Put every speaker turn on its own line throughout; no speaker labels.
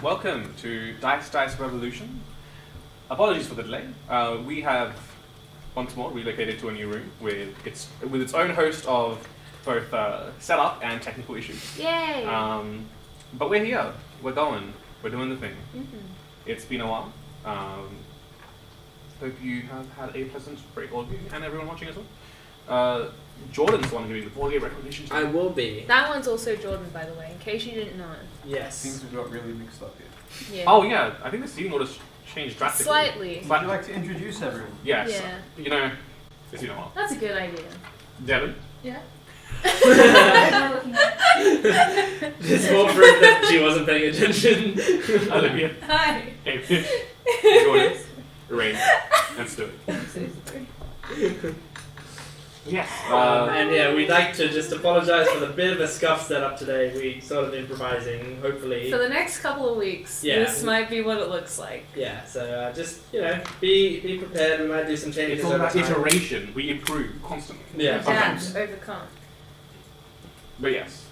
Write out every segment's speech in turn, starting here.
welcome to Dice Revolution. Apologies for the delay. We have once more relocated to a new room with its own host of both setup and technical issues.
Yay!
But we're here. We're going. We're doing the thing.
Mm-hmm.
It's been a while. Hope you have had a pleasant break, all of you, and everyone watching as well. Jordan's the one giving the board game recommendation.
I will be.
That one's also Jordan, by the way, in case you didn't know.
Yes.
Things have got really mixed up here.
Yeah.
Oh yeah, I think the seating order's changed drastically.
Slightly.
Would you like to introduce everyone?
Yes.
Yeah.
You know, it's been a while.
That's a good idea.
Devin.
Yeah.
Just more proof that she wasn't paying attention.
Olivia.
Hi.
David. Jordan. Rain. And Stuart. Yes.
And yeah, we'd like to just apologise for the bit of a scuff set up today. We sort of improvising, hopefully.
For the next couple of weeks,
Yeah.
this might be what it looks like.
Yeah, so just, be prepared. We might do some changes
It's all
over
about
time.
iteration. We improve constantly.
Yeah.
Sometimes.
Adapt, overcome.
But yes.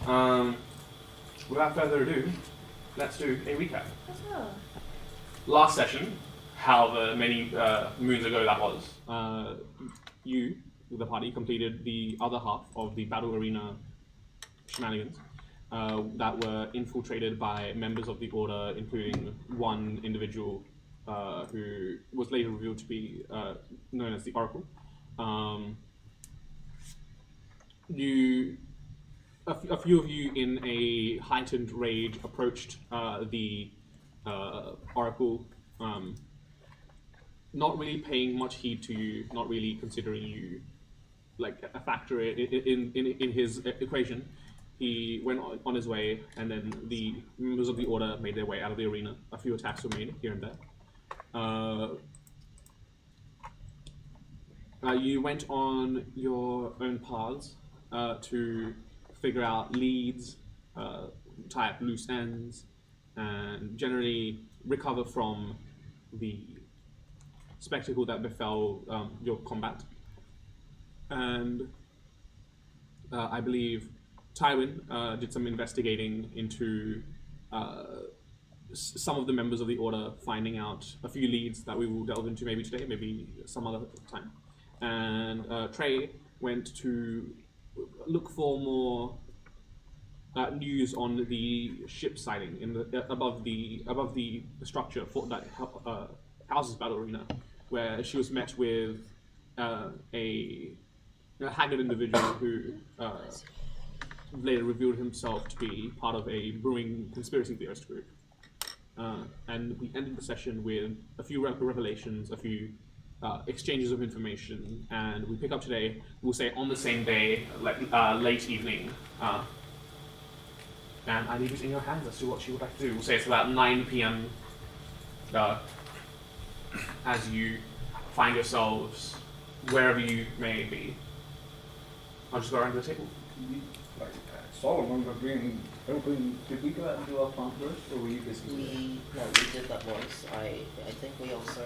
Without further ado, let's do a recap.
Oh.
Last session, however many moons ago that was, you, the party, completed the other half of the battle arena shenanigans that were infiltrated by members of the Order, including one individual who was later revealed to be known as the Oracle. A few of you, in a heightened rage, approached the Oracle, not really paying much heed to you, not really considering you like a factor in his equation. He went on his way, and then the members of the Order made their way out of the arena. A few attacks were made here and there. You went on your own paths to figure out leads, tie up loose ends, and generally recover from the spectacle that befell your combat. And I believe Tywin did some investigating into some of the members of the Order, finding out a few leads that we will delve into maybe today, maybe some other time. And Trey went to look for more news on the ship sighting in the above the structure that houses Battle Arena, where she was met with a haggard individual who later revealed himself to be part of a brewing conspiracy theorist group. And we ended the session with a few revelations, a few exchanges of information, and we pick up today, we'll say on the same day, late evening. And I leave it in your hands as to what you would like to do. We'll say it's about 9 p.m. As you find yourselves wherever you may be. I'll just go around to the table.
Solomon had been helping. Did we go out and do our plant first, or were you busy?
We did that once. I think we also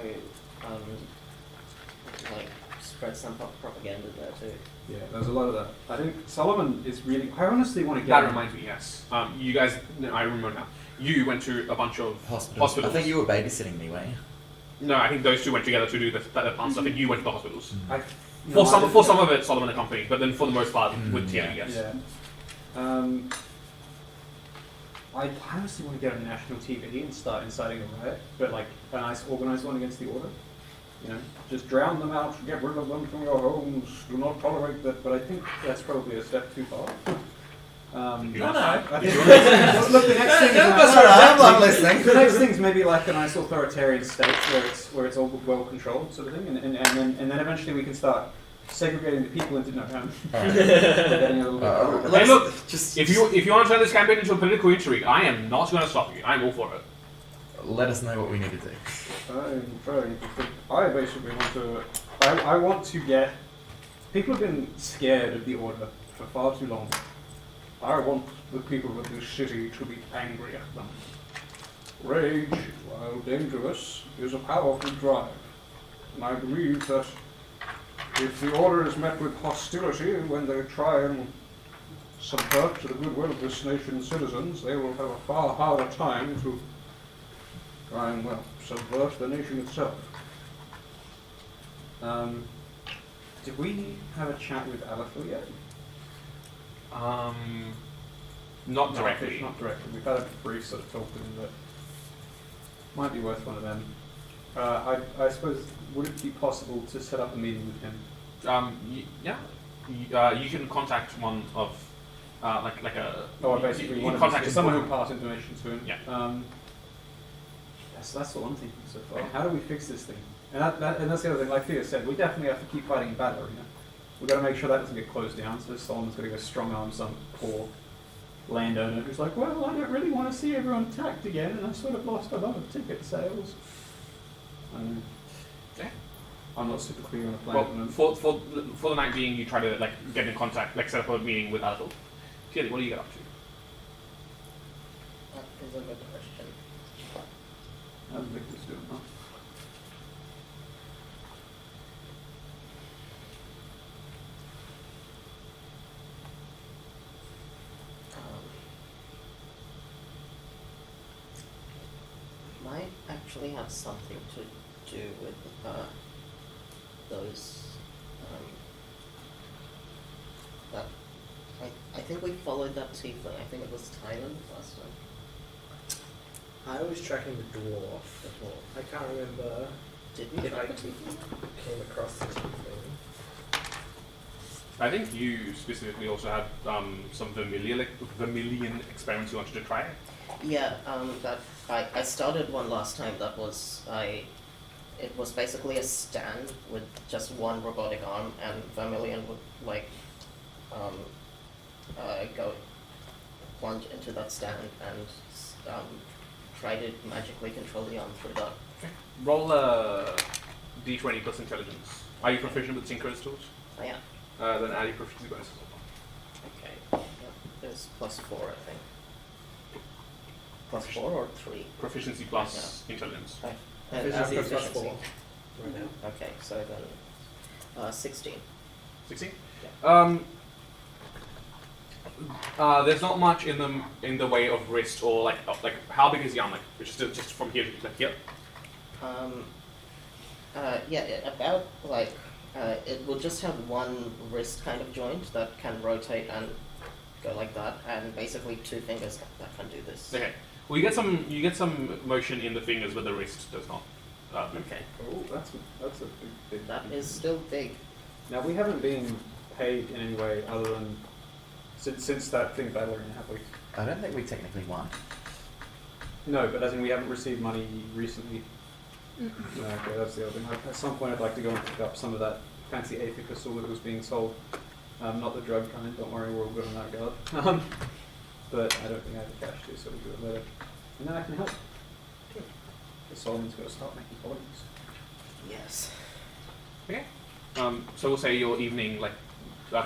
spread some propaganda there too.
Yeah, there's a lot of that. I think Solomon is really. I honestly want to get.
That reminds me, yes. You guys, no, I remember now. You went to a bunch of hospitals.
I think you were babysitting me, weren't you?
No, I think those two went together to do the plant stuff, and you went to the hospitals.
For
some of it, Solomon accompanied, but then for the most part, with Tierney, yes.
Yeah. I honestly want to get on national TV and start inciting a riot, but like a nice organized one against the Order. You know, just drown them out, get rid of them from your homes, do not tolerate that, but I think that's probably a step too far. I think, look, the next thing
I'm listening.
The next thing's maybe like a nice authoritarian state where it's all well controlled, sort of thing, and then eventually we can start segregating the people into getting a little bit
Hey, look, if you want to turn this campaign into a political intrigue, I am not going to stop you. I'm all for it.
Let us know what we need to do.
I'm trying to think. I basically want to. I want to get. People have been scared of the Order for far too long. I want the people of this city to be angry at them. Rage, while dangerous, is a powerful drive. And I believe that if the Order is met with hostility when they try and subvert the goodwill of this nation's citizens, they will have a far harder time to try and, well, subvert the nation itself. Did we have a chat with Aether yet?
Not
No,
directly.
Not directly. We've had a brief sort of talk with him, but might be worth one of them. I suppose, would it be possible to set up a meeting with him?
Yeah. You can contact one of like a.
Basically
you
one of
contact
his,
someone
someone
who.
who passed information to him.
Yeah.
That's what I'm thinking so far. How do we fix this thing? And that's the other thing. Like Theo said, we definitely have to keep fighting in battle arena. We've got to make sure that doesn't get closed down. So someone's got to go strong arm some poor landowner who's like, well, I don't really want to see everyone attacked again, and I sort of lost a lot of ticket sales.
Okay.
I'm not super clear on the plan.
Well,
at the moment.
for the night being, you try to like get in contact, like set up a meeting with Athel. Kelly, what do you get up to?
That is a good question.
How's Victor's doing, huh?
Might actually have something to do with those. That I think we followed that tiefling. I think it was Thailand last time.
I was tracking the dwarf. I can't remember
Did we
if I
track the tiefling?
came across the tiefling.
I think you specifically also had some vermilion experiments you wanted to try.
Yeah, that I started one last time. That was it was basically a stand with just one robotic arm, and Vermilion would like go plunge into that stand and try to magically control the arm through that.
Roll a d20 plus intelligence. Are you proficient with synchronous tools?
Oh, yeah.
Then add your proficiency bonus.
Okay. Yep. There's +4, I think. +4 or 3?
Proficiency plus intelligence.
Proficiency is
proficiency.
+4 right now.
Okay, so then 16.
16.
Yeah.
There's not much in the way of wrist or like how big is the arm? Like just from here to like here.
About like it will just have one wrist kind of joint that can rotate and go like that, and basically 2 fingers that can do this.
Okay. Well, you get some motion in the fingers, but the wrist does not.
Okay.
Oh, that's a big.
That is still big.
Now we haven't been paid in any way other than since that thing battle arena, have we?
I don't think we technically won.
No, but as in we haven't received money recently. No, okay, that's the other thing. At some point I'd like to go and pick up some of that fancy Aether crystal that was being sold. Not the drug kind, don't worry, we're all good on that regard. But I don't think I have the cash to, so we'll do it later. And then I can help. Because Solomon's got to start making colonies.
Yes.
Okay. So we'll say your evening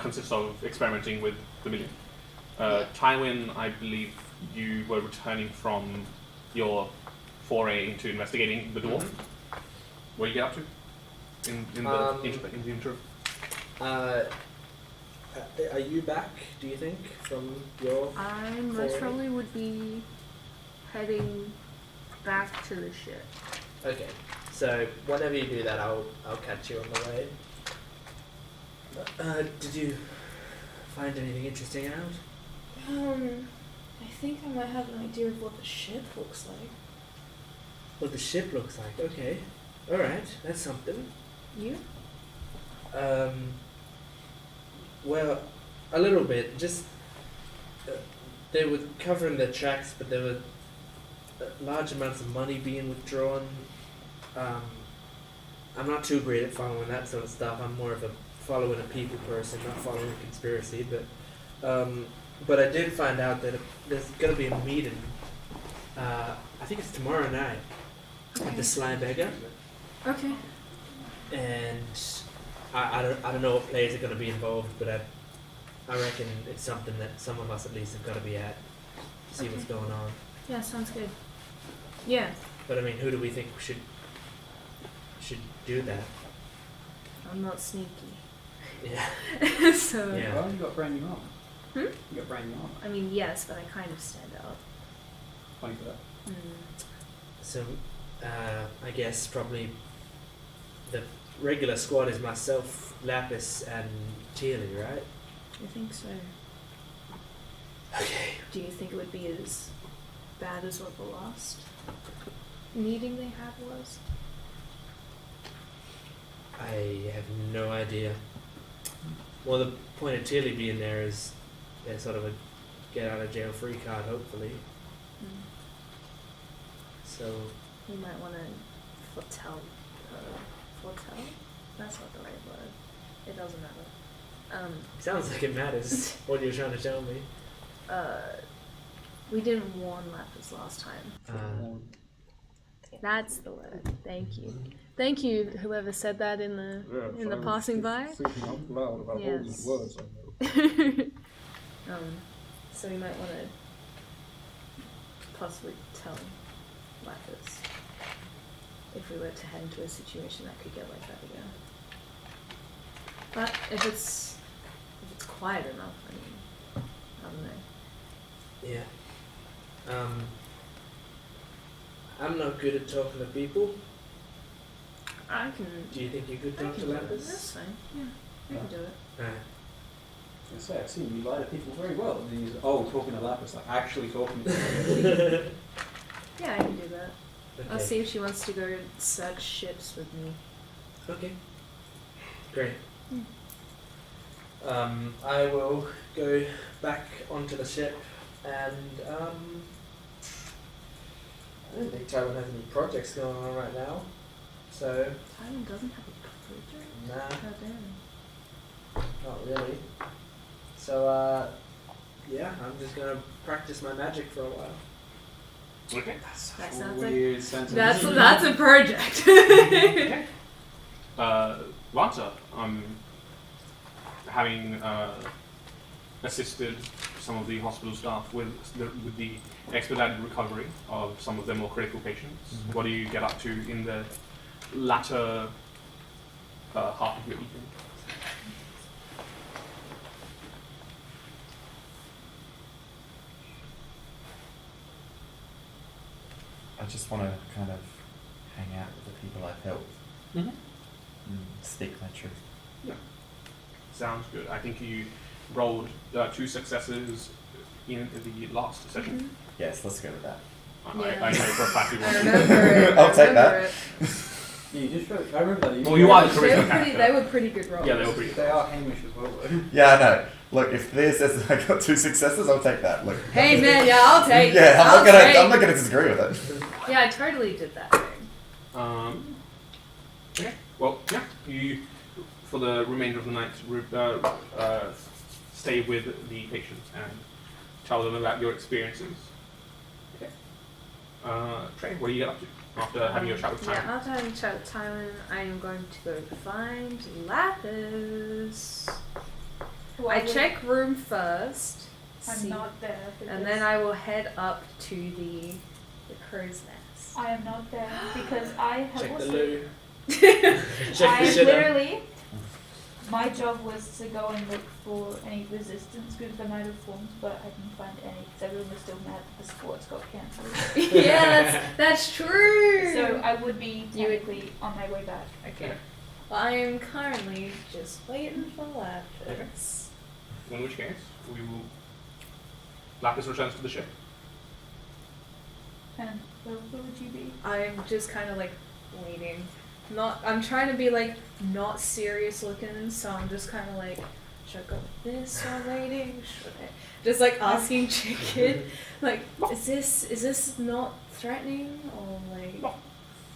consists of experimenting with the million. Tywin, I believe you were returning from your foray into investigating the dwarf. What do you get up to in the interim?
Are you back, do you think, from your...
I most probably would be heading back to the ship.
Okay, so whenever you do that, I'll catch you on the way. Did you find anything interesting out?
I think I might have an idea of what the ship looks like.
What the ship looks like, okay. Alright, that's something.
You?
Well, a little bit. Just they were covering their tracks, but there were large amounts of money being withdrawn. I'm not too great at following that sort of stuff. I'm more of a following a people person, not following a conspiracy. But I did find out that there's gonna be a meeting. I think it's tomorrow night at the Sly Beggar,
Okay.
and I don't know what players are going to be involved, but I reckon it's something that some of us at least have got to be at, see what's going on.
Yeah, sounds good. Yeah.
But I mean, who do we think should do that?
I'm not sneaky.
Yeah.
So,
Yeah.
Well, you got brand new armor.
Hmm?
You got brand new armor.
I mean, yes, but I kind of stand out.
Funny for that.
So I guess probably the regular squad is myself, Lapis, and Teely, right?
I think so.
Okay.
Do you think it would be as bad as what the last meeting they had was?
I have no idea. Well, the point of Teely being there is they're sort of a get out of jail free card, hopefully. So
We might want to foretell. Foretell? That's not the right word. It doesn't matter.
sounds like it matters what you're trying to tell me.
We didn't warn Lapis last time. That's the word. Thank you. Thank you, whoever said that in the passing by.
Thinking out loud about all these
Yes.
words I know.
So we might want to possibly tell Lapis if we were to head into a situation that could get like that again. But if it's quiet enough, I mean, I don't know.
Yeah. I'm not good at talking to people.
I can.
Do you think you could
I
talk
can
to
do it.
Lapis?
That's fine. Yeah, I can do it.
I say, I've seen you lie to people very well. These talking to Lapis, like actually talking to them.
Yeah, I can do that.
Okay.
I'll see if she wants to go search ships with me.
Okay. Great. I will go back onto the ship and I don't think Taiwan has any projects going on right now. So
Thailand doesn't have a project?
nah,
Oh damn.
not really. So yeah, I'm just gonna practice my magic for a while.
Okay.
That sounds like
Weird sentence.
that's a project.
Lanza, having assisted some of the hospital staff with the expedited recovery of some of their more critical patients, what do you get up to in the latter half of your evening?
I just want to kind of hang out with the people I've helped
Mm-hmm.
and speak my truth.
Sounds good. I think you rolled 2 successes in the last session.
Yes, let's go with that.
Yeah.
I know for a fact you
I
rolled.
remember it.
I'll
I
take
remember
that.
it.
Yeah, you just I remember that.
Well, you are the
They
charisma
were pretty.
character.
They were pretty good rolls.
Yeah, they were pretty
They are Hamish as well, though.
Yeah, I know. Look, if Thea says I got 2 successes, I'll take that. Look.
Hey man, yeah, I'll take.
Yeah,
I'll
I'm not gonna disagree with it.
Yeah, I totally did that thing.
Okay. Well, yeah. You, for the remainder of the night, stay with the patients and tell them about your experiences. Okay. Trey, what do you get up to after having your chat with Tyler?
Yeah, after having a chat with Tyler, I am going to go find Lapis.
Well,
I
would-
check room first.
I'm
see-
not there for
And
this.
then I will head up to the crow's nest.
I am not there because I have
Check the
also.
loo.
I
Check the
am
shit out.
literally. My job was to go and look for any resistance groups that might have formed, but I didn't find any because everyone was still mad that the sports got cancelled.
Yeah, that's true.
So I would be
You would-
technically on my way back.
Okay. Well, I am currently just waiting for Lapis.
In which case, we will. Lapis returns to the ship.
And where would you be?
I'm just kind of like waiting. I'm trying to be like not serious looking, so I'm just kind of like, should I go with this while waiting? Should I? Just like asking chicken, like, is this not threatening or like?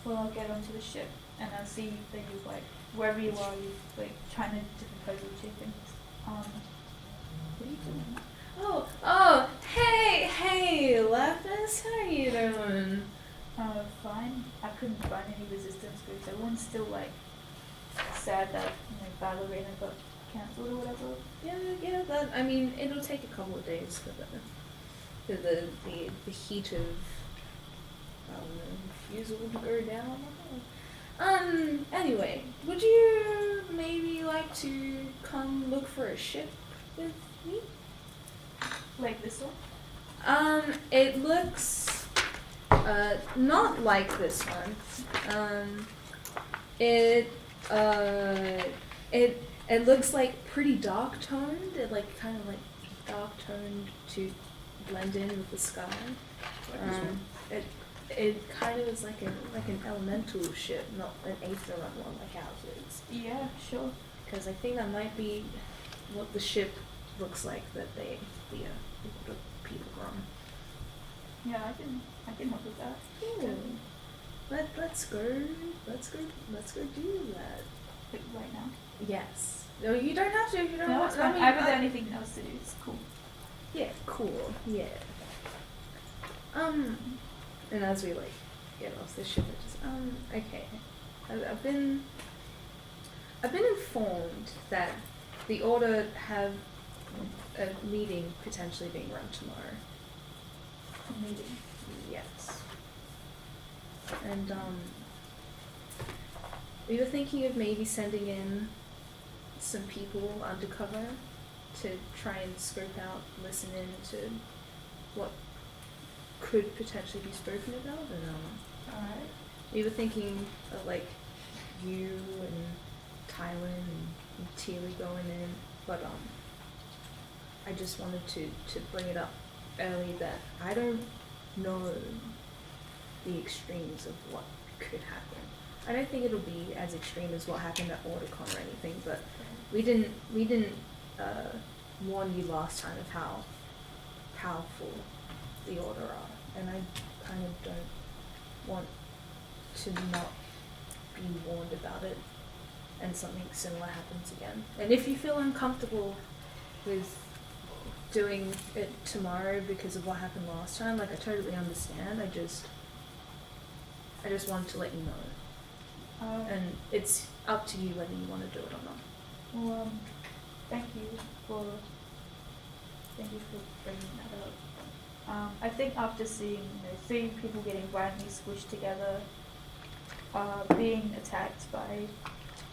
Well, I'll get onto the ship and I'll see that you like wherever you are, you like trying to compose with chickens. What are you doing?
Oh, hey, Lapis, how you doing?
Fine. I couldn't find any resistance groups. Everyone's still like sad that Ballerina got cancelled or whatever.
Yeah. That I mean, it'll take a couple of days for the heat of refusal to go down. Anyway, would you maybe like to come look for a ship with me?
Like this one.
It looks Not like this one. It looks like pretty dark toned. It like kind of like dark toned to blend in with the sky.
Like this one.
It kind of is like an elemental ship, not an Aether one like ours is.
Yeah, sure.
Because I think that might be what the ship looks like that the people run.
Yeah, I can help with that.
Ooh. Let's go do that.
Like right now.
Yes. No, you don't have to. You don't
No,
want
it's fine.
mean,
I haven't got anything else to do. It's cool.
Yeah, cool. Yeah. And as we like get off the ship, it just okay. I've been informed that the Order have a meeting potentially being run tomorrow.
Meeting.
Yes. And we were thinking of maybe sending in some people undercover to try and scope out, listen in to what could potentially be spoken about. And
Alright.
we were thinking of like you and Tylen and Teely going in, but I just wanted to bring it up early that I don't know the extremes of what could happen. I don't think it'll be as extreme as what happened at AutoCon or anything, but we didn't warn you last time of how powerful the Order are, and I kind of don't want to not be warned about it and something similar happens again. And if you feel uncomfortable with doing it tomorrow because of what happened last time, like I totally understand. I just wanted to let you know. And it's up to you whether you want to do it or not.
Well, thank you for bringing that up. I think after seeing 3 people getting randomly squished together, being attacked by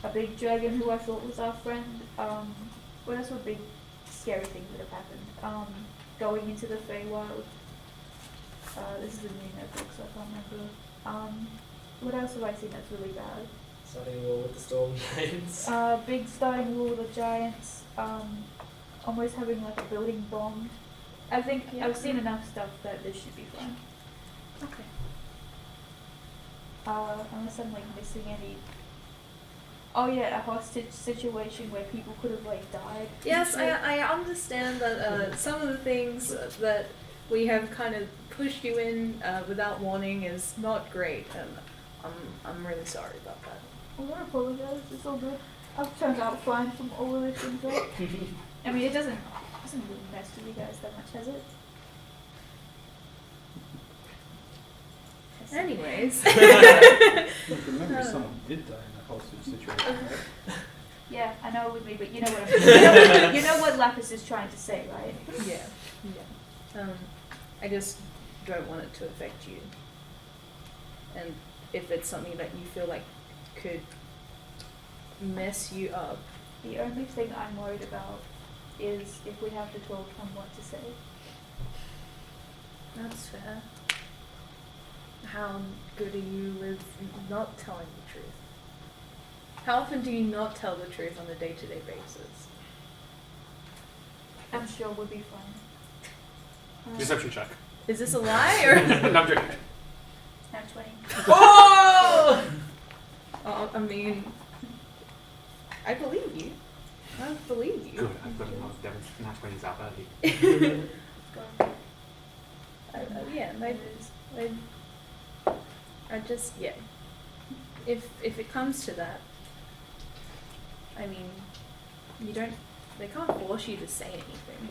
a big dragon who I thought was our friend, what else were big scary things that have happened? Going into the Feywild. This is a new notebook, so I can't remember. What else have I seen that's really bad?
Starting war with the storm giants.
Big starting war with the giants. Almost having like a building bombed. I think I've seen enough stuff that this should be fine.
Okay.
Unless I'm like missing any. Oh yeah, a hostage situation where people could have like died.
Yes, I understand that some of the things that we have kind of pushed you in without warning is not great, and I'm really sorry about that.
I don't apologize. It's all good. I've turned out fine from all of this info. I mean, it doesn't really mess with you guys that much, has it?
Anyways.
Remember, someone did die in a hostage situation, right?
Yeah, I know it with me, but you know what you know what Lapis is trying to say, right?
Yeah. I just don't want it to affect you. And if it's something that you feel like could mess you up.
The only thing I'm worried about is if we have to tell them what to say.
That's fair. How good are you with not telling the truth? How often do you not tell the truth on a day-to-day basis?
I'm sure we'll be fine.
Deception check.
Is this a lie or?
No, I'm joking.
Not 20.
Oh! I mean, I believe you. I believe you.
Good, I've got a lot of nat 20s out early. I just, yeah. If it comes to that, I mean, they can't force you to say anything.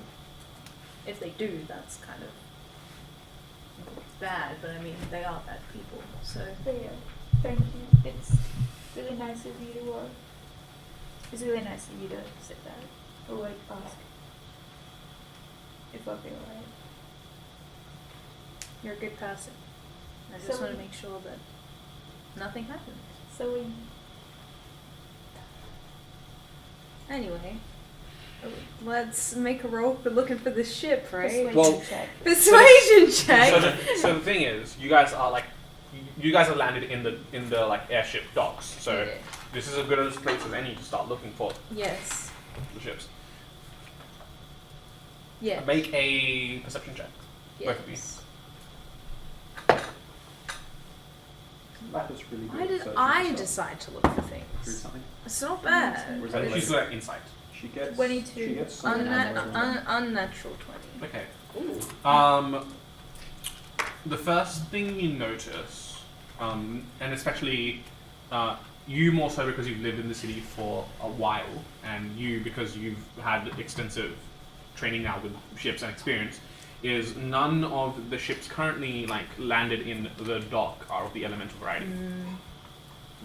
If they do, that's kind of bad, but I mean, they are bad people, so.
But yeah, thank you. It's really nice of you to it's really nice of you to sit there or like ask if I'll be alright.
You're a good person. I just want to make sure that nothing happens.
So
Anyway, Let's make a roll for looking for the ship, right?
Persuasion
Well-
check.
Persuasion check.
So the thing is, you guys are like, you guys have landed in the like airship docks. So
Yeah.
this is as good a place as any to start looking for
Yes.
the ships.
Yeah.
Make a perception check. Both of you.
Yes.
That is really good.
Why did
searching
I
for stuff.
decide to look for
Through
things?
something.
It's not bad.
Or is that
She's
like,
good at insight.
she gets
22.
She gets something
Unnatural 20.
Okay.
Ooh.
The first thing you notice, and especially you more so because you've lived in the city for a while, and you because you've had extensive training now with ships and experience, is none of the ships currently like landed in the dock are of the elemental variety.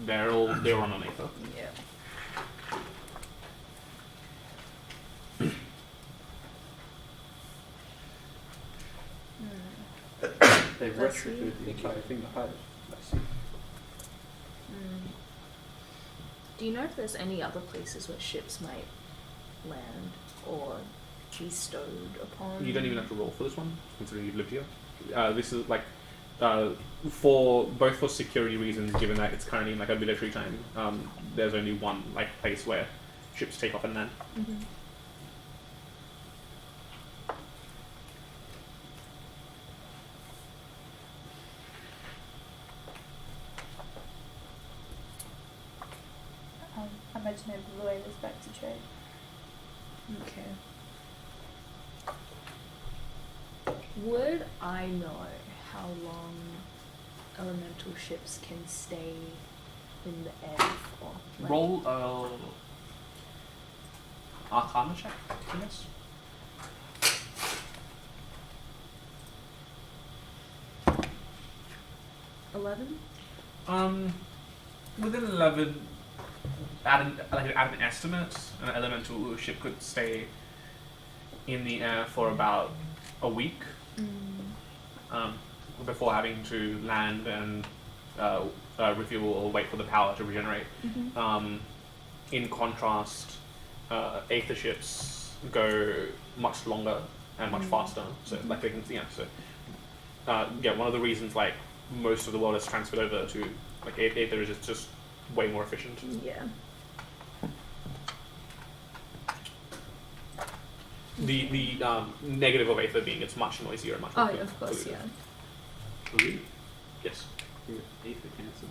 They're on an Aether.
Yeah.
They've
Let's see.
retrofitted the entire thing to hide it. Let's see.
Do you know if there's any other places where ships might land or be stowed upon?
You don't even have to roll for this one, considering you've lived here. This is like for security reasons, given that it's currently in like a military time. There's only one like place where ships take off and land.
Mm-hmm.
I imagine I relay this back to trade.
Okay. Would I know how long elemental ships can stay in the air for? Like,
Roll Arcana check, I guess.
11?
Within 11, at an estimate, an elemental ship could stay in the air for about a week before having to land and refuel or wait for the power to regenerate. In contrast, Aether ships go much longer and much faster. So like they can, one of the reasons like most of the world has transferred over to like Aether is just way more efficient.
Yeah.
The negative of Aether being it's much noisier and much more
Oh, of course,
polluted.
yeah.
Polluted?
Yes.
Aether cancer.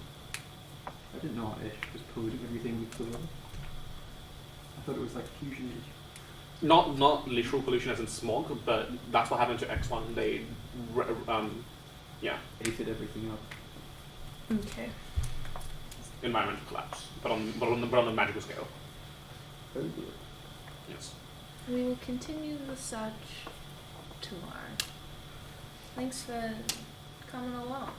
I didn't know our airship was polluting everything with pollution. I thought it was like fusion.
Not literal pollution as in smog, but that's what happened to X1. They
Aethered everything up.
Okay.
environmental collapse, but on the magical scale.
Very good.
Yes.
We will continue the search tomorrow. Thanks for coming along.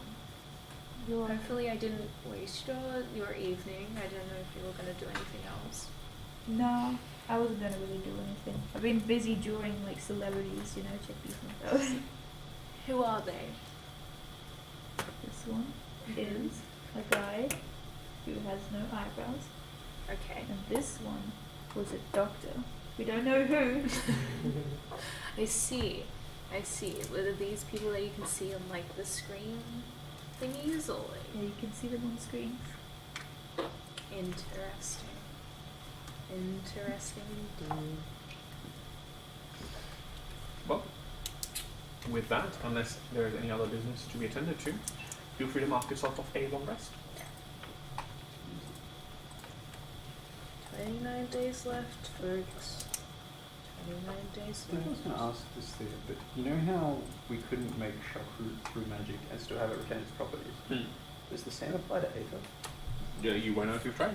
Hopefully I didn't waste your evening. I don't know if you were going to do anything else.
No, I wasn't gonna really do anything. I've been busy drawing like celebrities, check these ones out.
Who are they?
This one is a guy who has no eyebrows,
Okay.
and this one was a doctor. We don't know who.
I see. Were these people that you can see on like the screen thingies or like?
Yeah, you can see them on screen.
Interesting. Interesting indeed.
Well, with that, unless there is any other business to be attended to, feel free to mark yourself off a long rest.
29 days left, folks. 29 days
I think I was
left.
going to ask this theory, but you know how we couldn't make shockroot through magic and still have it retain its properties? Does the same apply to Aether?
Yeah, you won't know if you've tried.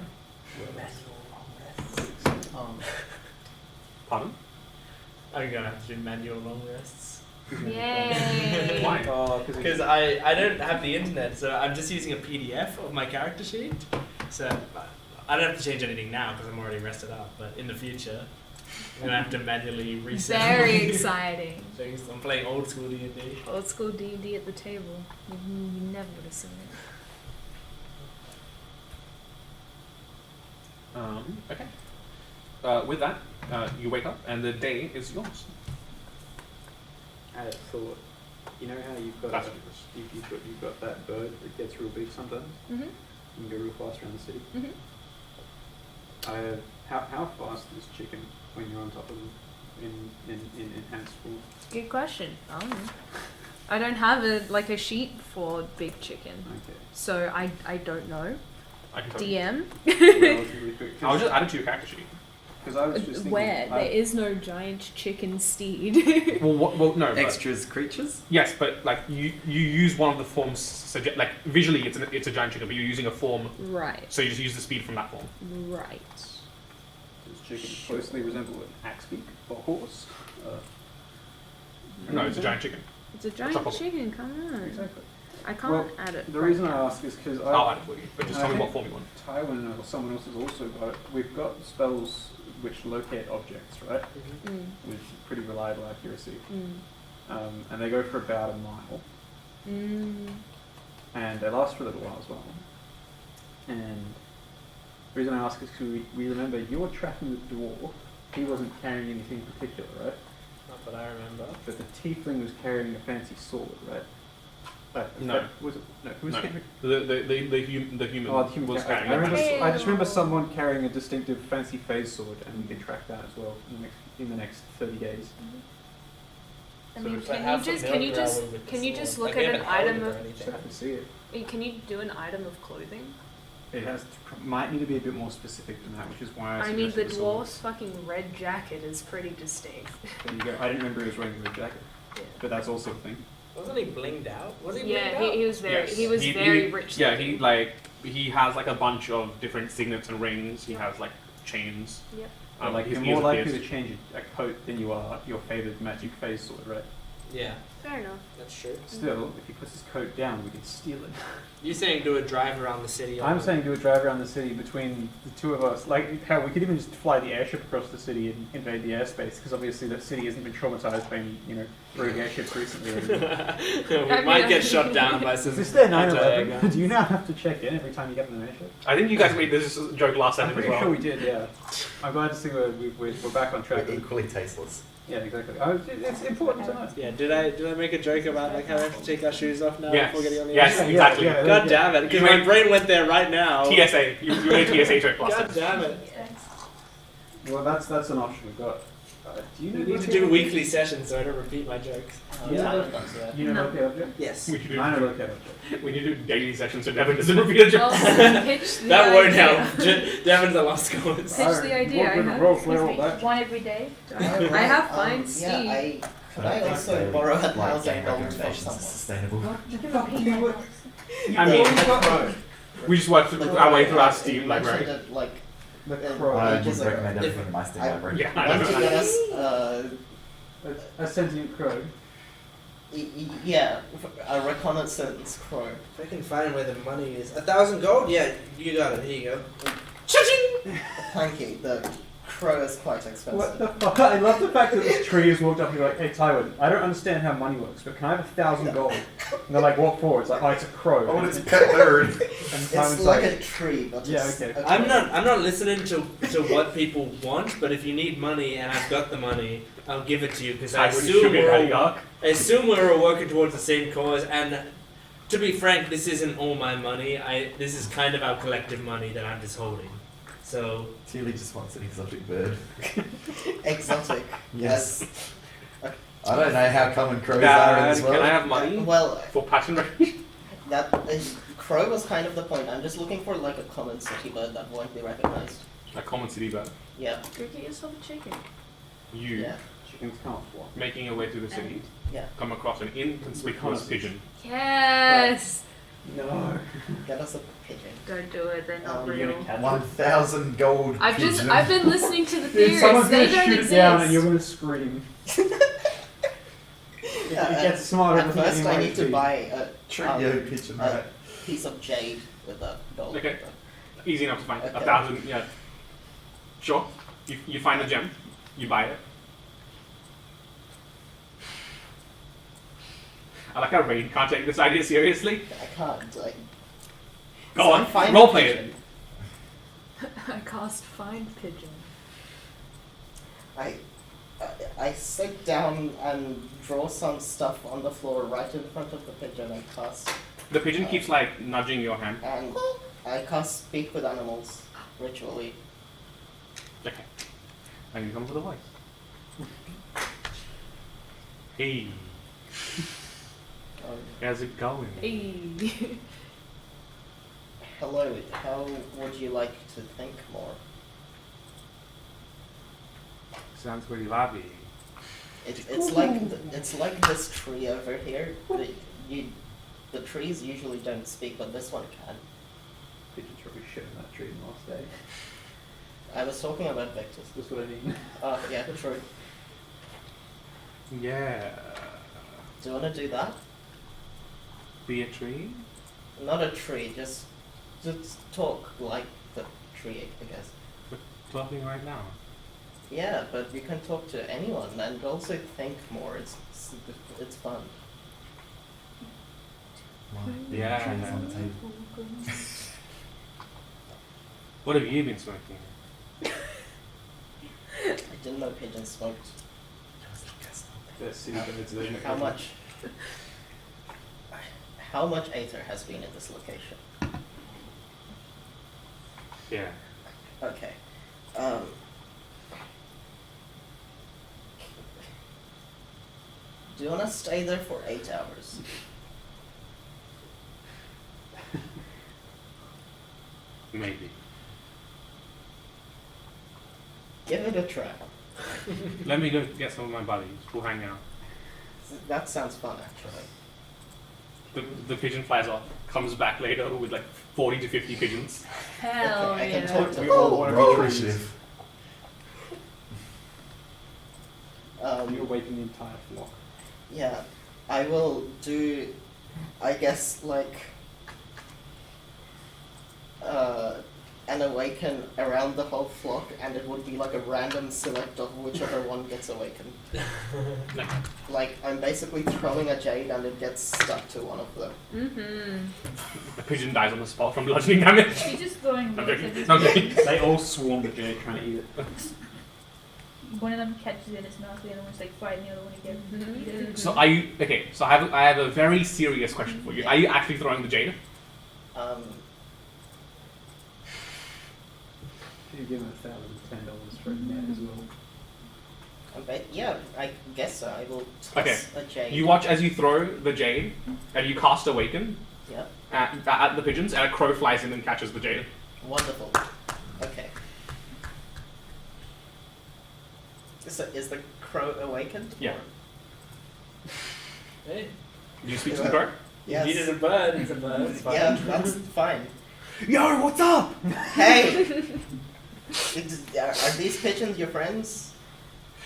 Pardon?
I'm gonna have to do manual long rests.
Yay!
Why?
Because I don't have the internet, so I'm just using a PDF of my character sheet. So I don't have to change anything now because I'm already rested up. But in the future, I'm gonna have to manually reset.
Very
my
exciting.
things. I'm playing old school D&D.
Old school D&D at the table. You never would have seen it.
Okay. With that, you wake up and the day is yours.
I had a thought. You know how you've got
That's
you've got that bird that gets real big sometimes.
Mhm.
You can go real fast around the city.
Mhm.
How fast is chicken when you're on top of them in enhanced form?
Good question. I don't have a sheet for big chicken,
Okay.
so I don't know.
I can tell you.
DM.
Relatively quick.
I'll just add it to your character sheet.
Because I was just thinking,
Where there is no giant chicken steed.
Well, no. But,
Extras creatures?
yes, but like you use one of the forms. Like visually, it's a giant chicken, but you're using a form,
Right.
so you just use the speed from that form.
Right.
Does chicken closely resemble an axe beak or horse?
No, it's a giant chicken.
It's a
a
giant
problem.
chicken. Come on.
Exactly.
I can't
Well,
add it.
The
right
reason I
now.
ask is because
I'll add it for you, but just
I
tell me
think-
what form you want.
Tywin or someone else has also got it. We've got spells which locate objects, right?
Mm,
With pretty reliable accuracy.
mm,
And they go for about a mile.
mm.
And they last for a little while as well. And the reason I ask is because we remember you're tracking the dwarf. He wasn't carrying anything particular, right?
Not that I remember.
But the tiefling was carrying a fancy sword, right?
No.
Was it? No. Who was
No.
carrying?
The human
Oh, the human
was
car-
carrying
I
it.
remember.
Okay.
I just remember someone carrying a distinctive fancy phase sword, and we can track that as well in the next 30 days.
I
So
mean,
it's
But
can
how
you just
familiar are we with the
just
sword?
look
Like,
at
we
an
haven't held
item
it or
of
anything.
So I can see it.
can you do an item of clothing?
It has might need to be a bit more specific than that, which is why I
I mean, the
suggested sword.
dwarf's fucking red jacket is pretty distinct.
There you go. I didn't remember he was wearing a red jacket,
Yeah.
but that's also a thing.
Wasn't he blinged out? Was he blinged
Yeah,
out?
he was very
Yes.
he was very rich.
Yeah,
looking.
he has like a bunch of different signets and rings. He has like chains.
Yep.
But like
his
you're
ears
more
are
likely
pierced.
to change a coat than you are your favorite magic phase sword, right?
Yeah,
Fair enough.
that's true.
Still, if he puts his coat down, we can steal it.
You're saying do a drive around the city?
I'm saying do a drive around the city between the two of us. Like, hell, we could even just fly the airship across the city and invade the airspace, because obviously that city hasn't been traumatized by any, rogue airships recently. Or anything.
we might get shot down by some.
Is this their
anti-air
9/11?
guns.
Do you now have to check in every time you get on an airship?
I think you guys made this joke last
I'm
time as
pretty
well.
sure we did, yeah. I'm glad to see we're back on track.
They're equally tasteless.
Yeah, exactly. It's important to know.
Yeah, did I make a joke about like how we have to take our shoes off now
Yes.
before getting on the
Yes,
airplane?
exactly.
Yeah,
God damn it! Because
You
my
made-
brain went there right now.
TSA. You made a TSA joke last
God
time.
damn it!
Well, that's an option we've got. Do you know
We need to
locate
do
object?
weekly sessions so I don't repeat my jokes.
Yeah.
Tywin does, yeah.
You know
No.
locate object?
Yes.
We should do.
I know locate object.
We need to do daily sessions so Devin doesn't repeat a joke.
Well, pitch the
That won't
idea.
help. Devin's a lost cause.
Pitch the idea,
We're
I
gonna
have.
roll play all that.
One every day.
I have fine steed.
Yeah, could I
think
also
they
borrow a
like
1,000
game
gold from
recommendations is
someone?
sustainable.
I mean, we just worked our way through our Steam
You
library.
mentioned it, like,
The
Uh,
crow.
I
ages
would
ago.
recommend
If
everything in my Steam
I-
library.
Yeah, I
want
know.
to get us,
A sentient crow.
yeah, a reconnaissance crow.
If I can find where the money is. 1,000 gold? Yeah, you got it. Here you go.
Thank you. The crow is quite expensive.
What the fuck? I love the fact that this tree has walked up and you're like, hey Tywin, I don't understand how money works, but can I have 1,000 gold? And they're like, what for? It's like, oh, it's a crow.
Oh, and it's pet bird.
And
It's
Tywin's
like a tree, but
Yeah,
it's
okay.
a
I'm
crow.
not listening to what people want, but if you need money and I've got the money, I'll give it to you because I
I would
assume
sugar
we're
daddy
all,
yuck.
I assume we're all working towards the same cause. And to be frank, this isn't all my money. This is kind of our collective money that I'm just holding. So
Teely just wants an exotic bird.
Exotic.
Yes. I don't know how common crows are in
Dad,
this
can
world.
I have money
Well,
for pattern recognition?
that crow was kind of the point. I'm just looking for like a common city bird that won't be recognized.
A common city bird.
Yeah,
Go get yourself a chicken.
You
yeah,
Chickens can't fly.
making your way through the city,
yeah.
come across an inconspicuous pigeon.
Yes.
No.
Get us a pigeon.
Don't do it. They're not
You're
real.
gonna catch it.
1,000 gold.
I've
pigeon.
been listening to the
Dude,
theories.
someone's
They
gonna
don't
shoot
exist.
it down and you're gonna scream. It gets smarter
At
than
first,
any
I
might
need to
be.
buy a
Trio pigeon, right?
piece of jade with a gold.
Okay. Easy enough to find.
Okay.
1,000, yeah. Sure. You find a gem, you buy it. I like how Rain can't take this idea seriously.
I can't. Like,
Go
so
on,
I find
roleplay
a
it.
pigeon.
I cast find pigeon.
I sit down and draw some stuff on the floor right in front of the pigeon and cast.
The pigeon keeps like nudging your hand.
And I cast Speak with Animals ritually.
Okay. And you come with a voice. Hey, how's it going?
Hey.
Hello, how would you like to think more?
Sounds pretty lovely.
It's like this tree over here. The trees usually don't speak, but this one can.
Pigeons probably shit in that tree in the last day.
I was talking about Victus.
That's what I mean.
Yeah, true.
Yeah.
Do you want to do that?
Be a tree?
Not a tree, just talk like the tree, I guess.
We're talking right now.
Yeah, but you can talk to anyone and also think more. It's fun.
Yeah.
Trees on the table.
What have you been smoking?
I didn't know pigeons smoked.
That's super.
How much Aether has been in this location?
Yeah.
Okay. Do you want to stay there for 8 hours?
Maybe.
Give it a try.
Let me go get some of my buddies. We'll hang out.
That sounds fun, actually.
The pigeon flies off, comes back later with like 40 to 50 pigeons.
Hell
Okay, I
yeah.
can talk to
We all want to be
Appreciate.
trees. You awaken the entire flock.
Yeah, I will do, I guess, like, an awaken around the whole flock, and it would be like a random select of whichever one gets awakened. Like, I'm basically throwing a jade and it gets stuck to one of them.
Mm-hmm.
The pigeon dies on the spot from bludgeoning damage.
You're just throwing
I'm
rocks
joking.
at
I'm
this.
joking.
They all swarm the jade trying to eat it.
One of them catches it in its mouth, the other one's like fighting the other one again. Eat it.
So are you okay? So I have a very serious question for you. Are you actually throwing the jade?
You give them $1,010 for a net as well.
Yeah, I guess so. I will toss
Okay.
a jade.
You watch as you throw the jade, and you cast Awaken
Yep.
at the pigeons, and a crow flies in and catches the jade.
Wonderful. Okay. So is the crow awakened?
Yeah.
Hey,
Do you speak to the crow?
Yes.
you needed a bird. It's a bird. It's fine.
Yeah, that's fine.
Yo, what's up?
Hey! Are these pigeons your friends?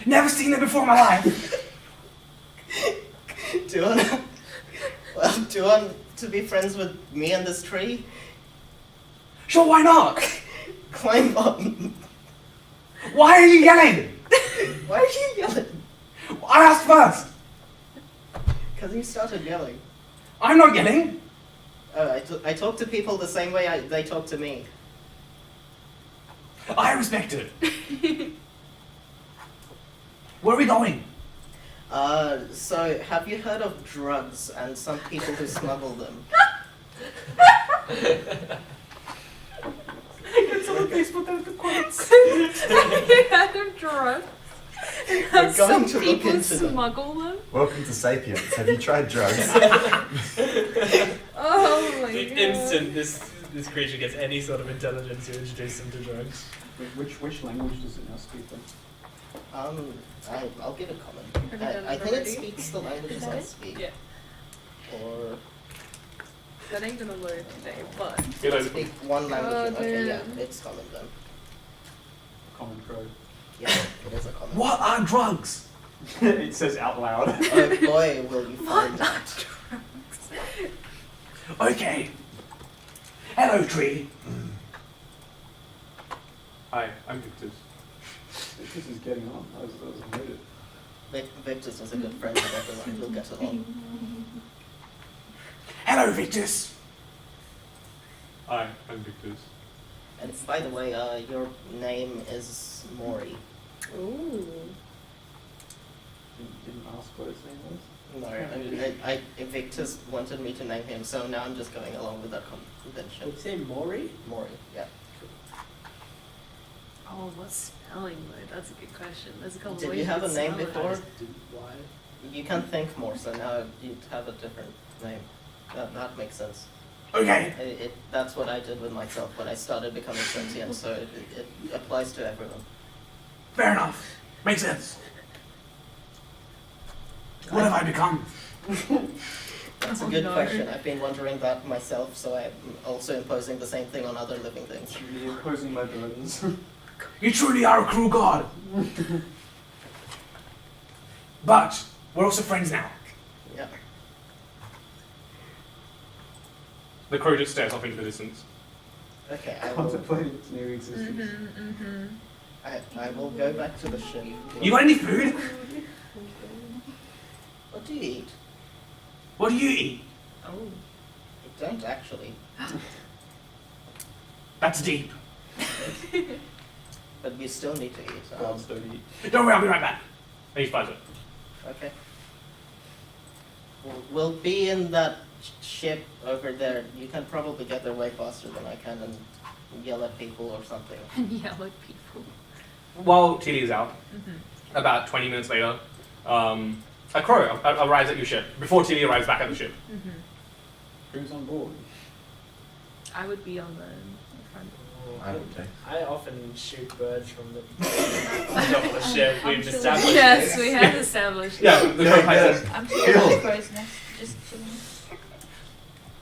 Never seen them before in my life.
Do you want to be friends with me and this tree?
Sure, why not?
Climb up.
Why are you yelling?
Why are you yelling?
I asked first.
Because you started yelling.
I'm not yelling.
Oh, I talk to people the same way they talk to me.
I respect it. Where are we going?
So have you heard of drugs and some people who smuggle them?
It's on Facebook, there's the quotes.
I'm drunk.
We're going
Some
to look
people
into them.
smuggle them.
Welcome to Sapiens. Have you tried drugs?
Oh my
The
god.
instant this creature gets any sort of intelligence, you introduce them to drugs.
Which language does it now speak then?
I'll give it common.
Have you done
I
that
think it
already?
speaks the languages I
Okay.
speak.
Yeah.
Or
That ain't gonna load today, but
speak one language.
Oh,
Okay, yeah,
damn.
it's common then.
Common crow.
Yeah, it is a common.
What are drugs?
It says out loud.
Oh boy, will you find out.
Okay. Hello, tree. Hi, I'm Victor.
This is getting on. I was annoyed.
Victus is a good friend of everyone. We'll get along.
Hello, Victus. Hi, I'm Victus.
And by the way, your name is Mori.
Ooh.
You didn't ask what his name was?
No, Victus wanted me to name him, so now I'm just going along with that convention.
Would you say Mori?
Mori, yeah.
Oh, what spelling word? That's a good question. There's a couple
Did
ways
you have a
could
name
spell it.
before?
Why?
You can think more, so now you'd have a different name. That makes sense.
Okay.
That's what I did with myself when I started becoming sentient, so it applies to everyone.
Fair enough. Makes sense. What have I become?
That's a good question. I've been wondering that myself, so I'm also imposing the same thing on other living things.
You're imposing my burdens.
You truly are a cruel god. But we're also friends now.
Yeah.
The crow just stares off into the distance.
Okay, I will,
Contemplating its new existence.
I will go back to the ship.
You got any food?
What do you eat?
What do you eat?
Oh.
I don't actually.
That's deep.
But you still need to eat.
Gods don't eat.
Don't worry, I'll be right back. And he flies it.
Okay. We'll be in that ship over there. You can probably get there way faster than I can and yell at people or something.
And yell at people.
While Tilly is out, about 20 minutes later, a crow arrives at your ship before Tilly arrives back at the ship.
Who's on board?
I would be on the front.
I would take.
I often shoot birds from the top of the ship. We've established
Yes,
this.
we have established.
Yeah, the crow flies in.
I'm chilling with crow's nest. Just chilling.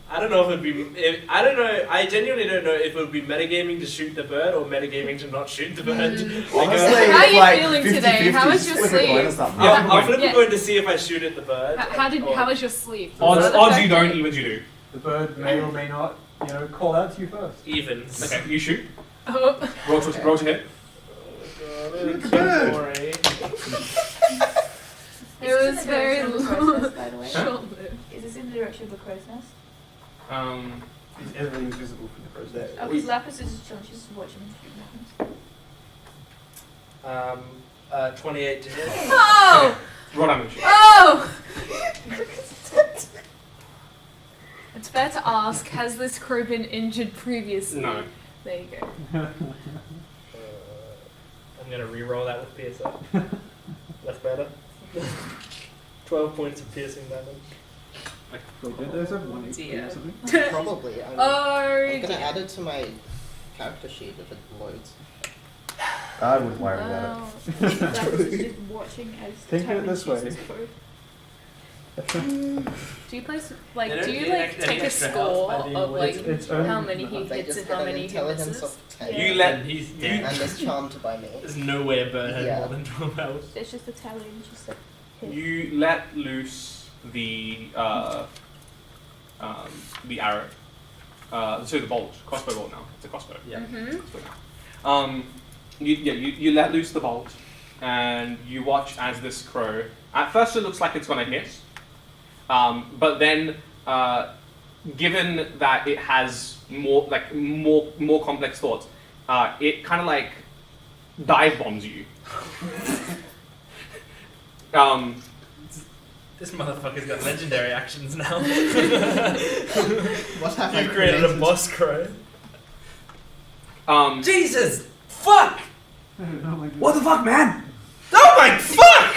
I don't know if it'd be. I don't know. I genuinely don't know if it would be metagaming to shoot the bird or metagaming to not shoot the bird.
Honestly,
How are you
like,
feeling
50-50,
today? How was your
flip a coin
sleep?
or something.
Yeah.
I'll flip
Yeah.
a coin to see if I shoot at the bird.
How was your sleep?
Odds you don't, evens you do.
The bird may or may not, call out to you first.
Evens.
Okay, you shoot.
Oh.
Roll to hit.
Sorry.
It was very
Is this in the direction of the crow's nest, by the way?
short-lived.
Is this in the direction of the crow's nest?
Everything's visible from the crow's nest.
Oh, because Lapis is just chilling. She's just watching what happens.
28 to hit.
Oh!
Roll damage.
Oh! It's fair to ask, has this crow been injured previously?
No.
There you go.
I'm gonna re-roll that with PSI. That's better. 12 points of piercing damage.
Wait, don't those have 1 HP
Dear.
or something?
Probably. I'm
Oh,
gonna add it to my character sheet if it loads.
I wouldn't worry about
Wow. Lapis is just watching as
Think of it
Tyrant
this way.
shoots his crow.
do you place
They
do
don't
you
get
like
any
take a
extra health by
score
being
of
away.
like
It's
how
only-
many he
They
hits
just
and
get
how
an
many he
intelligence
misses?
of 10.
You let he's
And is charmed by me.
There's no way a bird has
Yeah.
more than 12 health.
It's just a tally and just like hit.
You let loose the arrow. So the bolt, crossbow bolt now. It's a crossbow.
Yeah.
Crossbow now. You let loose the bolt, and you watch as this crow. At first, it looks like it's gonna hit, but then, given that it has more complex thoughts, it kind of like dive bombs you.
This motherfucker's got legendary actions now.
What have I
You created a boss crow.
Um,
Jesus! Fuck!
what the fuck, man?
Oh my fuck!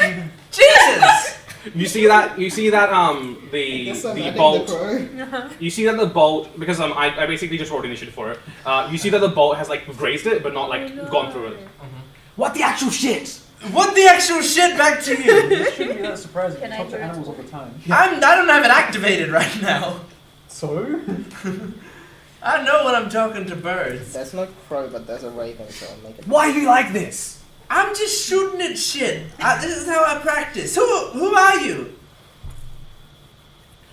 Jesus!
You see that?
I guess I'm
the
adding
bolt.
the crow.
You see that the bolt, because I basically just rolled initiative for it. You see that the bolt has like grazed it, but not like gone through it. What the actual shit?
What the actual shit back to you?
It shouldn't be that surprising.
Can
You
I
talk to
do it?
animals all the time.
I don't have it activated right now.
So?
I know when I'm talking to birds.
There's no crow, but there's a raven, so I'll make it.
Why are you like this?
I'm just shooting at shit. This is how I practice. Who are you?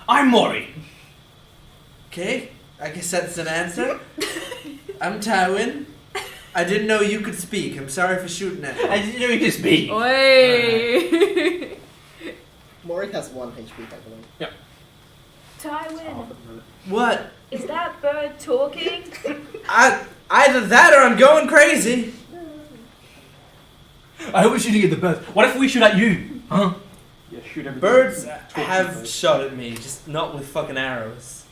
I'm Mori.
Okay, I guess that's an answer. I'm Tywin. I didn't know you could speak. I'm sorry for shooting at you.
I didn't know you could speak.
Oi!
Mori has 1 HP, I believe.
Tywin,
What?
is that bird talking?
Either that or I'm going crazy.
I hope we're shooting at the birds. What if we shoot at you? Huh?
Yeah, shoot everything.
Birds
Talk
have
to
shot at me, just not with fucking arrows.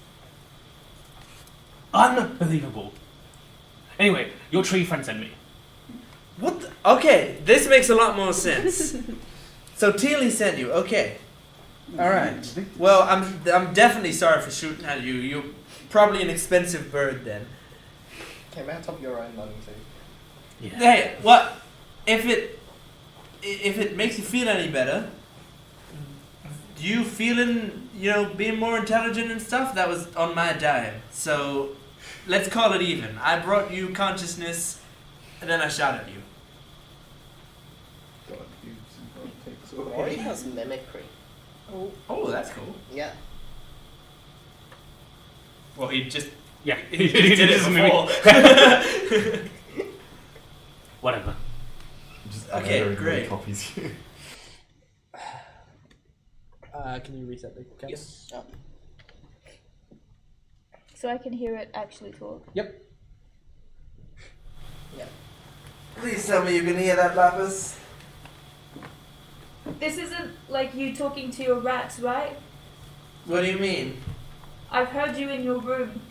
Unbelievable. Anyway, your tree friend sent me.
What? Okay, this makes a lot more sense. So Teely sent you. Okay. All right. Well, I'm definitely sorry for shooting at you. You're probably an expensive bird then.
Came out of your own money too.
Yeah.
Hey, what? If it makes you feel any better, you feeling, being more intelligent and stuff, that was on my dime. So, let's call it even. I brought you consciousness, and then I shot at you.
God, God takes
Mori
away.
has mimicry.
Oh, that's cool.
Yeah.
Well, he just
Yeah.
he did it before.
Whatever.
Just
Okay,
Aether
great.
copies you.
Can you reset the camera?
Yes.
Oh.
So I can hear it actually talk.
Please tell me you can hear that, Lapis.
This isn't like you talking to your rats, right?
What do you mean?
I've heard you in your room.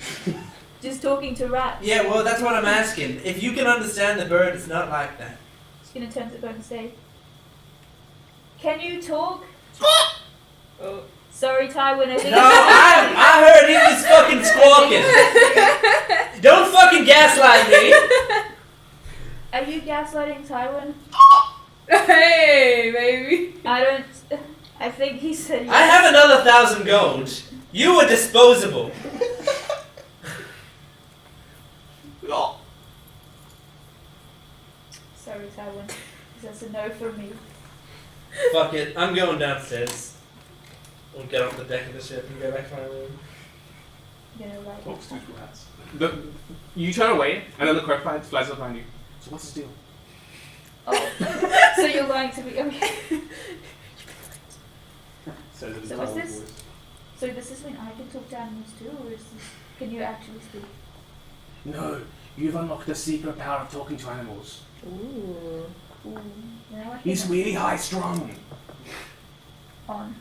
Just talking to rats.
Yeah, well, that's what I'm asking. If you can understand the bird, it's not like that.
Just gonna turn to the phone and say, can you talk?
Oh.
Sorry, Tywin, I think
No, I heard he was fucking squawking. Don't fucking gaslight me.
Are you gaslighting Tywin?
Hey, baby.
I think he said yes.
I have another 1,000 gold. You were disposable.
Sorry, Tywin. That's a no from me.
Fuck it, I'm going downstairs. We'll get off the deck of the ship and go back to my room.
Like,
Talks to rats.
You turn away, and then the correct flies up behind you. So what's the deal?
oh, so you're lying to me? Okay.
Says it in
So
a
is
loud
this-
voice.
So does this mean I can talk to animals too, or is this, can you actually speak?
No, you've unlocked the secret power of talking to animals.
Ooh.
Ooh. Now I
He's
think
really high strung.
on.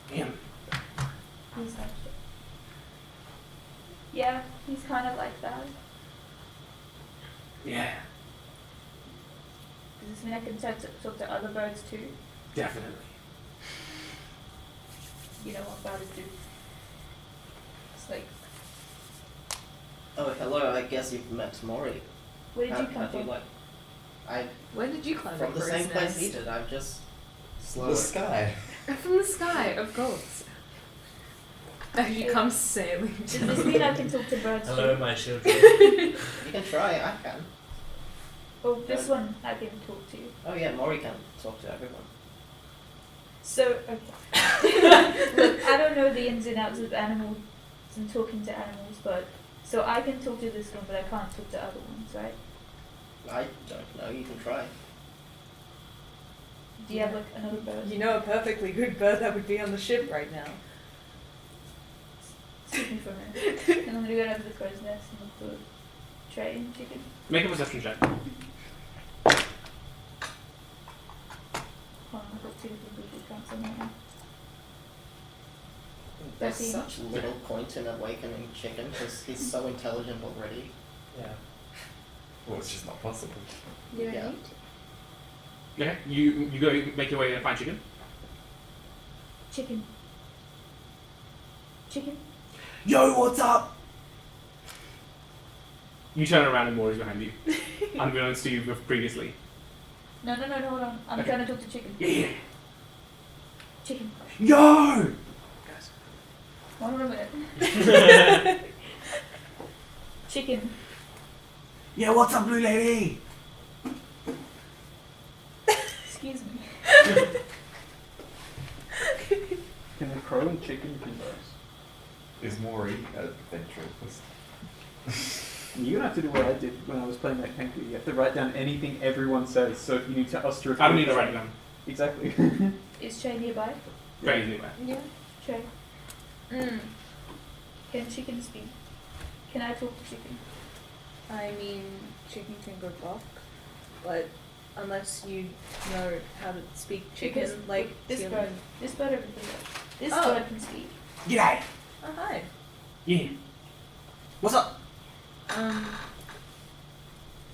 Him.
He's like, yeah, he's kind of like that.
Yeah,
Does this mean I can talk to other birds too?
definitely.
You know what birds do? It's like,
Oh, hello. I guess you've met Mori.
where did you
How
come
do you
from?
like? I
When did you climb
from
up
the
for
same
his
place
nest?
he did. I'm just slower.
The sky.
From the sky, of course. And you come sailing.
Does this mean I can talk to birds
Hello,
too?
my children.
You can try. I can.
Oh, this one I can talk to.
Oh yeah, Mori can talk to everyone.
So, okay. Look, I don't know the ins and outs of animals and talking to animals, but so I can talk to this one, but I can't talk to other ones, right?
I don't know. You can try.
Do you have like another bird?
You know a perfectly good bird that would be on the ship right now.
Excuse me for a minute. And I'm gonna go down to the crow's nest and look for tray and chicken.
Make a perception check.
Hold on, I've got two different Google accounts on right now.
There's
13.
such little point in awakening chicken because he's so intelligent already.
Yeah.
Well, it's just not possible.
Yeah.
Okay, you go make your way and find chicken.
Chicken. Chicken?
Yo, what's up?
You turn around and Mori's behind you, unbeknownst to you previously.
No, hold on. I'm
Okay.
trying to talk to chicken.
Yeah.
Chicken.
Yo!
One more minute. Chicken.
Yeah, what's up, blue lady?
Excuse me.
Can the crow and chicken converse?
Is Mori a ventriloquist?
You're gonna have to do what I did when I was playing that Kenku. You have to write down anything everyone says. So if you need to us to repeat
I don't need to write it down.
Exactly.
Is Trey nearby?
Very easy.
Yeah.
Trey. Can chicken speak? Can I talk to chicken?
I mean, chicken can go buck, but unless you know how to speak chicken,
Because
like
this
Tim.
bird over here. This
Oh.
bird can speak.
G'day.
Oh hi.
Yeah. What's up?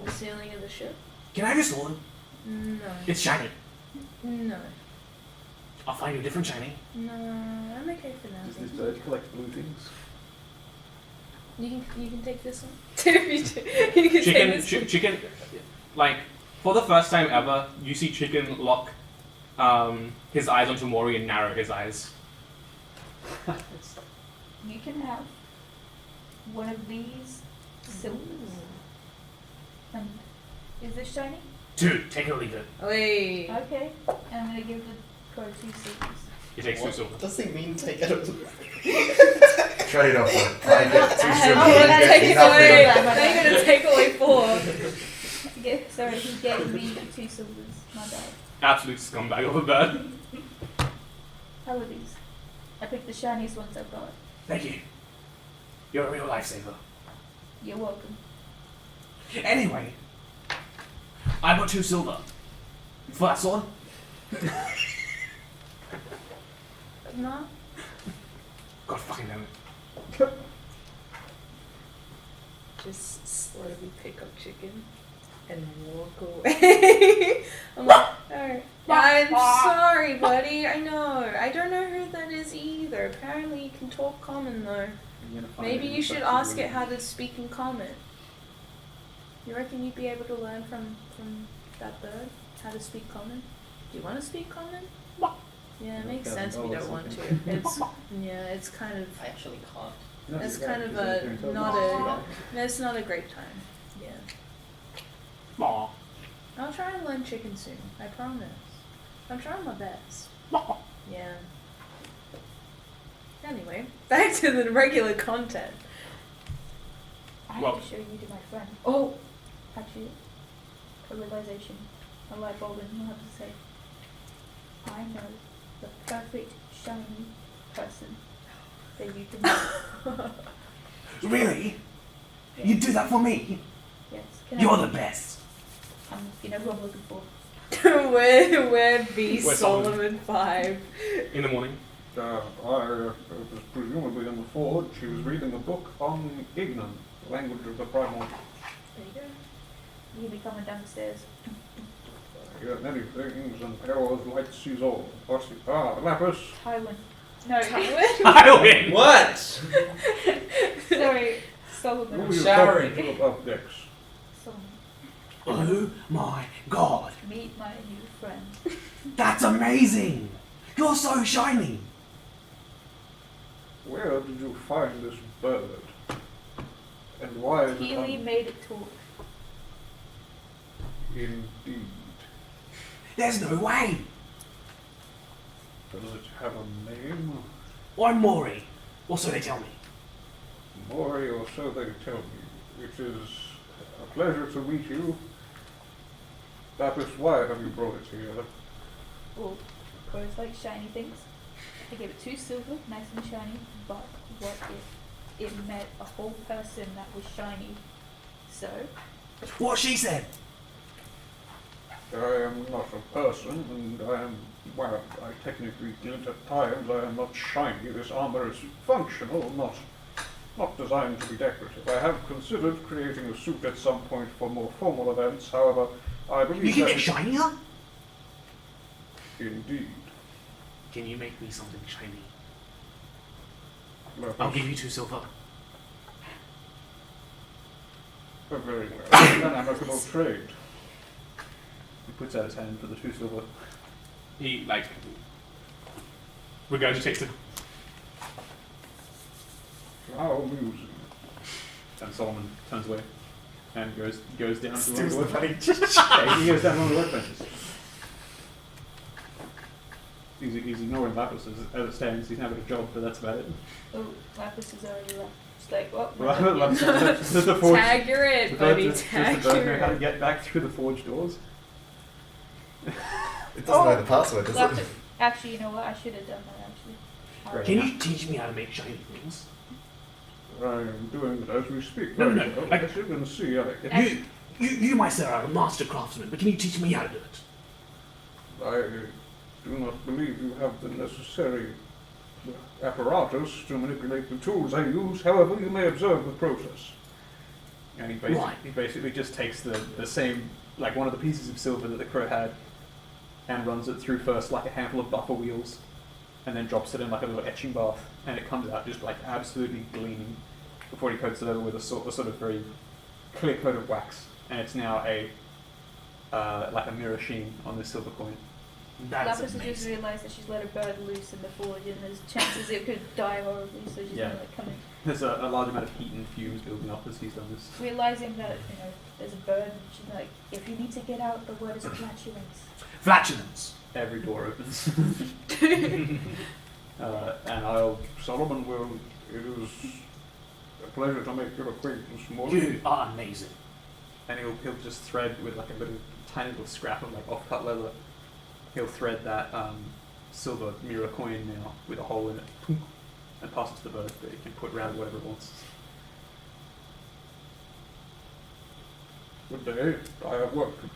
The ceiling of the ship?
Can I have your sword?
No.
It's shiny.
No.
I'll find you a different shiny.
No, I'm okay for now.
Does
thank
this
you.
bird collect blue things?
You can take this one. you can take this one.
Chicken, like, for the first time ever, you see Chicken lock his eyes onto Mori and narrow his eyes.
You can have one of these silvers. And is this shiny?
Dude, take it or leave it.
Wait.
Okay. And I'm gonna give the bird 2 silvers.
He takes 2 silver.
What does he mean take it?
Trade off it. I get 2
I'm
silver.
gonna
you get
take it
nothing.
away. I'm gonna take away 4.
Sorry, he gave me 2 silvers. My bad.
Absolute scumbag of a bird.
How are these? I picked the shiniest ones I've got.
Thank you. You're a real lifesaver.
You're welcome.
Anyway, I got 2 silver. For that sword?
No.
God fucking damn it.
Just slowly pick up Chicken and walk away. I'm like, alright. I'm sorry, buddy. I know. I don't know who that is either. Apparently you can talk common though.
I'm gonna find
Maybe
it
you
in
should
such a
ask
way.
it how to speak in common. You reckon you'd be able to learn from that bird how to speak common? Do you want to speak common? Yeah, it makes sense if you don't want to. It's it's kind of
I actually can't.
No,
it's
you're
kind
right,
of
because
a
you're doing
not
totally
a it's not a great time. Yeah.
Aw.
I'll try and learn chicken soon. I promise. I'm trying my best. Yeah. Anyway, back to the regular content.
I have
Well-
to show you to my friend. Oh! Actually, a realization. A light bulb and you'll have to say, I know the perfect shiny person that you can know.
Really? You do that for me?
Yes. Can
You're
I,
the best.
you know who I'm looking for.
we're B
We're
Solomon 5.
In the morning.
I was presumably in the forge. She was reading a book on Ignan, the language of the primal.
There you go. You'll be coming downstairs.
Many things, and arrows light sees all. What's it? Lapis.
Tywin. No.
I win!
What?
Sorry.
Who
Solomon.
are you
Showering.
talking to about Dex?
Solomon.
Oh my god.
Meet my new friend.
That's amazing. You're so shiny.
Where did you find this bird? And why is it
Keely made it talk.
Indeed.
There's no way.
Does it have a name?
I'm Maury. Or so they tell me.
Mori, or so they tell me. It is a pleasure to meet you. Lapis, why have you brought it here?
Well, crows like shiny things. I gave it 2 silver, nice and shiny, but what if it met a whole person that was shiny? So,
What she said.
I am not a person, and I am, well, I technically glint at times. I am not shiny. This armor is functional, not designed to be decorative. I have considered creating a suit at some point for more formal events. However, I believe
You can
that
get shinier?
indeed.
Can you make me something shiny?
Lapis.
I'll give you 2 silver.
Very well. An amicable trade.
He puts out his hand for the 2 silver.
He, like, regurgitates it.
How amusing.
And Solomon turns away and goes down to one
Steals
of
the
the
money.
yeah, he goes down one of the workbenches. He's ignoring Lapis as it stands. He's now got a job, but that's about it.
oh, Lapis is already left. Just like, well,
Lapis does the forge.
Tag your it,
the bird
buddy.
does
Tag
the bird know
your
how to
it.
get back through the forge doors?
It doesn't know the password, does
Lapis.
it?
Actually, you know what? I should have done that actually.
Great.
Can you teach me how to make shiny things?
I am doing it as we speak.
No,
Very
no,
well.
like-
As you can see, I
You, You myself are a master craftsman, but can you teach me how to do it?
I do not believe you have the necessary apparatus to manipulate the tools I use. However, you may observe the process.
And he
Right.
basically just takes the same, like one of the pieces of silver that the crow had, and runs it through first like a handful of buffer wheels, and then drops it in like a little etching bath, and it comes out just like absolutely gleaming before he coats it over with a sort of very clear coat of wax, and it's now a like a mirror sheen on this silver coin.
That is
Lapis has just
amazing.
realised that she's let a bird loose in the forge, and there's chances it could die horribly, so she's
Yeah.
gonna like come in.
There's a large amount of heat and fumes building up as he's done this.
Realising that, there's a bird, and she's like, if you need to get out, the word is flatulence.
Flatulence.
Every door opens.
Solomon will. It is a pleasure to make your acquaintance, Morgan.
You are amazing.
And he'll just thread with like a little tiny little scrap of like off-cut leather. He'll thread that silver mirror coin now with a hole in it, and pass it to the bird that he can put around whatever it wants.
Good day. I have work to do.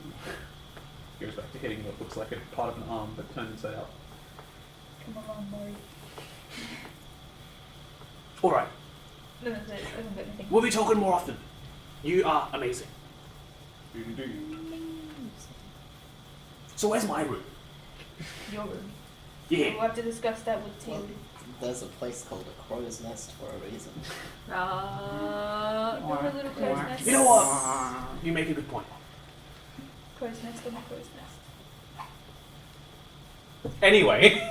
He goes back to hitting what looks like a part of an arm, but turned inside out.
Come along, Maury.
All right.
No, I haven't got anything.
We'll be talking more often. You are amazing.
Indeed.
So where's my room?
Your room.
Yeah.
We'll have to discuss that with Tilly.
There's a place called a crow's nest for a reason.
Remember little crow's nest?
You know what? You make a good point.
Crow's nest on the crow's nest.
Anyway.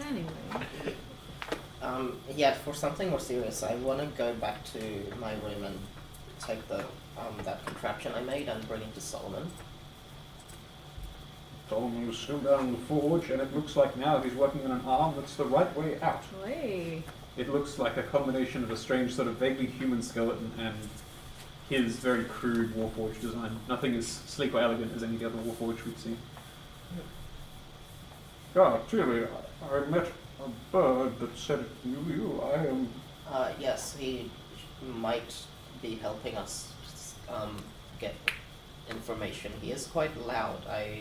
Anyway.
Yeah, for something more serious, I want to go back to my room and take the that contraption I made and bring it to Solomon.
Solomon was still down in the forge, and it looks like now he's working on an arm that's the right way out.
Hey.
It looks like a combination of a strange sort of vaguely human skeleton and his very crude Warforged design. Nothing as sleek or elegant as any of the other Warforged we've seen.
Ah, Tilly, I met a bird that said it knew you. I am.
Yes, he might be helping us get information. He is quite loud. I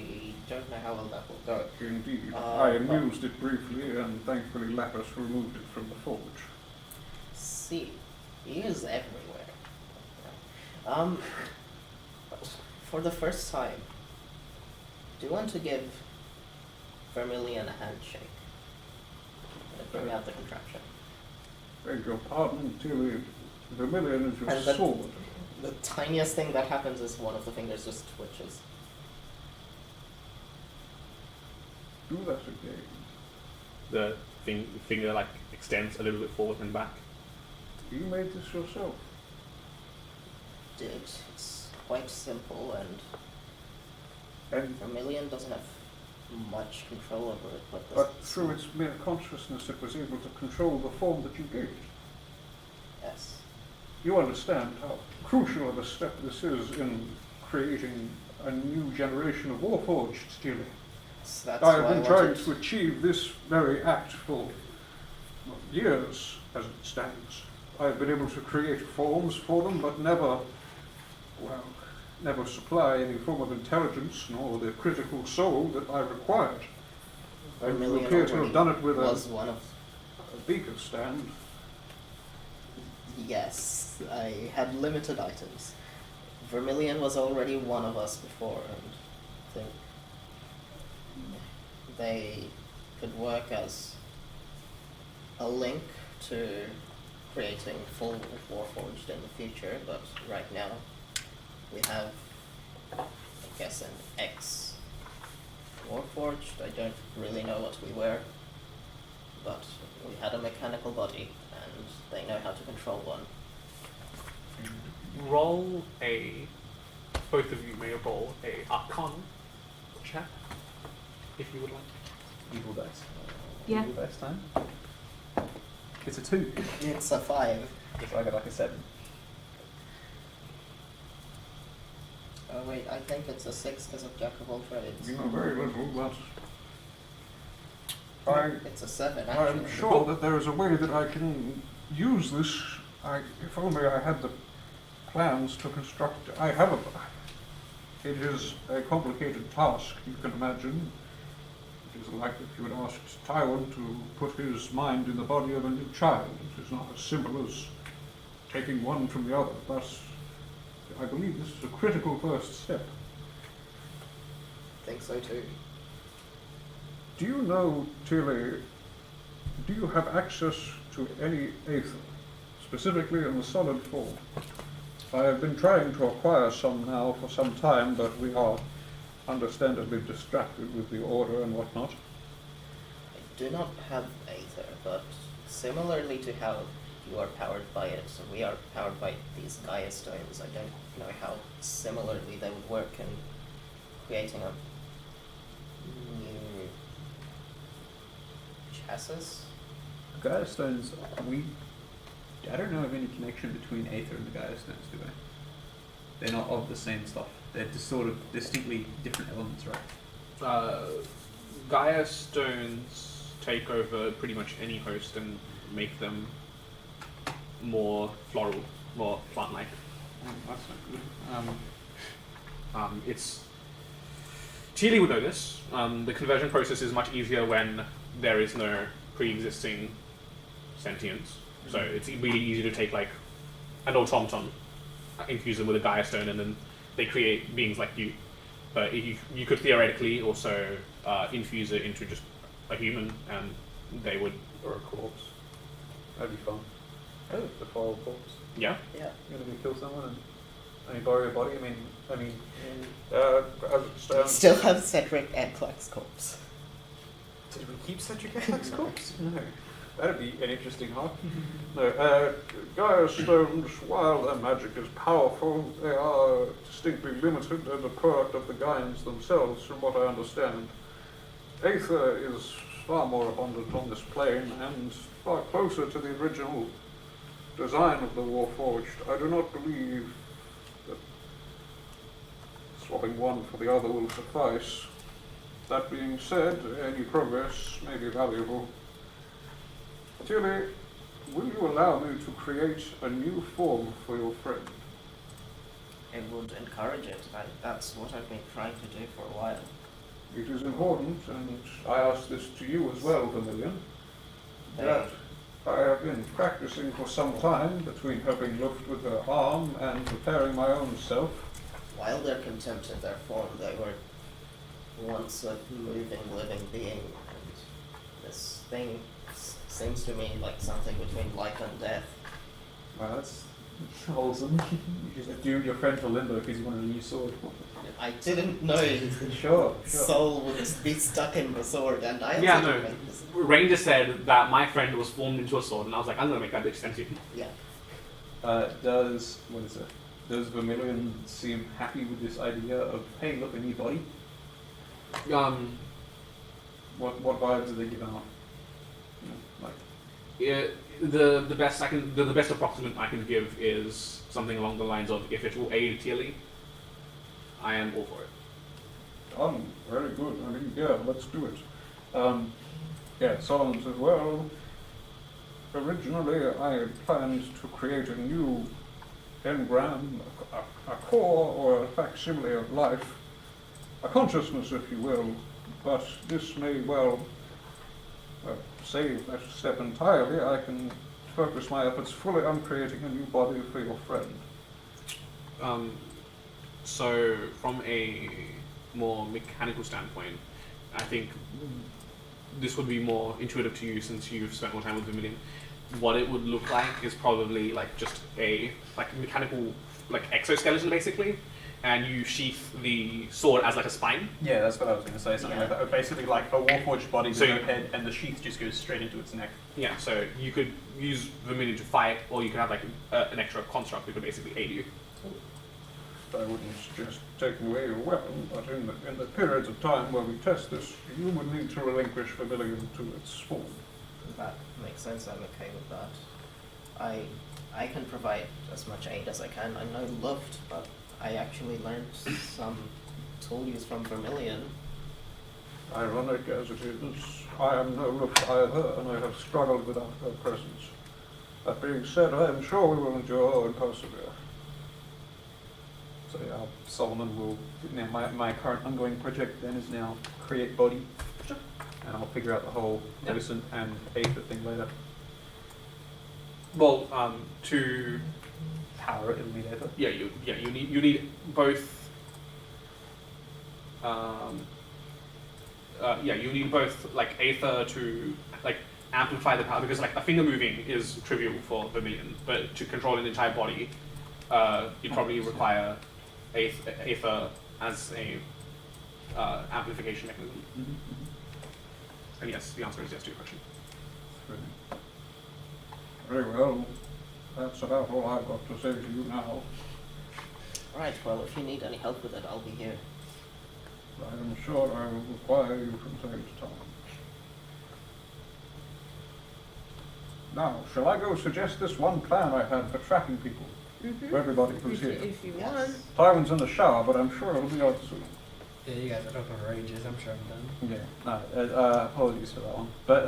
don't know how well that will go.
Indeed.
Uh,
I amused it briefly, and thankfully Lapis removed it from the forge.
See, he is everywhere. For the first time, do you want to give Vermilion a handshake? Bring out the contraption.
Beg your pardon, Tilly. Vermilion is your
And that-
sword.
The tiniest thing that happens is one of the fingers just twitches.
Do that again.
The finger like extends a little bit forward and back.
You made this yourself.
It's quite simple, and
And
Vermilion doesn't have much control over it, but
but through its mere consciousness it was able to control the form that you gave it.
yes.
You understand how crucial of a step this is in creating a new generation of Warforged, Tilly.
So that's
I have
why
been
I
trying
wanted
to achieve this very act for years, as it stands. I have been able to create forms for them, but never supply any form of intelligence nor the critical soul that I required. I
Vermilion
appear to have
already
done it with
was one of.
a beaker stand.
Yes, I had limited items. Vermilion was already one of us before, and I think they could work as a link to creating full Warforged in the future, but right now we have, I guess, an X Warforged. I don't really know what we were, but we had a mechanical body, and they know how to control one.
Roll a. Both of you may roll a Arcana check, if you would like.
Evil dice.
Yeah.
Evil dice time. It's a 2.
It's a 5.
So I got like a 7.
Oh wait, I think it's a 6 because of Jack of all trades.
You know very little, but
It's a 7
I'm
actually.
sure that there is a way that I can use this. If only I had the plans to construct. I have It is a complicated task, you can imagine. It is like if you had asked Tywin to put his mind in the body of a new child. It is not as simple as taking one from the other, but I believe this is a critical first step.
I think so too.
Do you know, Tilly, do you have access to any Aether, specifically in the solid form? I have been trying to acquire some now for some time, but we are understandably distracted with the Order and whatnot.
I do not have Aether, but similarly to how you are powered by it, so we are powered by these Gaia stones. I don't know how similarly they would work in creating a new chassis.
Gaia stones, I don't know of any connection between Aether and the Gaia stones, do they? They're not of the same stuff. They're just sort of distinctly different elements, right?
Gaia stones take over pretty much any host and make them more floral, more plant-like.
That's not good.
It's Chile would know this. The conversion process is much easier when there is no pre-existing sentience. So it's really easy to take like an automaton, infuse them with a Gaia stone, and then they create beings like you. But you could theoretically also infuse it into just a human, and they would.
Or a corpse. That'd be fun. Oh, the floral corpse.
Yeah.
Yeah.
You're gonna kill someone and you borrow your body? I mean,
As it stands,
Still have Cedric and Clark's corpse.
did we keep Cedric Alex corpse? No. That'd be an interesting arc.
no, Gaia stones, while their magic is powerful, they are distinctly limited and a product of the Gaians themselves, from what I understand. Aether is far more abundant on this plane and far closer to the original design of the Warforged. I do not believe that swapping one for the other will suffice. That being said, any progress may be valuable. Tilly, will you allow me to create a new form for your friend?
I would encourage it. That's what I've been trying to do for a while.
It is important, and I ask this to you as well, Vermilion, that I have been practicing for some time between helping Luft with her arm and preparing my own self.
While they're contempt in their form, they were once a moving, living being, and this thing seems to me like something between life and death.
Wow, that's wholesome. You just do your friend for limbo because you wanted a new sword.
I didn't know
Sure.
soul would be stuck in the sword, and I
Yeah,
also
no.
didn't make this.
Ranger said that my friend was formed into a sword, and I was like, I'm gonna make that bitch sentient.
Yeah.
Does Vermilion seem happy with this idea of, hey, look, a new body? What vibes do they give out? You know, like,
Yeah, the best approximate I can give is something along the lines of, if it will aid Tilly, I am all for it.
Very good. I mean, yeah, let's do it. Yeah, Solomon says, well, originally I had planned to create a new engram, a core or a facsimile of life, a consciousness, if you will, but this may well save that step entirely. I can focus my efforts fully on creating a new body for your friend.
So from a more mechanical standpoint, I think this would be more intuitive to you since you've spent more time with Vermilion. What it would look like is probably like just a mechanical exoskeleton basically, and you sheath the sword as like a spine.
yeah, that's what I was going to say. Something like that. Basically, like a warforged body with
So
no
you-
head, and the sheath just goes straight into its neck.
Yeah, so you could use Vermilion to fight, or you could have like an extra construct who could basically aid you.
I wouldn't suggest taking away your weapon, but in the periods of time where we test this, you would need to relinquish Vermilion to its form.
That makes sense. I'm okay with that. I can provide as much aid as I can. I know Luft, but I actually learned some tool use from Vermilion.
Ironic as it is, I am no Luft either, and I have struggled without her presence. That being said, I am sure we will endure and persevere.
So Solomon will, now my current ongoing project then is now create body, and I'll figure out the whole docent and Aether thing later.
Well, to
Power it, it'll need Aether.
you need both. You need both like Aether to like amplify the power, because like a finger moving is trivial for Vermilion, but to control an entire body, you probably require Aether as a amplification mechanism. And yes, the answer is yes to your question.
Very well. That's about all I've got to say to you now.
Right, well, if you need any help with it, I'll be here.
I am sure I will require you from time to time. Now, shall I go suggest this one plan I had for tracking people? To everybody who's here.
If you
Yes.
want.
Tywin's in the shower, but I'm sure it'll be out soon.
Yeah, you guys are talking for ages. I'm sure I'm done.
Yeah, no, apologies for that one. But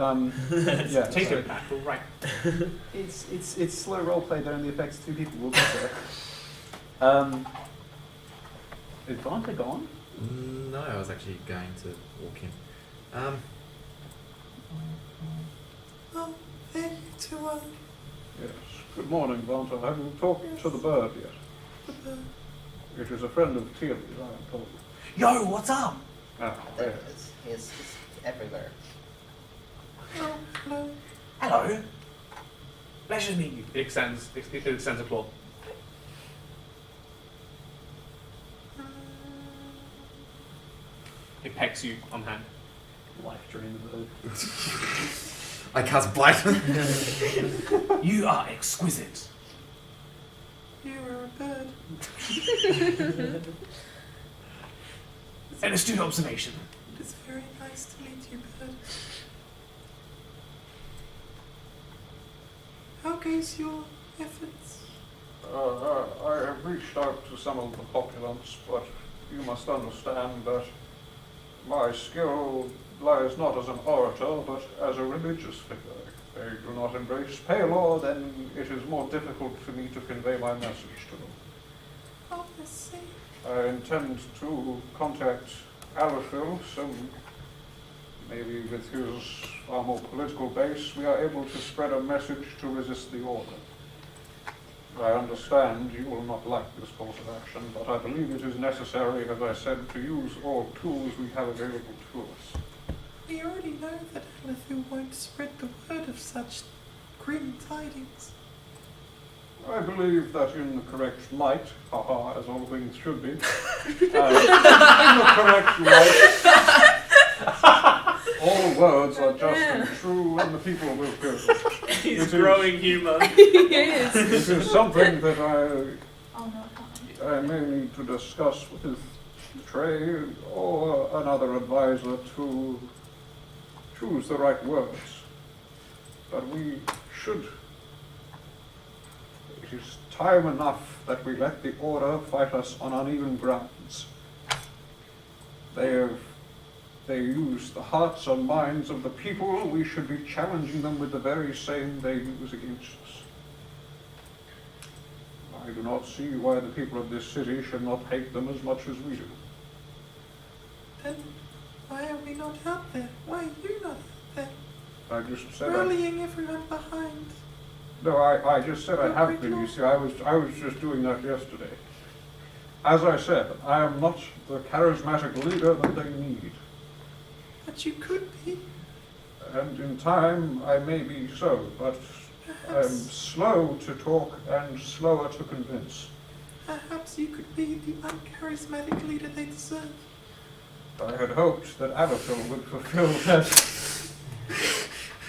yeah,
Take
so
it back, right?
it's slow roleplay that only affects 2 people. We'll get there. Is Vanta gone?
No, I was actually going to walk in.
Oh, there you two are.
Yes. Good morning, Vanta. Have you talked to the bird yet? It is a friend of Teal's, I am told.
Yo, what's up?
Ah,
There
yes.
it is. He's everywhere.
Oh, hello.
Hello. Pleasure to meet you.
It extends a claw. It pecks you on the hand.
Life drain the bird.
I cast bite.
You are exquisite.
You are a bird.
An astute observation.
It's very nice to meet you, bird. How goes your efforts?
I have reached out to some of the populace, but you must understand that my skill lies not as an orator, but as a religious figure. If they do not embrace Palor, then it is more difficult for me to convey my message to them.
Oh, I see.
I intend to contact Alethil, so maybe with his far more political base, we are able to spread a message to resist the Order. I understand you will not like this course of action, but I believe it is necessary, as I said, to use all tools we have available to us.
We already know that Aether won't spread the word of such grim tidings.
I believe that in the correct light, haha, as all things should be, in the correct light, all words are just and true, and the people will hear them.
He's
It is-
growing humour.
Yes.
It is something that
Oh no, I can't.
I may need to discuss with Trey or another advisor to choose the right words. But we should. It is time enough that we let the Order fight us on uneven grounds. They use the hearts and minds of the people. We should be challenging them with the very same they use against us. I do not see why the people of this city should not hate them as much as we do.
Then why are we not out there? Why are you not out there?
I just said
Rallying everyone behind.
No, I just said I have been, you see. I was just doing that yesterday. As I said, I am not the charismatic leader that they need.
But you could be.
And in time, I may be so, but I'm
Perhaps,
slow to talk and slower to convince.
perhaps you could be the uncharismatic leader they deserve.
I had hoped that Abathil would fulfill that.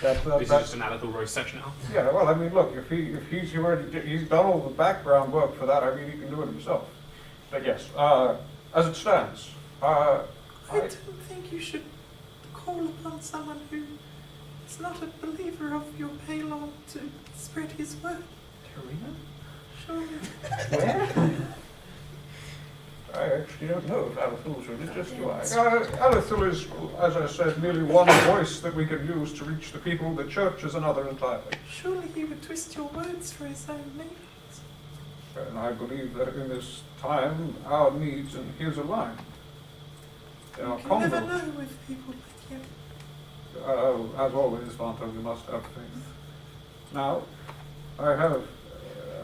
This is just an Alethil roast section now.
Yeah, well, I mean, look, if he's already he's done all the background work for that, I mean, he can do it himself. But yes, as it stands,
I don't think you should call upon someone who is not a believer of your payload to spread his word.
Tarina?
Surely.
where? I actually don't know if Alethil's religious, do I? Alethil is, as I said, merely one voice that we can use to reach the people. The church is another entirely.
Surely he would twist your words for his own means.
And I believe that in this time, our needs and his align. They are
You never
congruent.
know with people like you.
As always, Vanta, we must have faith. Now, I have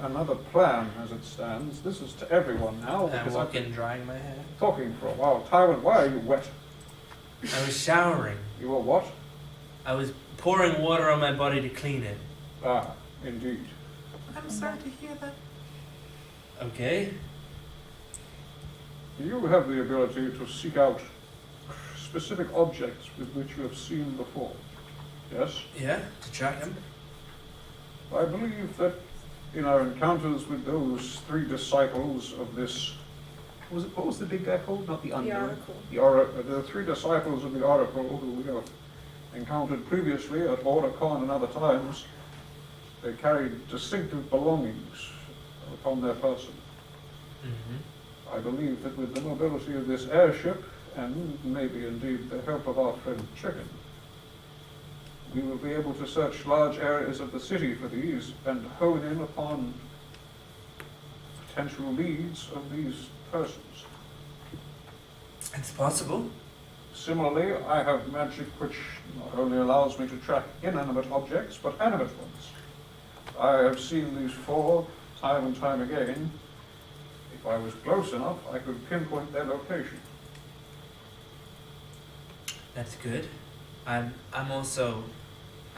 another plan as it stands. This is to everyone now.
I'm
because I've been
walking, drying my hair.
talking for a while. Tywin, why are you wet?
I was showering.
You were what?
I was pouring water on my body to clean it.
Ah, indeed.
I'm sorry to hear that. Okay.
You have the ability to seek out specific objects with which you have seen before. Yes?
Yeah, to track him.
I believe that in our encounters with those 3 disciples of this, what was the big guy called? Not the
The
Unknown.
Oracle.
The 3 disciples of the Oracle who we have encountered previously at Ordercon and other times, they carried distinctive belongings upon their person.
Mm-hmm.
I believe that with the mobility of this airship, and maybe indeed the help of our friend Chicken, we will be able to search large areas of the city for these and hone in upon potential leads of these persons.
It's possible.
Similarly, I have magic which not only allows me to track inanimate objects, but animate ones. I have seen these 4 time and time again. If I was close enough, I could pinpoint their location.
That's good. I'm also,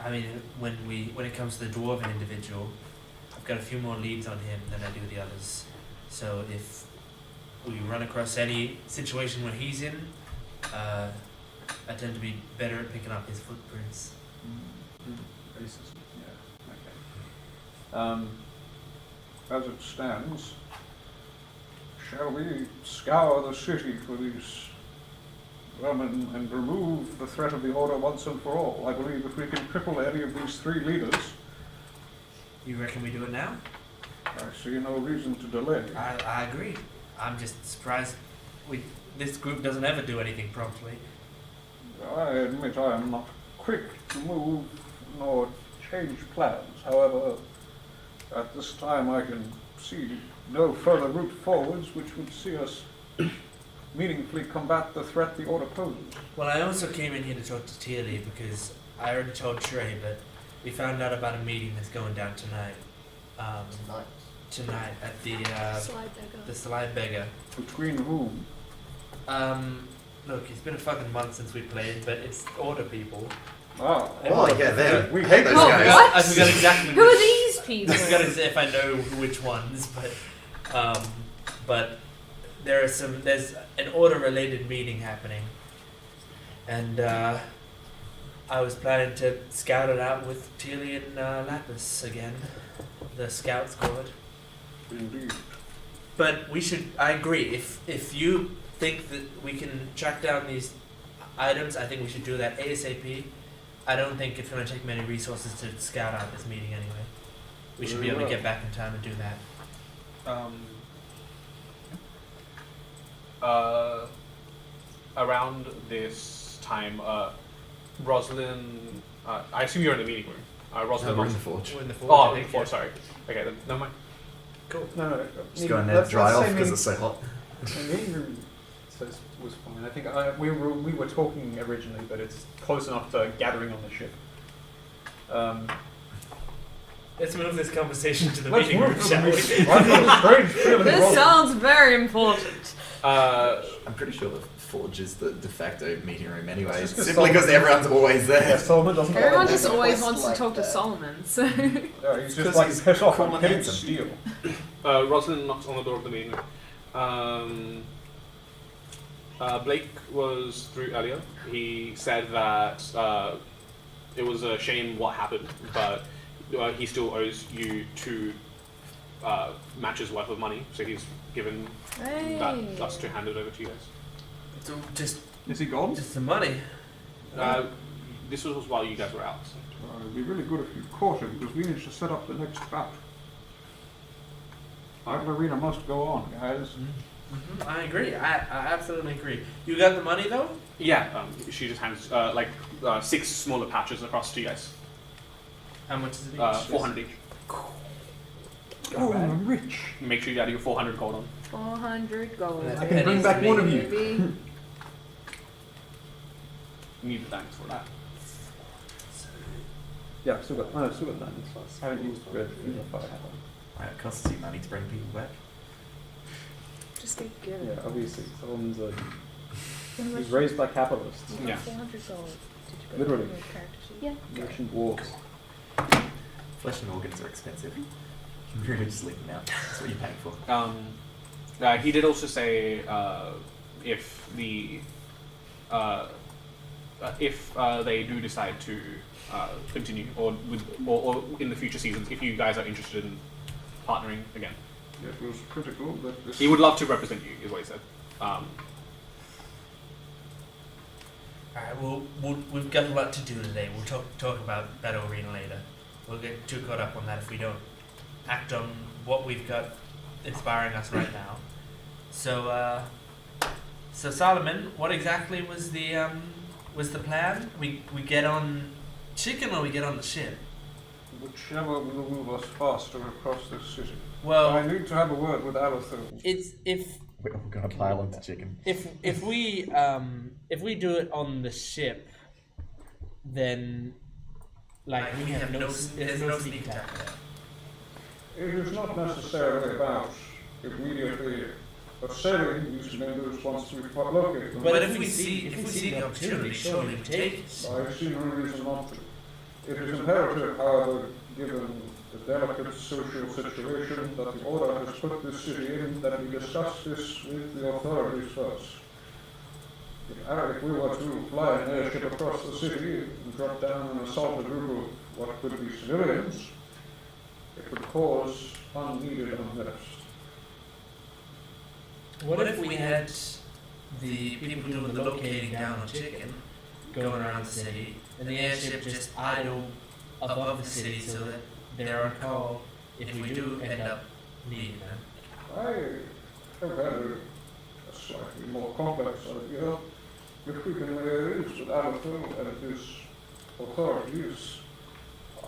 I mean, when it comes to the dwarven individual, I've got a few more leads on him than I do the others. So if we run across any situation where he's in, I tend to be better at picking up his footprints.
Racism, yeah, okay. As it stands, shall we scour the city for these vermin and remove the threat of the Order once and for all? I believe if we can cripple any of these 3 leaders,
You reckon we do it now?
I see no reason to delay.
I agree. I'm just surprised this group doesn't ever do anything promptly.
I admit I am not quick to move nor change plans. However, at this time I can see no further route forwards which would see us meaningfully combat the threat the Order poses.
Well, I also came in here to talk to Tearly because I already told Trey, but we found out about a meeting that's going down tonight. Tonight at the Slide Beggar.
Between whom?
Look, it's been a fucking month since we played, but it's Order people.
Ah,
Oh, yeah, they
we
hate those
Oh,
guys.
what?
I forgot exactly.
Who are these people?
I forgot if I know which ones, but there's an Order-related meeting happening, and I was planning to scout it out with Tearly and Lapis again, the scout squad.
Indeed.
But we should. I agree. If you think that we can track down these items, I think we should do that ASAP. I don't think it's going to take many resources to scout out this meeting anyway. We should be able to get back in time and do that.
Around this time, Rosalind, I assume you're in the meeting room. Rosalind,
We're in the forge.
We're in the forge.
oh,
I
in the
think,
forge,
yeah.
sorry. Okay, then never mind.
Cool.
No.
Just go in there, dry off because it's so hot.
The meeting room was fine. I think we were talking originally, but it's close enough to gathering on the ship.
Let's move this conversation to the
Let's
meeting
move
room,
to the
shall
meeting.
we?
I've got a strange feeling.
This
Rosalind-
sounds very important.
I'm pretty sure the forge is the de facto meeting room anyway,
Just 'cause
simply because everyone's always
Yeah,
there.
Solomon doesn't
Everyone
like
just
it.
always
Quest
wants to
like
talk to
that.
Solomon, so...
Yeah, he's just
Because
like
he's
piss off
cool
on
and
hitting
handsome.
steel.
Rosalind knocks on the door of the meeting room. Blake was through earlier. He said that it was a shame what happened, but he still owes you 2 matches worth of money, so he's given us to hand it over to you guys.
So just
Is he gone?
the money.
This was while you guys were out. So.
It'd be really good if you caught him, because we need to set up the next bout. Our arena must go on, guys.
Mm-hmm. I agree. I absolutely agree. You got the money though?
Yeah, she just hands 6 smaller patches across to you guys.
How much is it each?
400 each.
Oh, I'm rich.
Make sure you add your 400 gold on.
400 gold.
That's
I can bring back one of you.
Baby.
You need the thanks for that.
Yeah, I've still got diamonds. I haven't used red if I have them.
Right, it costs you money to bring people back.
Just get good.
Yeah, obviously. Someone's
Then
he's raised by capitalists.
Yeah.
400 gold. Did you put
Literally.
it on your character sheet?
Yeah.
Merchant dwarves.
Flesh and organs are expensive. You really just leave them out. That's what you're paying for.
He did also say if they do decide to continue, or in the future seasons, if you guys are interested in partnering again,
It was critical that this.
he would love to represent you, is what he said.
Alright, we've got a lot to do today. We'll talk about Battle Arena later. We'll get too caught up on that if we don't act on what we've got inspiring us right now. So Solomon, what exactly was the plan? We get on chicken or we get on the ship?
Whichever will move us faster across this city.
Well,
I need to have a word with Aether.
it's if
We're all gonna pile onto chicken.
if we do it on the ship, then like we have there's no sneak attack there.
It is not necessarily about immediately assailing these members once we've located them.
But if we see the opportunity, surely we take it.
I see no reason not to. It is imperative, however, given the delicate social situation that the Order has put this city in, that we discuss this with the authorities first. If we were to fly an airship across the city and drop down and assault a group of what could be civilians, it would cause unneeded unrest.
What if we had the people doing the locating down on chicken going around the city, and the airship just idle above the city so that they're on call if we do end up needing them?
I have had a slightly more complex idea. If we can liaise with Aether and his authorities,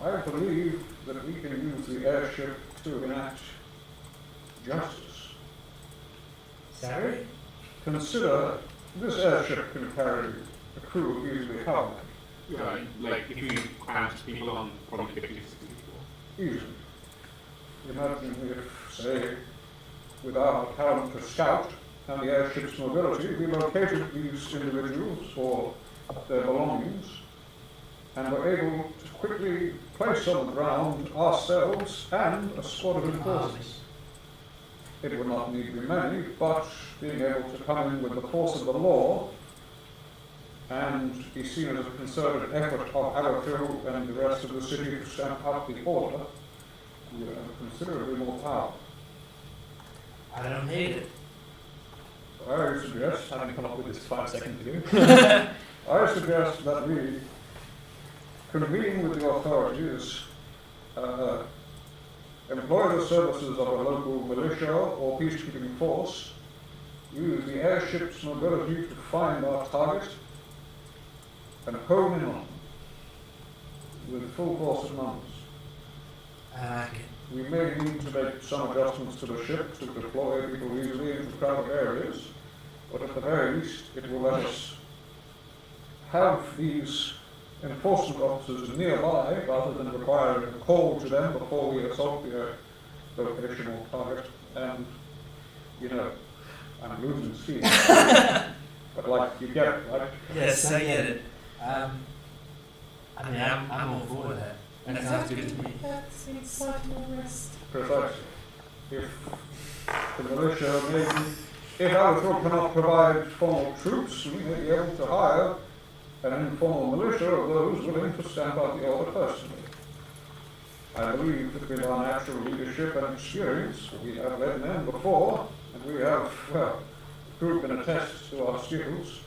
I believe that we can use the airship to enact justice.
Sorry?
Consider this airship can carry a crew easily how
Like if you cramped people on probably 50 to 60 people.
easily. Imagine if, say, with our talent to scout and the airship's mobility, we located these individuals or their belongings and were able to quickly place on the ground ourselves and a squad of enforcers. It would not need to be many, but being able to come in with the force of the law and be seen as a concerted effort of Aether and the rest of the city to stamp out the order, we would have considerably more power.
I don't hate it.
I suggest,
Having come up with this 5 seconds ago.
I suggest that we convene with the authorities, employ the services of a local militia or peacekeeping force, use the airship's mobility to find our target, and hone in on them with full force of numbers.
I like it.
We may need to make some adjustments to the ship to deploy people easily into crowded areas, but at the very least it will let us have these enforcement officers nearby rather than requiring a call to them before we assault the location or target. And, you know, I'm losing steam. But like, you get it, right?
Yes, I get it. I mean, I'm all for that. That sounds good to me.
Precisely. If the militia maybe, if Aether cannot provide formal troops, we may be able to hire an informal militia of those willing to stamp out the order personally. I believe that with our natural leadership and experience, we have led men before, and we have, well, proved and attest to our skills.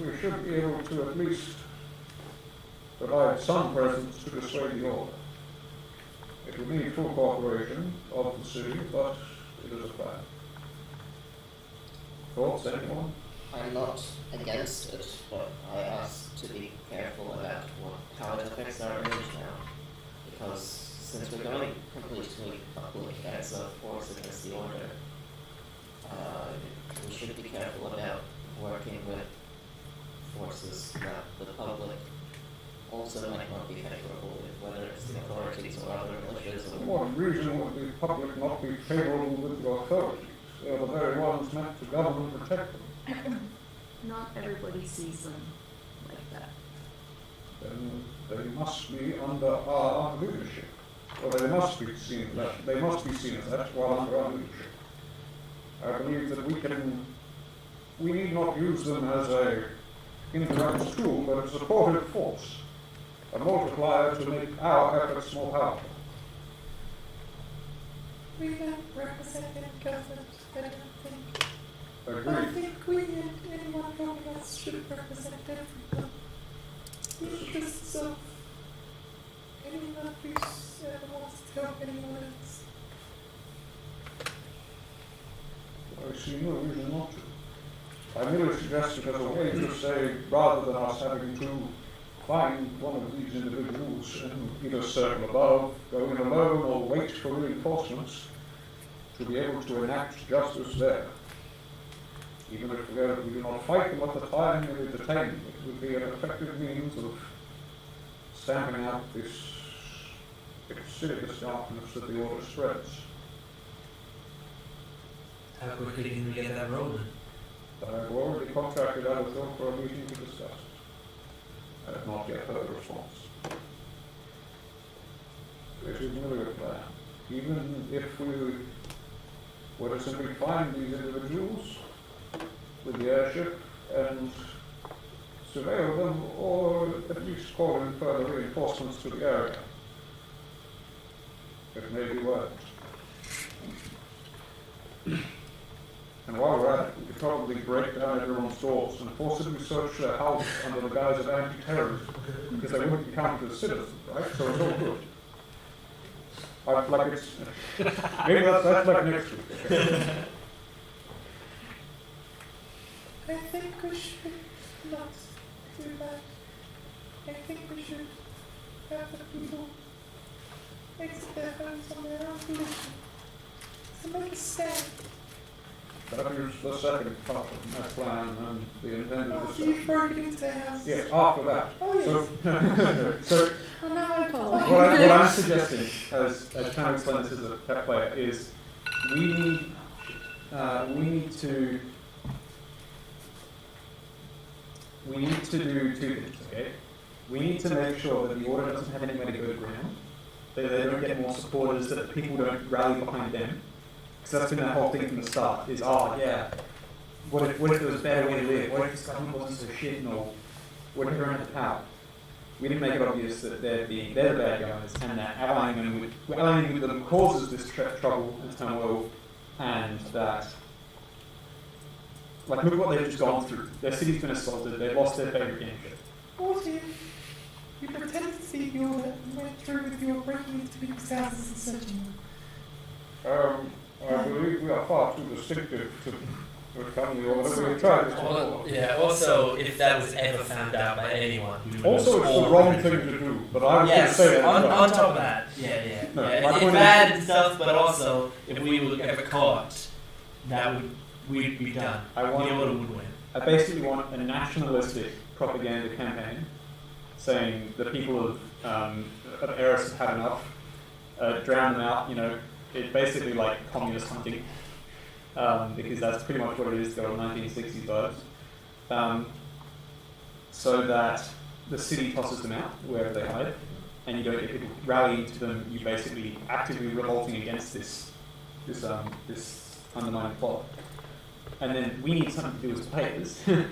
We should be able to at least provide some presence to dissuade the order. It would need full cooperation of the city, but it is a plan. Thoughts, anyone?
I'm not against it, but I ask to be careful about how it affects our image now. Because since we're going completely public as a force against the Order, we should be careful about working with forces that the public also might not be favorable with, whether it's the authorities or other militias or...
What reason would the public not be favorable with the authorities? They are the very ones meant to govern and protect them.
Not everybody sees them like that.
Then they must be under our leadership. Or they must be seen as that while under our leadership. I believe that we need not use them as a indirect tool, but a supportive force, a multiplier to make our efforts more powerful.
We don't represent any government, I don't think.
Agreed.
I think we and anyone helping us should represent everyone. In the interests of anyone who ever wants to help anyone else.
I see no reason not to. I merely suggested as a way to say, rather than us having to find one of these individuals and either circle above, go in alone, or wait for reinforcements, to be able to enact justice there. Even if we do not fight them at the time we detain them, it would be an effective means of stamping out this serious darkness that the Order spreads.
How quickly can we get that rolling?
I've already contracted Aether for a meeting to discuss it. I have not yet heard a response. This is merely a plan. Even if we were to simply find these individuals with the airship and surveil them, or at least call in further reinforcements to the area, it may be worth it. And while we're at it, we could probably break down everyone's doors and forcibly search their houses under the guise of anti-terrorism, because they wouldn't be counted as citizens, right? So it's all good. Like it's maybe that's like next week.
I think we should not do that. I think we should have the people exit their homes on their own volition. To make a stand.
That is the second part of my plan and the intended
After you've broken into their house.
Yes, after that.
Oh, yes.
So
Oh, now I call it.
What I'm suggesting, as trying to explain this as a pet player, is we need to do two things, okay? We need to make sure that the Order doesn't have anywhere to go to ground, that they don't get more supporters, that people don't rally behind them. Because that's been that whole thing from the start, is, oh yeah, what if there was a better way to live? What if this government wasn't so shit, or what if everyone had the power? We didn't make it obvious that they're the bad guys, and that allying with them causes this trouble and turmoil, and that, like, look what they've just gone through. Their city's been assaulted, they've lost their favourite kingship.
What if you pretended to be the Order and went through with your breaking into people's houses and searching them?
I believe we are far too distinctive to become the Order. We tried this before.
Yeah, also, if that was ever found out by anyone, we would
Also, it's the wrong thing to do, but I was going to
yes,
say that.
on top of that, yeah.
No,
Yeah,
my
it's
point
bad and stuff, but also, if we were ever caught, we'd be done.
I want-
The Order would win.
I basically want a nationalistic propaganda campaign saying the people of Eris have had enough, drown them out, it's basically like communist hunting, because that's pretty much what it is, got 1960s vibes. So that the city tosses them out wherever they hide, and you don't get people rallying to them. You basically actively revolting against this undermining plot. And then we need something to do as players. We need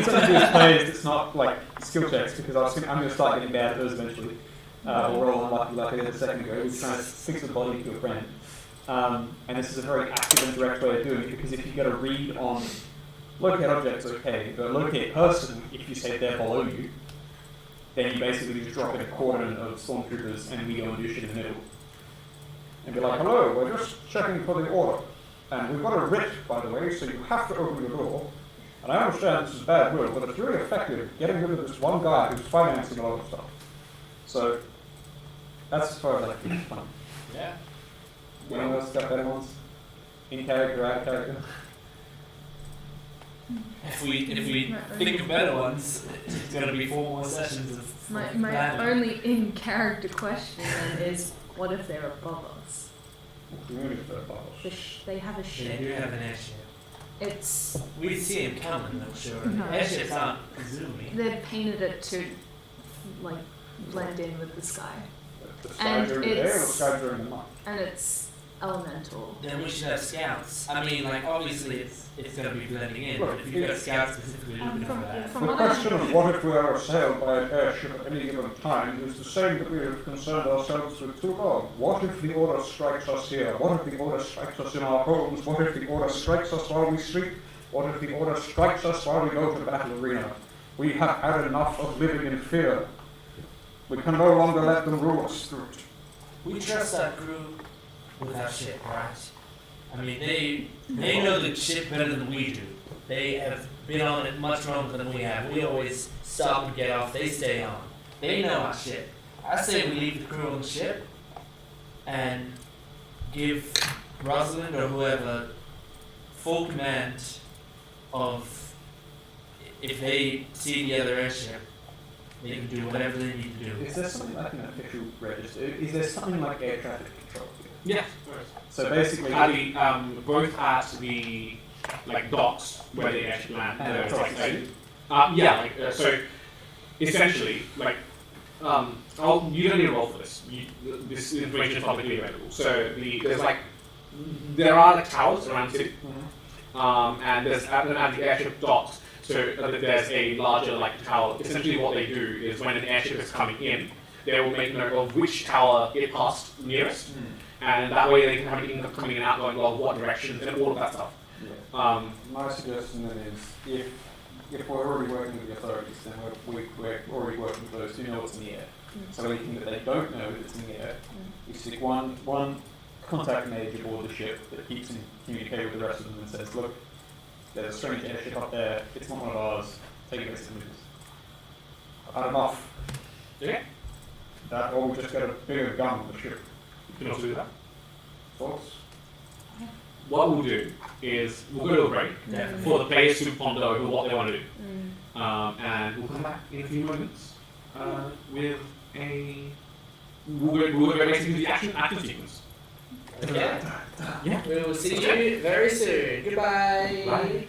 something to do as players that's not like skill checks, because I'm going to start getting bad at those eventually. Or roll unlucky like I did a second ago. We're trying to fix the body to a friend. And this is a very active and direct way of doing it, because if you get a read on locate objects, okay, but locate person, if you say they're below you, then you basically just drop in a cordon of stormtroopers and we go and do shit in the middle.
And be like, hello, we're just checking for the Order. And we've got a writ, by the way, so you have to open your door. And I understand this is bad will, but it's really effective getting rid of this one guy who's financing a lot of stuff.
So
That's as far as I can fun.
Yeah.
Anyone else got better ones? In character, out of character?
If we think of better ones, it's gonna be 4 more sessions of
My
planning.
only in character question then is, what if they're above us?
What do you mean if they're above us?
They have a
They
ship.
do have an airship.
It's
We see him coming, I'm sure.
No.
Airships aren't zoomy.
they painted it to like blend in with the sky,
The sky
And
during the day or the
it's-
sky during the night?
and it's elemental.
Then we should have scouts. I mean, like, obviously it's gonna be blending in, but if you've got scouts specifically looking for that.
From
The
what I
question of what if we are assailed by an airship at any given time is the same that we have concerned ourselves with too long. What if the order strikes us here? What if the order strikes us in our homes? What if the order strikes us while we sleep? What if the order strikes us while we go to the battle arena? We have had enough of living in fear. We can no longer let them rule us through it.
We trust our crew with our ship, right? I mean, they know the ship better than we do. They have been on it much longer than we have. We always stop and get off. They stay on. They know our ship. I say we leave the crew on the ship and give Rosalind or whoever full command of, if they see the other airship, they can do whatever they need to do.
Is there something like an official register? Is there something like air traffic control here?
Yeah.
So basically,
At the, both at the docks where they actually land.
And
it's
across
like,
the sea?
so essentially, you don't need a roll for this. This information is publicly available. So there are like towers around the city, and there's at the airship docks. So there's a larger tower. Essentially, what they do is when an airship is coming in, they will make note of which tower it passed nearest, and that way they can have it coming in and out, going what directions, and all of that stuff.
Yeah. My suggestion then is if we're already working with the authorities, then we're already working with those who know what's in the air. So anything that they don't know that's in the air, we stick one contact mage aboard the ship that keeps in communication with the rest of them and says, look, there's a strange airship up there, it's not one of ours, take it as images. I've had enough.
Okay.
That or we just get a bigger gun on the ship.
You can also do that.
Thoughts?
What we'll do is we'll go to a break for the players to ponder over what they want to do, and we'll come back in a few moments with a. We'll go basically to the action sequence.
Yeah. We will see you very soon. Goodbye.
Bye.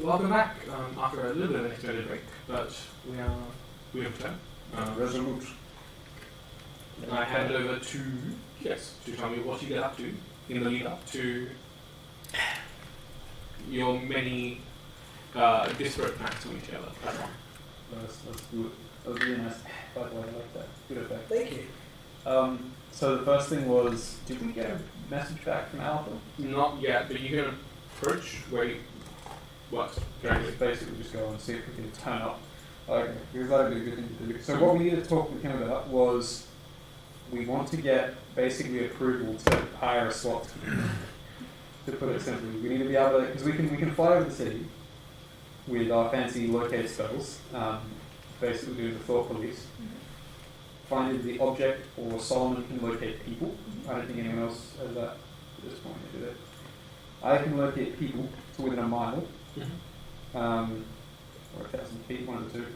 welcome back after a little bit of an extended break, but we have returned.
Resolute.
And I hand over to to tell me what you get up to in the lead up to your many disparate packs coming together. That's one.
Let's do it. That was really nice. By the way, I like that. Good effect.
Thank you.
So the first thing was, did we get a message back from Alpha?
Not yet, but you can approach where you works.
Basically just go and see if we can turn up. Okay, because that would be a good thing to do. So what we needed to talk with him about was we want to get basically approval to hire a SWAT team. To put it simply, we need to be able to, because we can fly over the city with our fancy locate spells, basically doing the thought police. Find the object, or Solomon can locate people. I don't think anyone else has that at this point. Do they? I can locate people to within a mile, or 1,000 feet, one of the two,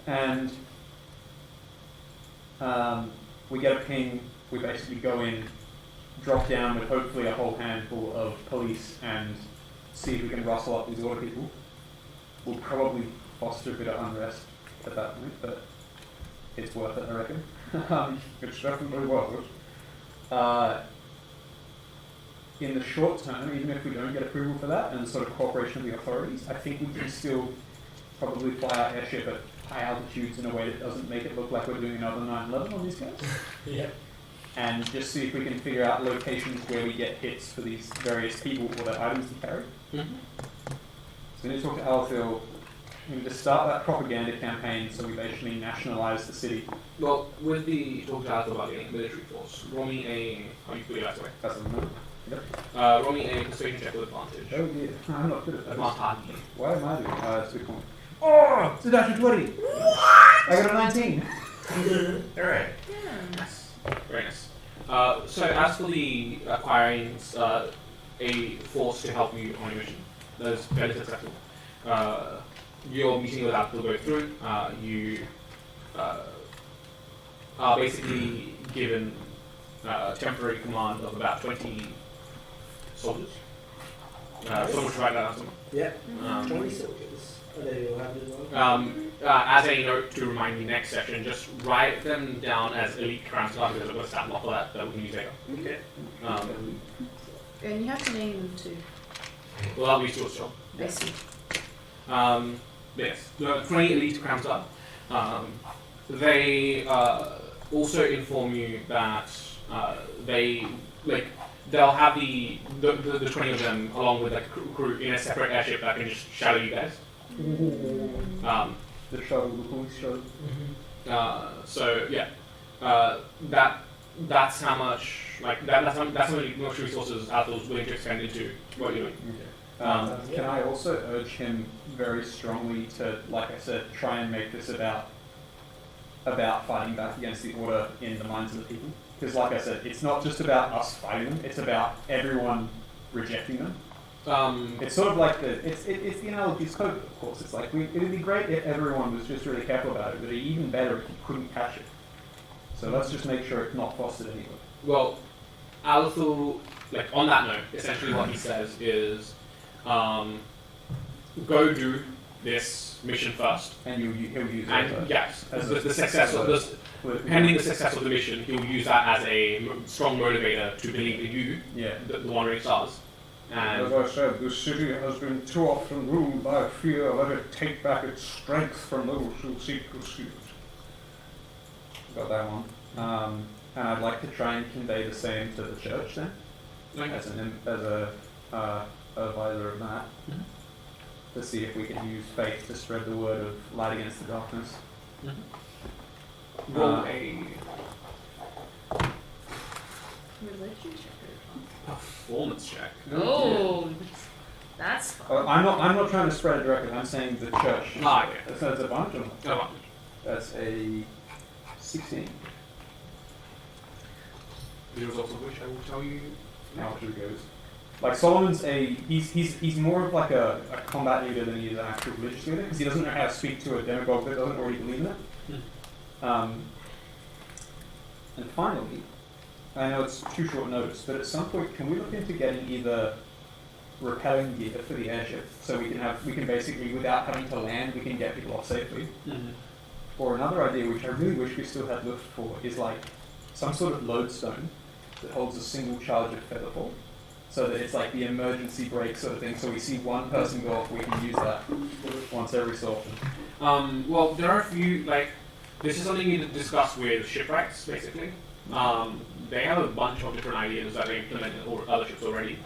and we get a ping. We basically go in, drop down with hopefully a whole handful of police, and see if we can rustle up these order people. We'll probably foster a bit of unrest at that point, but it's worth it, I reckon.
It's definitely worth it.
In the short term, even if we don't get approval for that and sort of cooperation with the authorities, I think we can still probably fly our airship at high altitudes in a way that doesn't make it look like we're doing another 9/11 on these guys.
Yeah.
And just see if we can figure out locations where we get hits for these various people or their items to carry. So we need to talk to Alphil. We need to start that propaganda campaign so we basically nationalize the city.
Well, with the talk to Alpha about getting a military force, roll me a. Oh, you put it that way.
That's a minute. Yep.
Roll me a persuasion check with advantage.
Oh dear, I'm not good at that.
Advantage.
Why am I doing that? That's a good point. Oh, it's a natural 20. What? I got a 19.
Alright.
Nice. Very nice. So as for the acquiring a force to help you on your mission, that is fairly successful. Your meeting with Apple go through. You are basically given temporary command of about 20 soldiers. Someone should write that down somewhere.
Yeah. 20 soldiers. Are they all happy as well?
As a note to remind me next session, just write them down as elite crown stars because I've got a stat block for that we can use later.
Okay.
And you have to name them too.
Well, that'll be Stuart's job.
I see.
Yes, the 20 elite crown stars. They also inform you that they'll have the 20 of them along with like a crew in a separate airship that can just shadow you guys.
The shuttle, the police shuttle.
So yeah, that's how much that's how much resources Athel's willing to expend into what you're doing.
Okay. Can I also urge him very strongly to, like I said, try and make this about fighting back against the order in the minds of the people? Because, like I said, it's not just about us fighting them; it's about everyone rejecting them. It's sort of like it's the analogy's code, of course. It's like it'd be great if everyone was just really careful about it, but it'd be even better if you couldn't catch it. So let's just make sure it's not fostered anyway.
Well, Althul, on that note, essentially what he says is, go do this mission first.
And he'll use it.
And yes, pending the success of the mission, he'll use that as a strong motivator to believe in you, the Wandering Stars. And
as I said, the city has been too often ruled by fear. Let it take back its strength from those who seek to steal it.
Got that one. And I'd like to try and convey the same to the church then, as a advisor of that, to see if we can use faith to spread the word of light against the darkness.
Roll a
Religion check.
performance check.
Oh, that's fun.
I'm not trying to spread it directly. I'm saying the church.
Ah, okay.
So it's a bunch of them.
Advantage.
That's a 16.
The results of which I will tell you
How it goes. Like Solomon's he's more of like a combat leader than he is an actual religious leader because he doesn't know how to speak to a demagogue that doesn't already believe in it. And finally, I know it's too short notice, but at some point, can we look into getting either repelling gear for the airship, so we can basically, without having to land, we can get people off safely.
Mhm.
Or another idea, which I really wish we still had looked for, is like some sort of lodestone that holds a single charge of featherfall, so that it's like the emergency brake sort of thing. So we see one person go off, we can use that once every so often.
Well, there are a few, like, this is something you need to discuss with shipwrights, basically. They have a bunch of different ideas that they implemented or other ships already.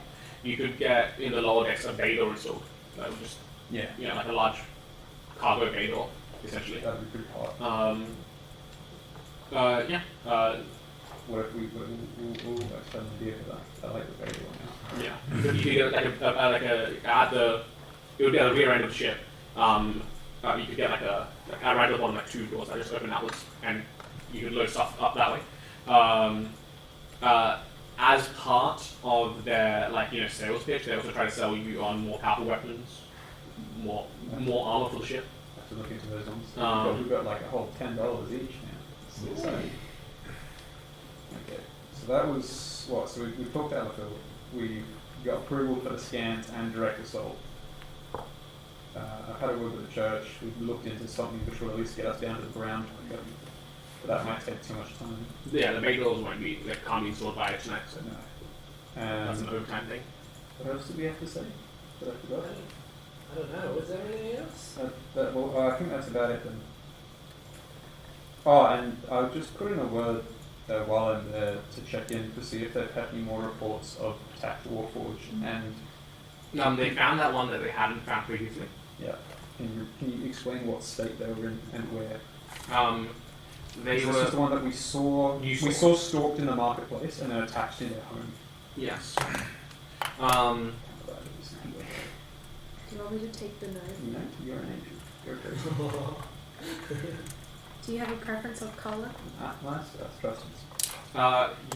You could get in the lower decks a bay door installed. That would just, like a large cargo bay door, essentially.
That'd be pretty hard. What if we'll extend the idea for that? I like the bay door now.
Yeah, you could get it would be at the rear end of the ship. You could get right at the bottom, like 2 doors that just open outwards, and you could load stuff up that way. As part of their sales pitch, they also try to sell you on more powerful weapons, more armor for the ship.
I have to look into those ones. We've got like a whole $10 each now. So, okay, so that was what? So we talked to Ellerfield. We got approval for the scans and direct assault. I've had a word with the church. We've looked into something which will at least get us down to the ground. But that might take too much time.
Yeah, the bay doors won't be can't be installed by tonight. So
No.
that's an overtime thing.
What else did we have to say? That I forgot?
I don't know. Was there anything else?
I think that's about it then. Oh, and I'll just put in a word while I'm there to check in to see if they've had any more reports of attacked Warforged and.
They found that one that they hadn't found previously.
Yeah. Can you explain what state they were in and where?
They were.
This is the one that we saw. We saw stalked in the marketplace and then attacked in their home.
Yes.
Do you want me to take the knife?
No, you're an angel. Go for it.
Do you have a preference of color?
Nice. That's trust.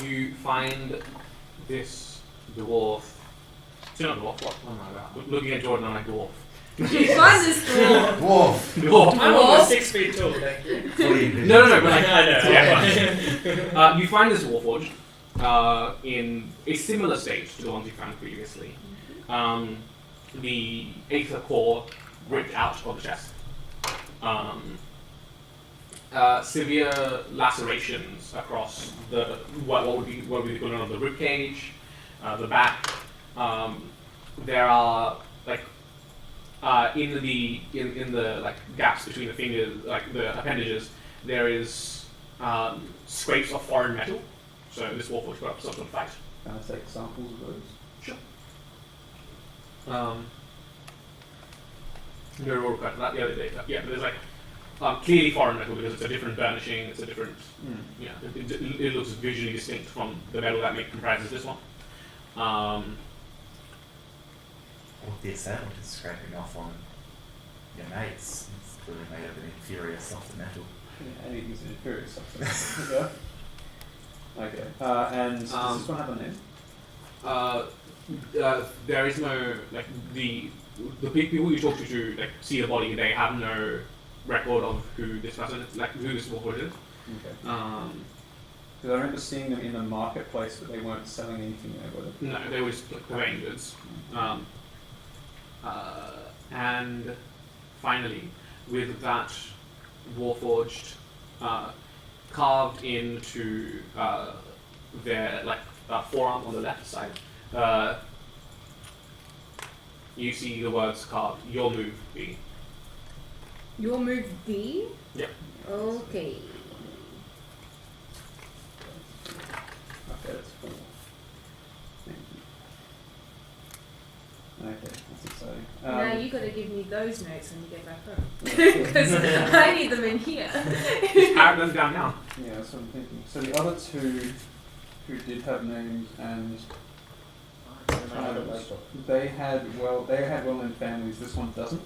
You find this dwarf. It's not a dwarf. What? Oh my god. Looking at Jordan, I'm like dwarf.
You find this dwarf.
Dwarf.
I'm almost 6 feet tall, thank you.
No, but like,
I know.
Yeah. You find this Warforged in a similar state to the ones you found previously. The Aether core ripped out of the chest. Severe lacerations across what would be the equivalent of the rib cage, the back. There are in the gaps between the fingers, the appendages, there is scrapes of foreign metal. So this Warforged got up some sort of fight.
Can I take samples of those?
Sure. We were all that the other day. Yeah, but there's clearly foreign metal because it's a different burnishing. It's a different. It looks visually distinct from the metal that comprises this one.
This out is scraping off on your mates. It's clearly made of an inferior softer metal.
Yeah, anything is an inferior softer. Yeah. Okay. And does this one have a name?
There is no the people you talk to see the body. They have no record of who this person is, who this Warforged is.
Okay. Because I remember seeing them in the marketplace, but they weren't selling anything there, were they?
No, they were just conveying goods. And finally, with that Warforged carved into their forearm on the left side, you see the words carved, "Your move, B."
Your move B?
Yep.
Okay.
Okay, that's 4. Thank you. Okay, that's exciting.
Now you gotta give me those notes when you get back home. Because I need them in here.
Add them down now.
Yeah, that's what I'm thinking. So the other two who did have names and they had well-known families. This one doesn't.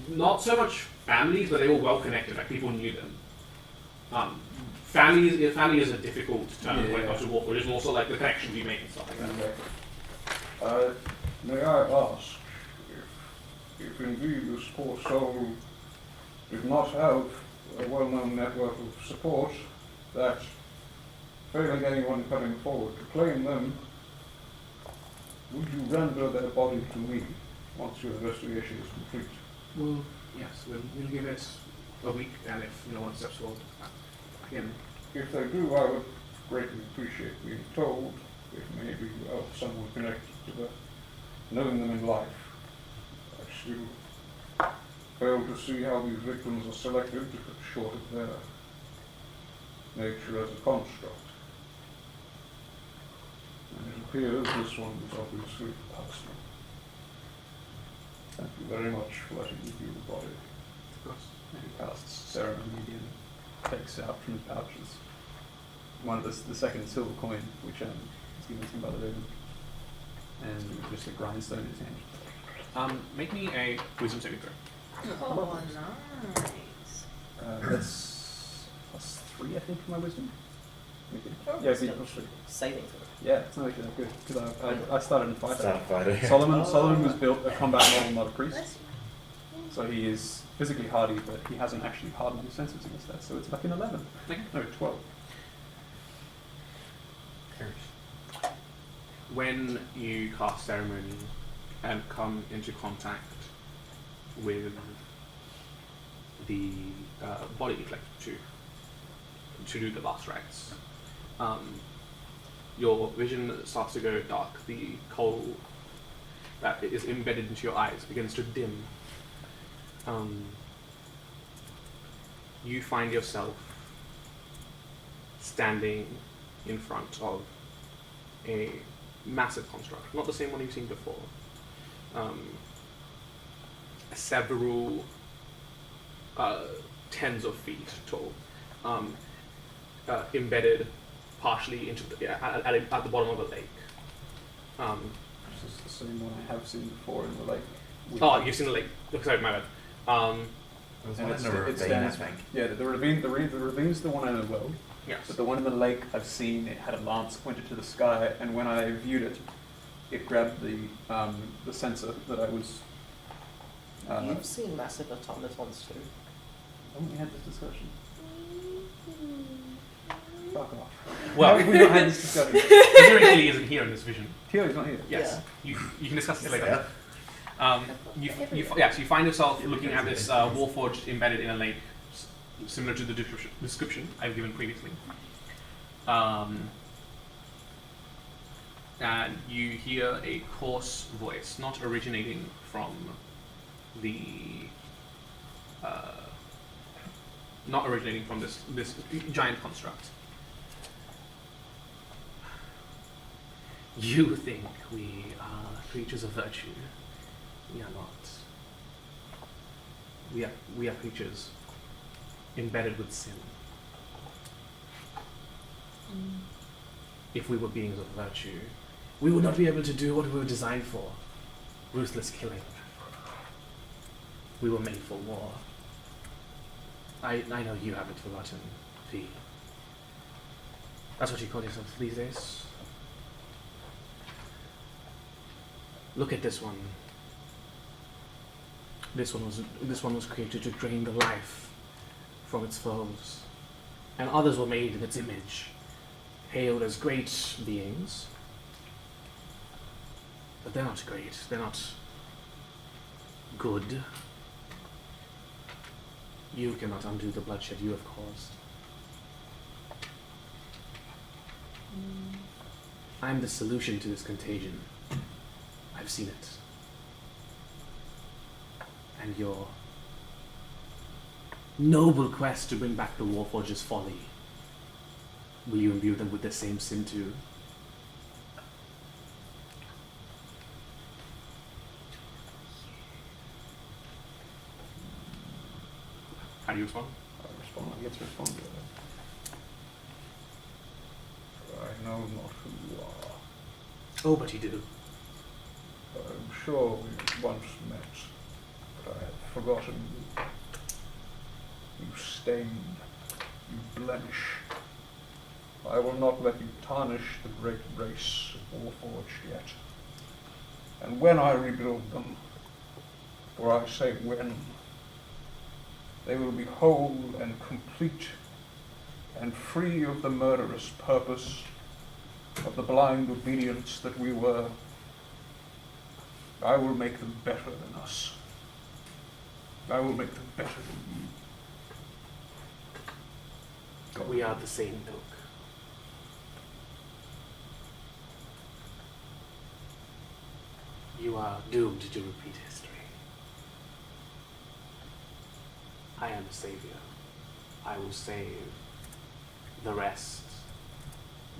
Not so much families, but they were well connected. People knew them. Family is a difficult term when it comes to Warforged. It's more so the connections you make and stuff like that.
May I ask if indeed this poor soul did not have a well-known network of support, that failing anyone coming forward to claim them, would you render their body to me once your investigation is complete?
Well, yes, we'll give it a week, and if no one steps forward, again.
If they do, I would greatly appreciate being told if maybe someone connected to the knowing them in life. I still fail to see how these victims are selected short of their nature as a construct. And it appears this one was obviously personal. Thank you very much for letting me view the body.
Of course. And he casts ceremony again, takes out from his pouches one of the second silver coin, which is given to him by the raven, and just a grindstone in his hand.
Make me a wisdom saving throw.
Oh, nice.
That's +3, I think, for my wisdom.
Oh,
Yeah,
still
+3.
saving throw.
Yeah, it's not actually that good because I started in fighter.
Start fighter.
Solomon was built a combat model, not a priest. So he is physically hardy, but he hasn't actually hardened his senses against that. So it's like an 11.
Okay.
No, 12.
When you cast ceremony and come into contact with the body, like to do the last rites, your vision starts to go dark. The coal that is embedded into your eyes begins to dim. You find yourself standing in front of a massive construct, not the same one you've seen before. Several tens of feet tall, embedded partially into at the bottom of a lake.
This is the same one I have seen before in the lake.
Oh, you've seen the lake. Sorry, my bad.
There's
And
one in the ravine, I think.
Yeah, the ravine's the one I know well.
Yes.
But the one in the lake I've seen, it had a lance pointed to the sky, and when I viewed it, it grabbed the sensor that I was.
You've seen massive automatons too.
Haven't we had this discussion? Fuck off.
Well,
How have we not had this discussion?
Theoretically, isn't here in this vision.
Tio's not here.
Yes. You can discuss this later.
Yeah.
So you find yourself looking at this warforged embedded in a lake, similar to the description I've given previously. And you hear a coarse voice, not originating from this giant construct. You think we are creatures of virtue. We are not. We are creatures embedded with sin. If we were beings of virtue, we would not be able to do what we were designed for. Ruthless killing. We were made for war. I know you haven't forgotten, V. That's what you call yourself these days? Look at this one. This one was created to drain the life from its foes. And others were made in its image, hailed as great beings. But they're not great. They're not good. You cannot undo the bloodshed you have caused. I'm the solution to this contagion. I've seen it. And your noble quest to bring back the Warforger's folly, will you imbue them with the same sin too? How do you respond?
I get to respond to that. I know not who you are.
Oh, but you do.
I'm sure we once met, but I have forgotten you. You stained, you blemish. I will not let you tarnish the great race of Warforged yet. And when I rebuild them, for I say when, they will be whole and complete and free of the murderous purpose of the blind obedience that we were I will make them better than us. I will make them better than you.
We are the same ilk. You are doomed to repeat history. I am a savior. I will save the rest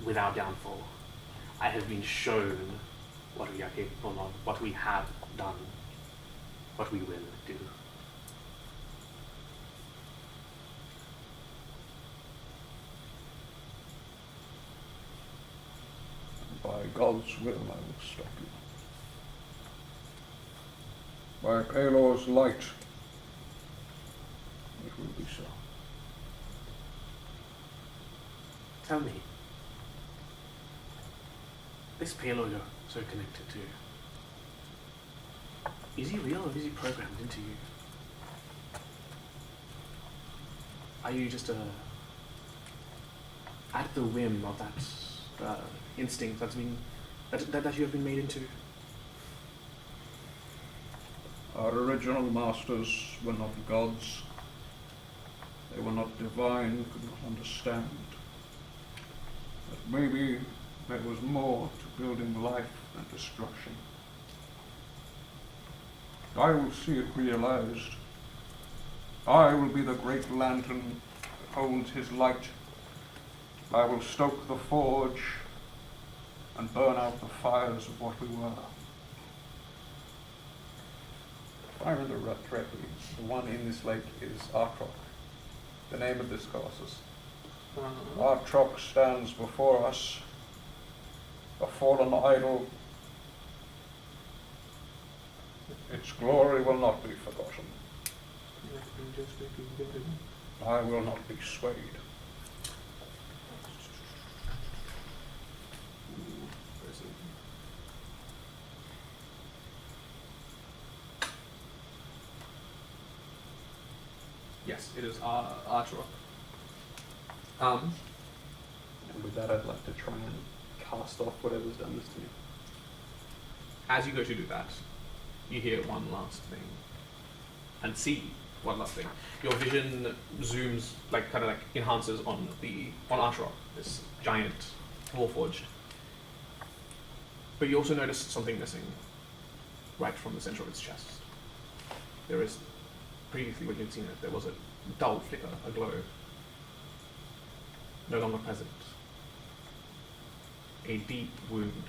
without downfall. I have been shown what we are capable of, what we have done, what we will do.
By God's will, I will stop you. By Palor's light, it will be so.
Tell me, this Palor you're so connected to, is he real or is he programmed into you? Are you just at the whim of that instinct that you have been made into?
Our original masters were not gods. They were not divine, could not understand. But maybe there was more to building life than destruction. I will see it realized. I will be the great lantern that holds his light. I will stoke the forge and burn out the fires of what we were. If I remember correctly, the one in this lake is Artrock, the name of this colossus. Artrock stands before us, a fallen idol. Its glory will not be forgotten. I will not be swayed.
Yes, it is Artrock.
And with that, I'd like to try and cast off whatever's done this to me.
As you go to do that, you hear one last thing. And see one last thing. Your vision zooms, kind of enhances on Artrock, this giant warforged. But you also notice something missing right from the center of its chest. There is, previously when you'd seen it, there was a dull flicker, a glow. No longer present. A deep wound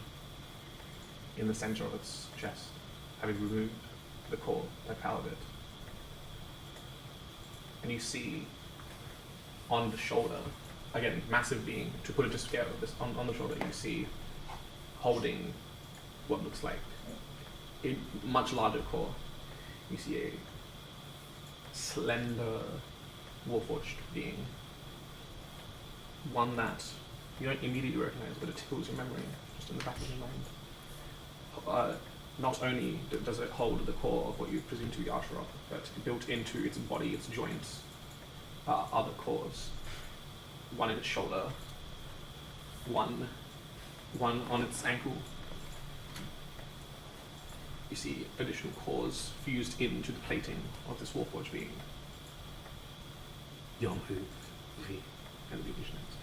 in the center of its chest, having removed the core that powered it. And you see on the shoulder, again, massive being, to put it to scale, on the shoulder you see holding what looks like a much larger core. You see a slender, warforged being. One that you don't immediately recognize, but it tickles your memory, just in the back of your mind. Not only does it hold the core of what you presume to be Artrock, but built into its body, its joints, are other cores. One in its shoulder, one on its ankle. You see additional cores fused into the plating of this warforged being. Yonhu, V, and the illusionist.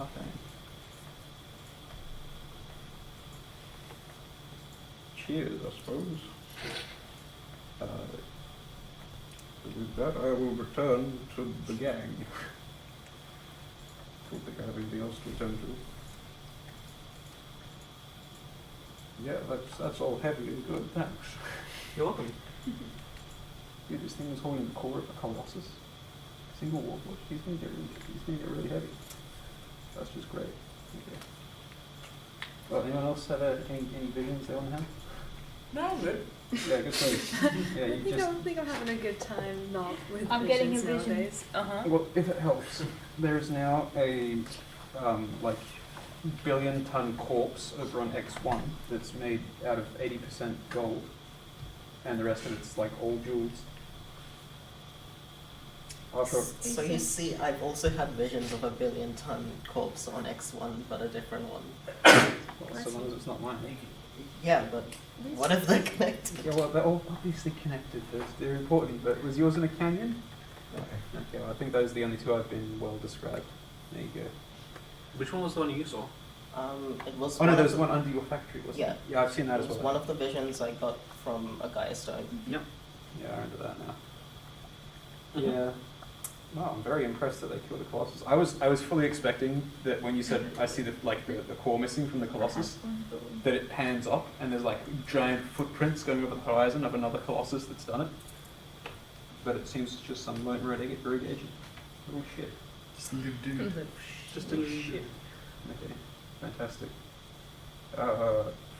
Okay.
Cheers, I suppose. With that, I will return to the gang. Don't think I have anything else to attend to. Yeah, that's all heavy and good, thanks.
You're welcome.
Dude, this thing was holding the core of a colossus. Single warforged. He's gonna get really heavy. That's just great. Okay. Well, anyone else have any visions they want to have?
No, I'm good.
Yeah, good place. Yeah, you just.
I think I'm having a good time not with
I'm getting a
visions
vision.
nowadays.
Well, if it helps, there's now a billion-ton corpse over on X1 that's made out of 80% gold, and the rest of it's all jewels.
So you see, I've also had visions of a billion-ton corpse on X1, but a different one.
So long as it's not mine.
Yeah, but what if they're connected?
Yeah, well, they're all obviously connected. They're important. But was yours in a canyon? Okay, well, I think those are the only two I've been well described. There you go.
Which one was the one you saw?
It was.
Oh no, there was one under your factory, wasn't
Yeah.
it? Yeah, I've seen that
It
as
was
well.
one of the visions I got from a Gaia stone.
Yep. Yeah, I remember that now. Yeah. Wow, I'm very impressed that they killed the Colossus. I was fully expecting that when you said I see the core missing from the Colossus, that it pans up and there's like giant footprints going over the horizon of another Colossus that's done it. But it seems it's just some road agent. Oh shit.
Just a little dude.
Just a little shit. Okay, fantastic.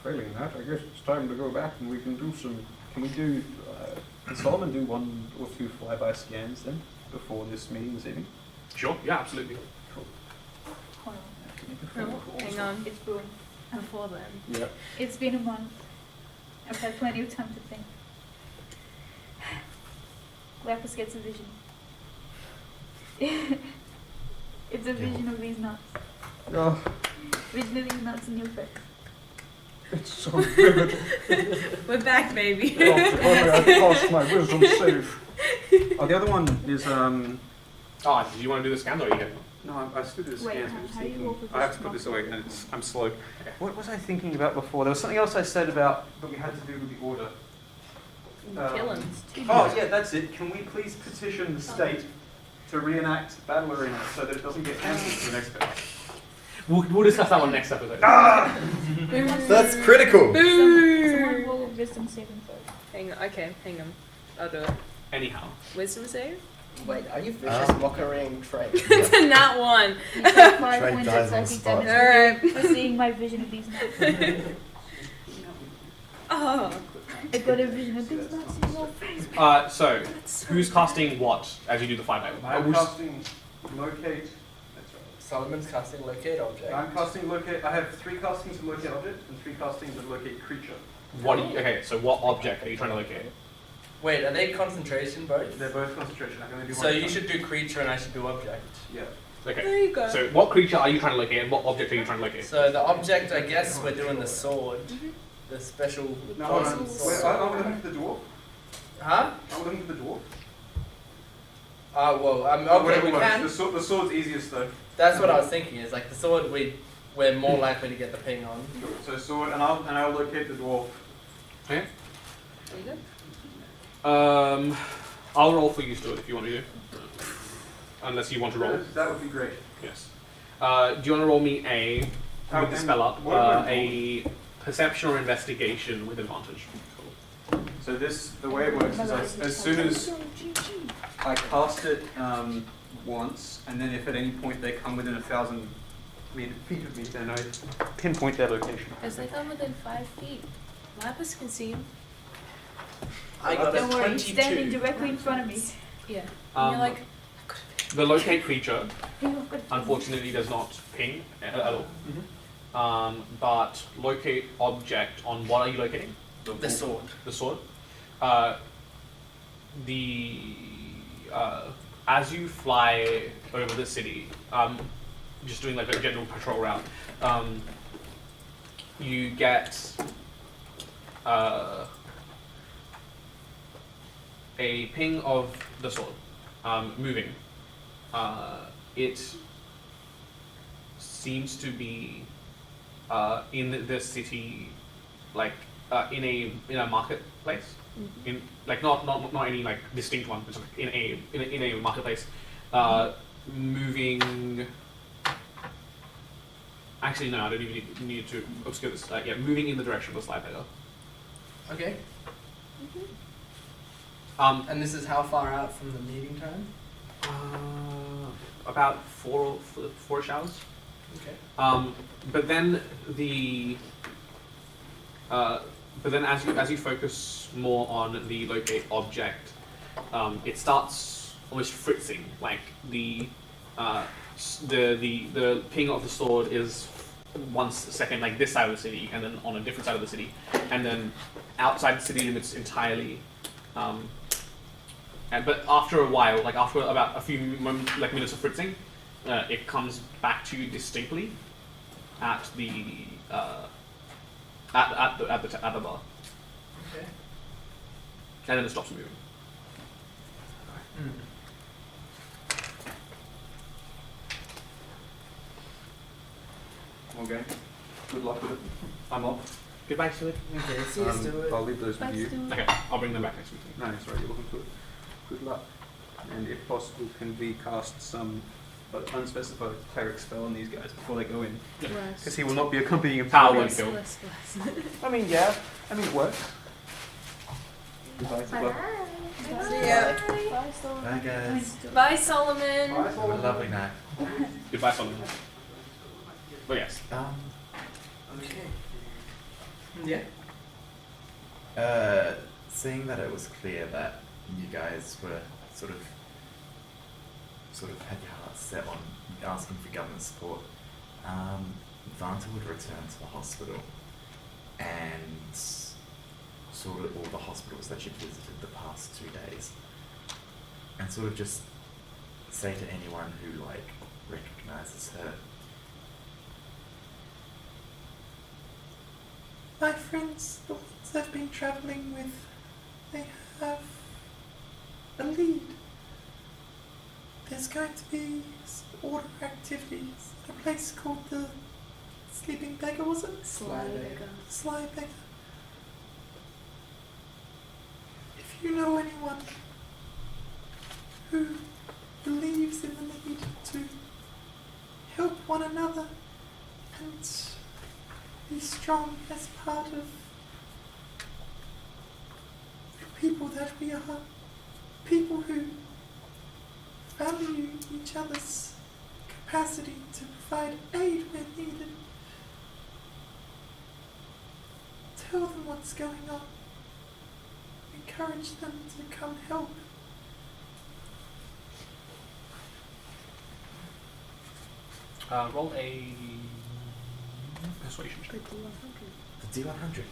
Failing that, I guess it's time to go back and we can do some.
Can we do? Can Solomon do 1 or 2 flyby scans then before this meeting this evening?
Sure. Yeah, absolutely.
Hold on.
Hang on.
It's brewing.
Before then.
Yeah.
It's been a month. I've had plenty of time to think. Lapis gets a vision. It's a vision of these nuts.
Oh,
Vision of these nuts in your face.
it's so vivid.
We're back, baby.
Oh, I passed my wisdom save.
Oh, the other one is
Oh, do you want to do the scan or are you getting one?
No, I still do the
Wait,
scans. I'm just
how do you
thinking.
roll with
I have
this
to put this
block?
away, and I'm slow. What was I thinking about before? There was something else I said about that we had to do with the order.
Killings.
Oh yeah, that's it. Can we please petition the state to reenact Battle Arena so that it doesn't get cancelled for the next bit?
We'll discuss that one next episode.
That's critical.
Someone roll a wisdom saving throw.
Hang on. Okay, hang on. I'll do it.
Anyhow.
Wisdom save?
Wait, are you vicious mockerying Trey?
Not one.
You take 5
Trade
points of
dies on
psychic
spot.
damage
Alright.
for seeing my vision of these nuts.
Oh.
I got a vision of these nuts in your face.
So who's casting what as you do the flyby?
I'm casting locate. That's right.
Solomon's casting locate object.
I'm casting locate. I have 3 castings of locate object and 3 castings of locate creature.
What do you, okay, so what object are you trying to locate?
Wait, are they concentration both?
They're both concentration. I can only do one.
So
at a
you
time.
should do creature and I should do object.
Yeah.
Okay.
There you go.
So what creature are you trying to locate and what object are you trying to locate?
So the object, I guess we're doing the sword. The special
No,
poison
wait,
sword.
I'm looking for the dwarf.
Huh?
I'm looking for the dwarf.
Well, okay,
Whatever
we
works.
can.
The sword's easiest though.
That's what I was thinking. Is like the sword, we're more likely to get the ping on.
So sword, and I'll locate the dwarf.
Okay.
There you go.
I'll roll for you, Stuart, if you want me to. Unless you want to roll.
That would be great.
Yes. Do you want to roll me with the spell up, a perception or investigation with advantage?
So the way it works is as soon as I cast it once, and then if at any point they come within 1,000 feet of me, then I pinpoint their location.
As they come within 5 feet, Lapis can see him.
I got a
Don't worry, he's standing
22.
directly in front of me.
Yeah. And
Um,
you're like,
The locate creature,
Hey, I've got-
unfortunately, does not ping at all.
Mm-hmm.
But locate object on what are you locating?
The sword.
The sword. As you fly over the city, just doing like a general patrol route, you get a ping of the sword moving. It seems to be in the city, like in a marketplace. In like not any like distinct one, but in a marketplace, moving. Actually, no, I don't even need to obscure this. Yeah, moving in the direction of the slide better.
Okay.
And
this is how far out from the meeting time?
About four hours.
Okay.
But then as you focus more on the locate object, it starts almost fritzing. Like the ping of the sword is 1 second like this side of the city, and then on a different side of the city, and then outside the city limits entirely.
but after a while, like after about a few minutes of fritzing, it comes back to you distinctly at the at the bar,
Okay.
and then it stops moving.
Okay. Good luck with it. I'm off.
Goodbye, Stuart.
Okay, see you, Stuart.
I'll leave those with you.
Okay, I'll bring them back next week.
No, sorry, you're looking to it. Good luck. And if possible, can we cast some unspecified cleric spell on these guys before they go in? Because he will not be accompanying him.
Power won't kill.
I mean, yeah. I mean, it works. Goodbye. Good luck.
See ya.
Bye, Storm.
Bye, guys.
Bye, Solomon.
Bye,
Have a lovely night.
Goodbye, Solomon. But yes.
Okay. Yeah.
Seeing that it was clear that you guys were sort of had your hearts set on asking for government support, Vanta would return to the hospital and sort of all the hospitals that you've visited the past 2 days, and sort of just say to anyone who recognizes her,
My friends, the ones I've been travelling with, they have a lead. There's going to be some order activities at a place called the Sleeping Beggar, was it?
Sly Beggar.
Sly Beggar. If you know anyone who believes in the need to help one another and be strong as part of the people that we are, people who value each other's capacity to provide aid when needed. Tell them what's going on. Encourage them to come help.
Roll a persuasion check.
the D100.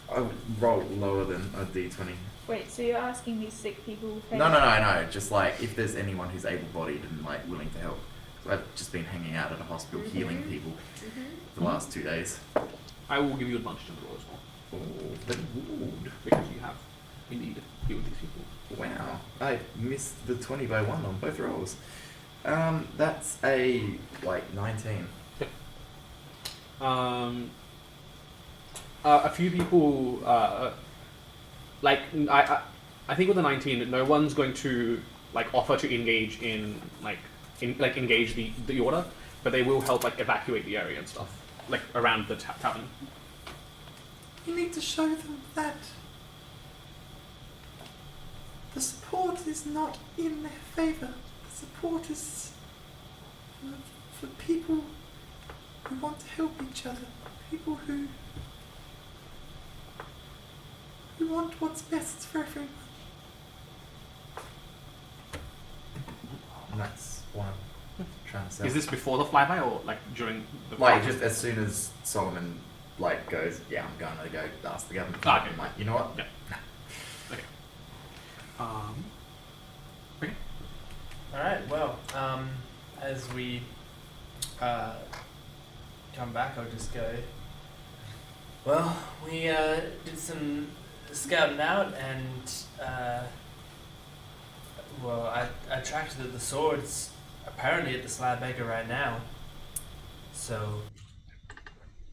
I would roll lower than a D20.
Wait, so you're asking these sick people? Hey,
No. Just like if there's anyone who's able-bodied and willing to help. So I've just been hanging out at a hospital healing people the last 2 days.
I will give you advantage on the roll as well.
Oh, but wood.
Because you have indeed healed these people.
Wow, I missed the 20 by 1 on both rolls. That's a 19.
A few people, I think with the 19, no one's going to offer to engage in engage the order, but they will help evacuate the area and stuff around the tavern.
You need to show them that the support is not in their favour. The support is for people who want to help each other, people who want what's best for everyone.
And that's what I'm trying to say.
Is this before the flyby or during the
just as soon as Solomon goes, yeah, I'm going to go ask the government.
Okay.
I'm like, you know what?
Yeah.
Nah.
Okay.
Alright, well, as we come back, I'll just go. Well, we did some scouting out and I tracked the swords apparently at the Sly Beggar right now. So,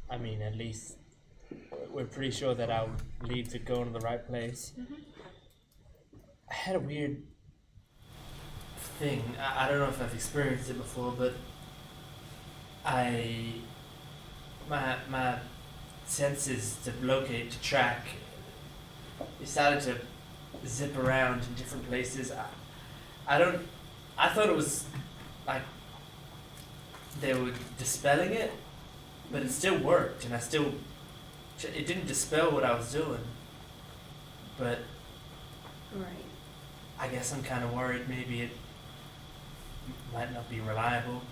I mean, at least we're pretty sure that our leads are going to the right place. I had a weird thing. I don't know if I've experienced it before, but my senses to locate, to track, it started to zip around in different places. I thought it was they were dispelling it, but it still worked, and it didn't dispel what I was doing. But
Right.
I guess I'm kind of worried maybe it might not be reliable.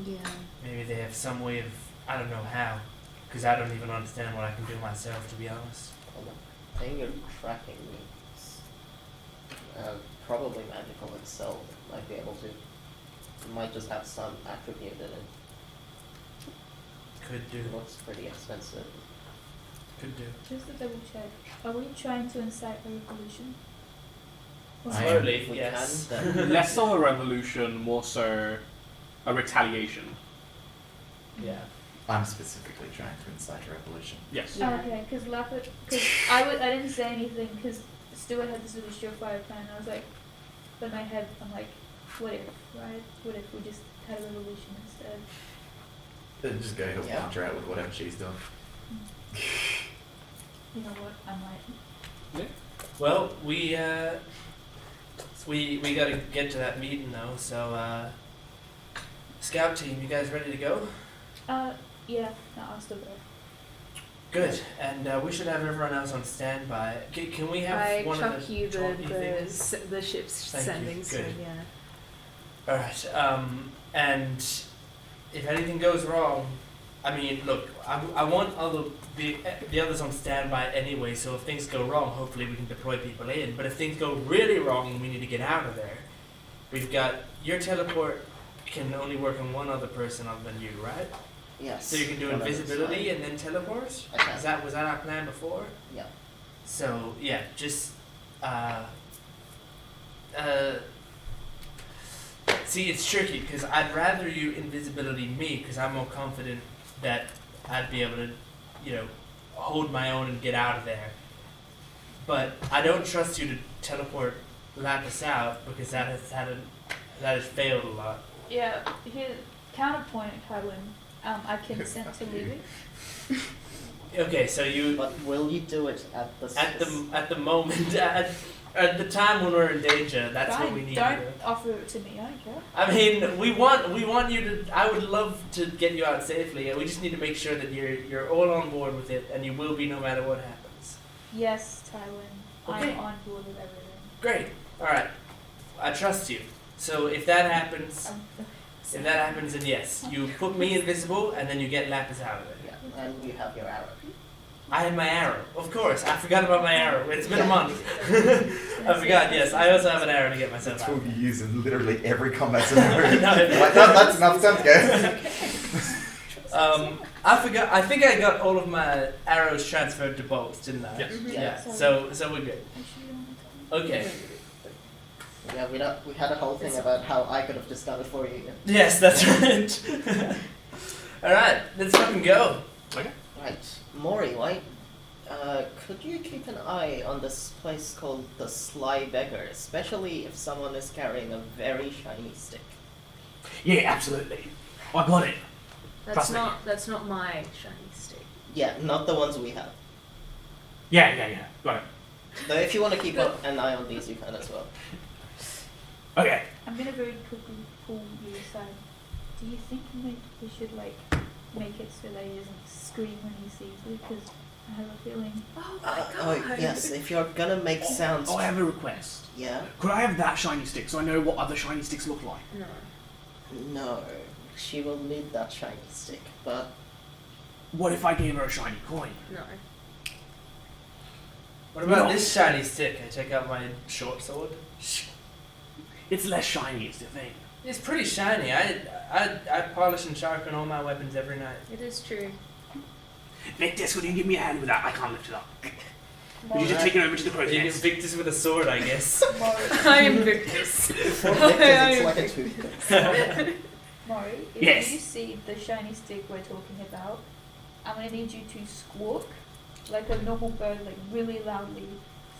Yeah.
Maybe they have some way of, I don't know how, because I don't even understand what I can do myself, to be honest.
Hold on. Saying you're tracking means Probably magical itself might be able to. It might just have some attribute in it.
Could do.
It looks pretty expensive.
Could do.
Just to double check, are we trying to incite a revolution? Or
I am.
Slowly,
If we
yes.
can, then
Less so a revolution, more so a retaliation.
Yeah.
I'm specifically trying to incite a revolution.
Yes.
Oh, okay, because I didn't say anything because Stuart had this really surefire plan. And I was like, but in my head, I'm like, what if, right? What if we just had a revolution instead?
Then just go help
Yeah.
punch her out with whatever she's doing.
You know what? I might.
Well, we gotta get to that meeting though. So, scout team, you guys ready to go?
Yeah, no, I'll still go.
Good. And we should have everyone else on standby. Can we have
I
one
chuck
of the
you
chalky things?
the ship's
Thank you.
sending, so
Good.
yeah.
All right. And if anything goes wrong, I mean, look, I want the others on standby anyway. So if things go wrong, hopefully we can deploy people in. But if things go really wrong and we need to get out of there, we've got your teleport can only work on one other person other than you, right?
yes.
So you can do
one of
invisibility
those,
and then teleport.
I can.
Was that our plan before?
Yeah.
So yeah, just see, it's tricky because I'd rather you invisibility me because I'm more confident that I'd be able to, hold my own and get out of there. But I don't trust you to teleport Lapis out because that has failed a lot.
Yeah, here, counterpoint, Kylan. I consent to leaving.
Okay, so you
But will you do it at the
at the moment at the time when we're in danger, that's what we need.
Don't
to do.
offer it to me. I don't care.
I mean, we want you to. I would love to get you out safely, and we just need to make sure that you're all on board with it, and you will be no matter what happens.
Yes, Tywin.
Okay.
I'm on board with everything.
Great. All right. I trust you. So if that happens, then yes, you put me invisible, and then you get Lapis out of it.
Yeah, and you have your arrow.
I have my arrow, of course. I forgot about my arrow. It's been a month. I forgot. Yes, I also have an arrow to get myself
That's
out.
what you use in literally every combat scenario.
No,
You're like, no, that's enough, time to go.
I forgot. I think I got all of my arrows transferred to bolts, didn't I?
Yes.
Yeah.
Sorry.
So we're good.
Actually, you want to tell me?
Okay.
Yeah, we had a whole thing about how I could have just done it for you.
Yes, that's right. All right, let's fucking go.
Right, Maury, could you keep an eye on this place called the Sly Beggar, especially if someone is carrying a very shiny stick?
Yeah, absolutely. I got it. Trust me.
That's not my shiny stick.
Yeah, not the ones we have.
Yeah. Got it.
Though if you want to keep an eye on these, you can as well.
Okay.
I'm gonna very quickly pull you aside. Do you think we should make it so that he doesn't scream when he sees me? Because I have a feeling.
Oh my
Oh,
god.
yes, if you're gonna make sounds.
I have a request.
Yeah?
Could I have that shiny stick so I know what other shiny sticks look like?
No.
No, she will need that shiny stick, but
What if I gave her a shiny coin?
No.
What about this shiny stick? I take out my short sword.
It's less shiny, it's the thing.
It's pretty shiny. I polish and sharpen all my weapons every night.
It is true.
Victus, would you give me a hand with that? I can't lift it up. Would you just take it over to the crow's
You get
nest?
Victus with a sword, I guess.
I am Victus.
for Victus it's like a toothpick.
Maury, if
Yes.
you see the shiny stick we're talking about, I'm gonna need you to squawk like a normal bird, like really loudly,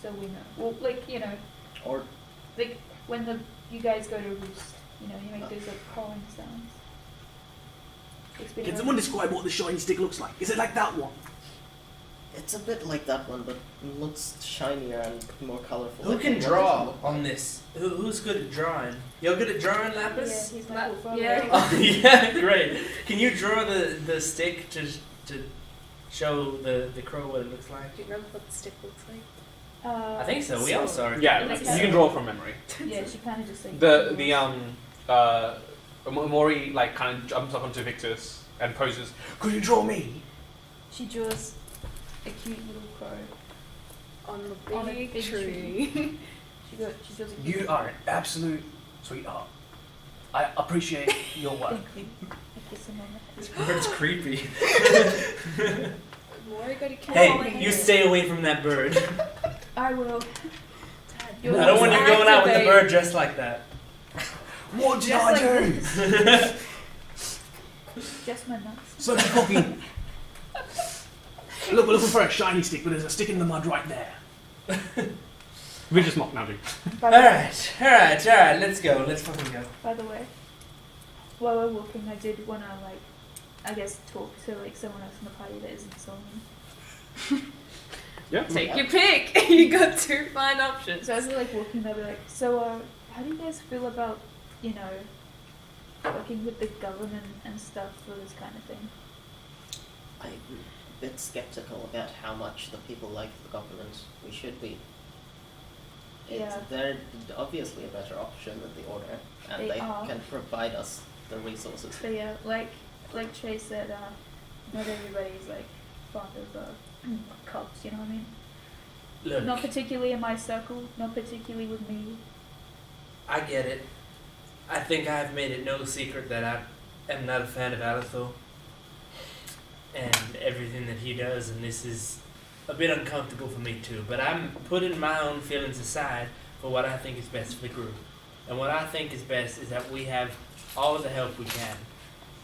so we know. Well,
Or
like when you guys go to roost, you make those calling sounds.
Can someone describe what the shiny stick looks like? Is it like that one?
it's a bit like that one, but looks shinier and more colorful.
Who
Like,
can
what does it
draw
look
on
like?
this? Who's good at drawing? You're good at drawing,
Yeah,
Lapis?
he's my portfolio.
Yeah.
Oh, yeah, great. Can you draw the stick to show the crow what it looks like?
Do you remember what the stick looks like?
I think so. We all saw it.
Yeah,
Like
you
that.
can draw from memory.
Yeah, she kind of just like
Maury kind of jumps up onto Victus and poses. Could you draw me?
She draws a cute little crow.
On the
On a
big
big
tree.
She feels like
You are an absolute sweetheart. I appreciate your work.
Thank you. I kiss him on the
This bird's creepy.
Why you gotta kill
Hey, you stay away from that bird.
I will.
I don't want you going out with the bird dressed like that.
What did
Just
I
like
do?
Just my nuts.
So fucking. Look, we're looking for a shiny stick, but there's a stick in the mud right there.
We're just not now, dude.
Alright, let's go. Let's fucking go.
By the way, while we're walking, I did want to, like, I guess talk to, like, someone else in the party that isn't Solomon.
Yeah.
Take your pick. You got 2 fine options.
So as we're, like, walking, they'll be like, so, how do you guys feel about, you know, working with the government and stuff for this kind of thing?
I'm a bit skeptical about how much the people like the government. We should be.
Yeah.
They're obviously a better option than the Order, and
They
they
are.
can provide us the resources.
So yeah, like Chase said, not everybody's, like, fond of, cops, you know what I mean?
Look,
Not particularly in my circle, not particularly with me.
I get it. I think I've made it no secret that I am not a fan of Alethor and everything that he does, and this is a bit uncomfortable for me too. But I'm putting my own feelings aside for what I think is best for the group. And what I think is best is that we have all of the help we can.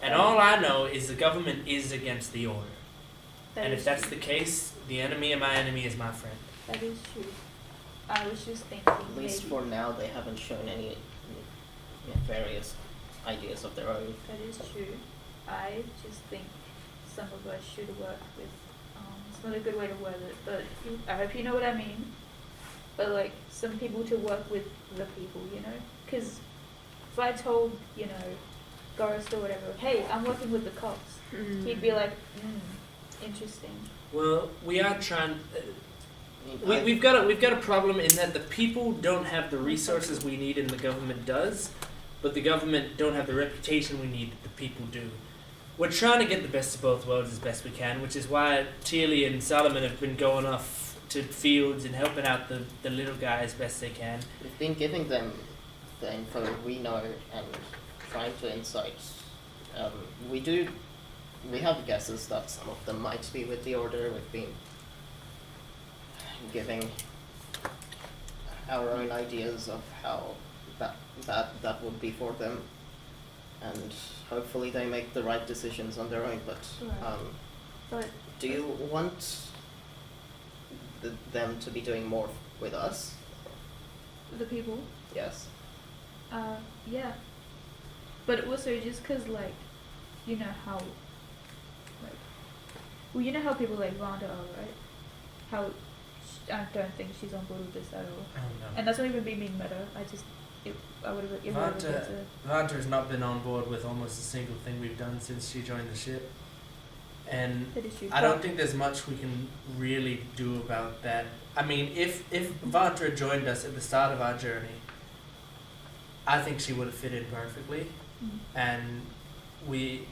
And all I know is the government is against the Order.
That
And
is
if that's
true.
the case, the enemy of my enemy is my friend.
That is true. I was just thinking
At least
maybe
for now, they haven't shown any various ideas of their own.
that is true. I just think some of us should work with. It's not a good way to word it, but I hope you know what I mean. But like some people to work with the people, you know. Because if I told Gorist or whatever, hey, I'm working with the cops, he'd be like, interesting.
Well, we are trying. We've got a problem in that the people don't have the resources we need and the government does, but the government don't have the reputation we need that the people do. We're trying to get the best of both worlds as best we can, which is why Teely and Solomon have been going off to fields and helping out the little guy as best they can.
We've been giving them the info we know and trying to insight. We have guesses that some of them might be with the Order. We've been giving our own ideas of how that would be for them, and hopefully they make the right decisions on their own.
Right. But
Do you want them to be doing more with us?
the people,
Yes.
yeah. But also just because, like, you know how, like, well, you know how people like Rhonda are, right? How I don't think she's on board with this at all.
Oh no.
And that's not even me being meta. I would have.
Vanter's not been on board with almost a single thing we've done since she joined the ship. And
That is true.
I don't think there's much we can really do about that. I mean, if Vantra joined us at the start of our journey, I think she would have fit in perfectly, and we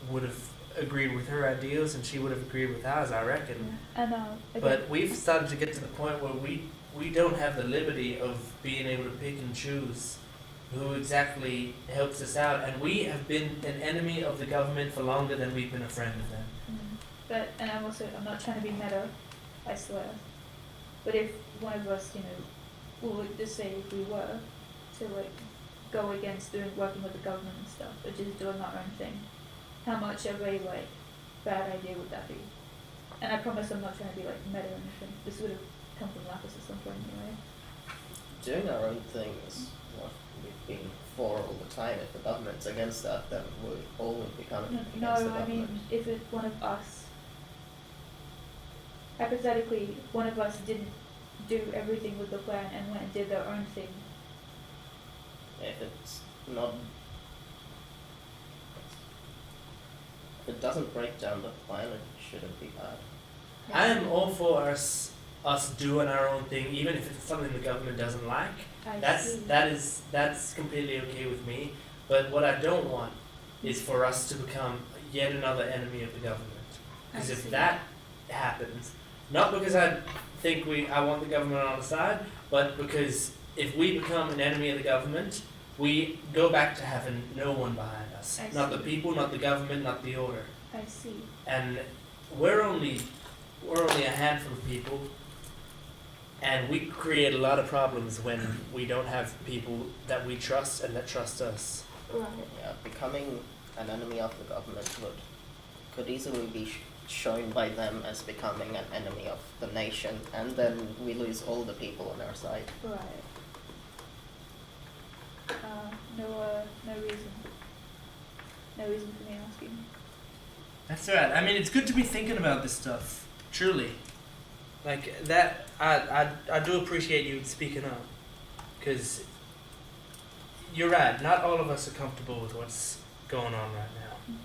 would have agreed with her ideals, and she would have agreed with ours, I reckon.
And
But we've started to get to the point where we don't have the liberty of being able to pick and choose who exactly helps us out, and we have been an enemy of the government for longer than we've been a friend of them.
and I'm not trying to be meta, I swear. But if one of us, well, just say if we were to like go against working with the government and stuff, or just doing our own thing, how much of a like bad idea would that be? And I promise I'm not trying to be like meta or anything. This would have come from Lapis at some point anyway.
Doing our own thing is what we've been for all the time. If the government's against that, then we all would be kind of against the
No, I
government.
mean if one of us, hypothetically, one of us didn't do everything with the plan and went and did their own thing.
If it's not, if it doesn't break down the plan, it shouldn't be bad.
I am all for us doing our own thing, even if it's something the government doesn't like. That's completely okay with me. But what I don't want is for us to become yet another enemy of the government. Because if that happens, not because I think I want the government on the side,
but because if we become an enemy of the government, we go back to having no one behind us.
I
Not
see.
the people, not the government, not the order.
I see.
And we're only a handful of people, and we create a lot of problems when we don't have people that we trust and that trust us.
Right.
Yeah, becoming an enemy of the government could easily be shown by them as becoming an enemy of the nation, and then we lose all the people on our side.
Right. No reason. No reason for me asking.
That's right. I mean, it's good to be thinking about this stuff. Truly. Like that, I do appreciate you speaking up, because you're right. Not all of us are comfortable with what's going on right now,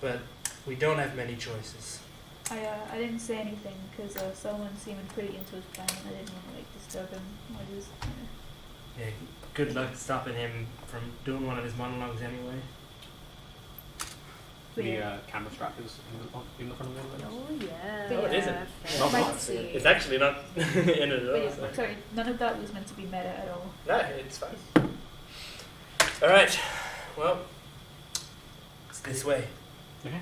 but we don't have many choices.
I didn't say anything because someone seemed pretty into his plan and I didn't want to like disturb him. I just,
Yeah. Good luck stopping him from doing one of his monologues anyway.
The camera strap is in the front of the
Oh yeah.
Oh,
it isn't.
Not
Let's
much.
see.
It's actually not in it at
But
all.
yeah, sorry, none of that was meant to be meta at all.
No, it's fine. All right. Well, it's this way.
Okay.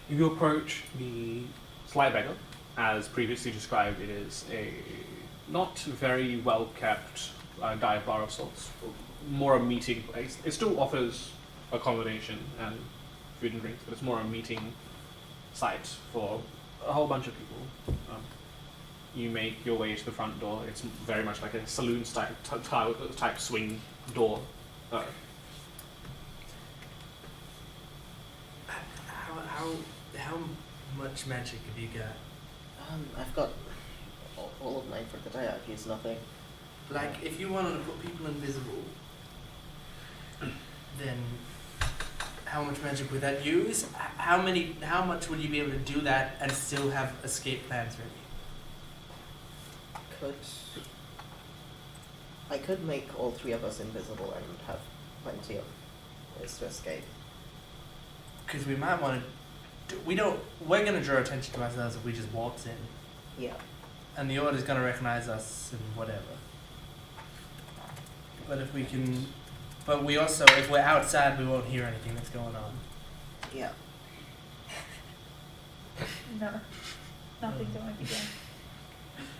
You approach the Sly Beggar. As previously described, it is a not very well kept dive bar of sorts, more a meeting place. It still offers accommodation and food and drinks, but it's more a meeting site for a whole bunch of people. You make your way to the front door. It's very much like a saloon type swing door.
How much magic have you got?
I've got all of mine for the day. I've used nothing.
Like, if you wanted to put people invisible, then how much magic would that use? How much would you be able to do that and still have escape plans ready?
I could make all three of us invisible and have plenty of ways to escape.
Because we might want to. We're going to draw attention to ourselves if we just waltz in.
Yeah.
And the order's going to recognize us and whatever. But if we can. But we also, if we're outside, we won't hear anything that's going on.
Yeah.
No, nothing to might be done.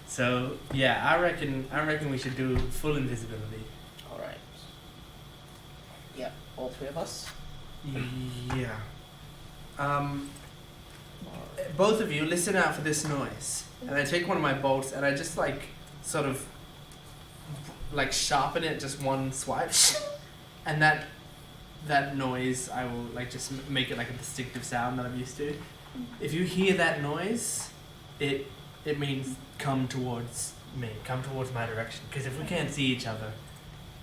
So yeah, I reckon we should do full invisibility.
All right. Yeah, all three of us.
Yeah. Both of you listen out for this noise, and I take one of my bolts and I just like sort of like sharpen it just one swipe, and that noise I will like just make it like a distinctive sound that I'm used to. If you hear that noise, it means come towards me, come towards my direction. Because if we can't see each other,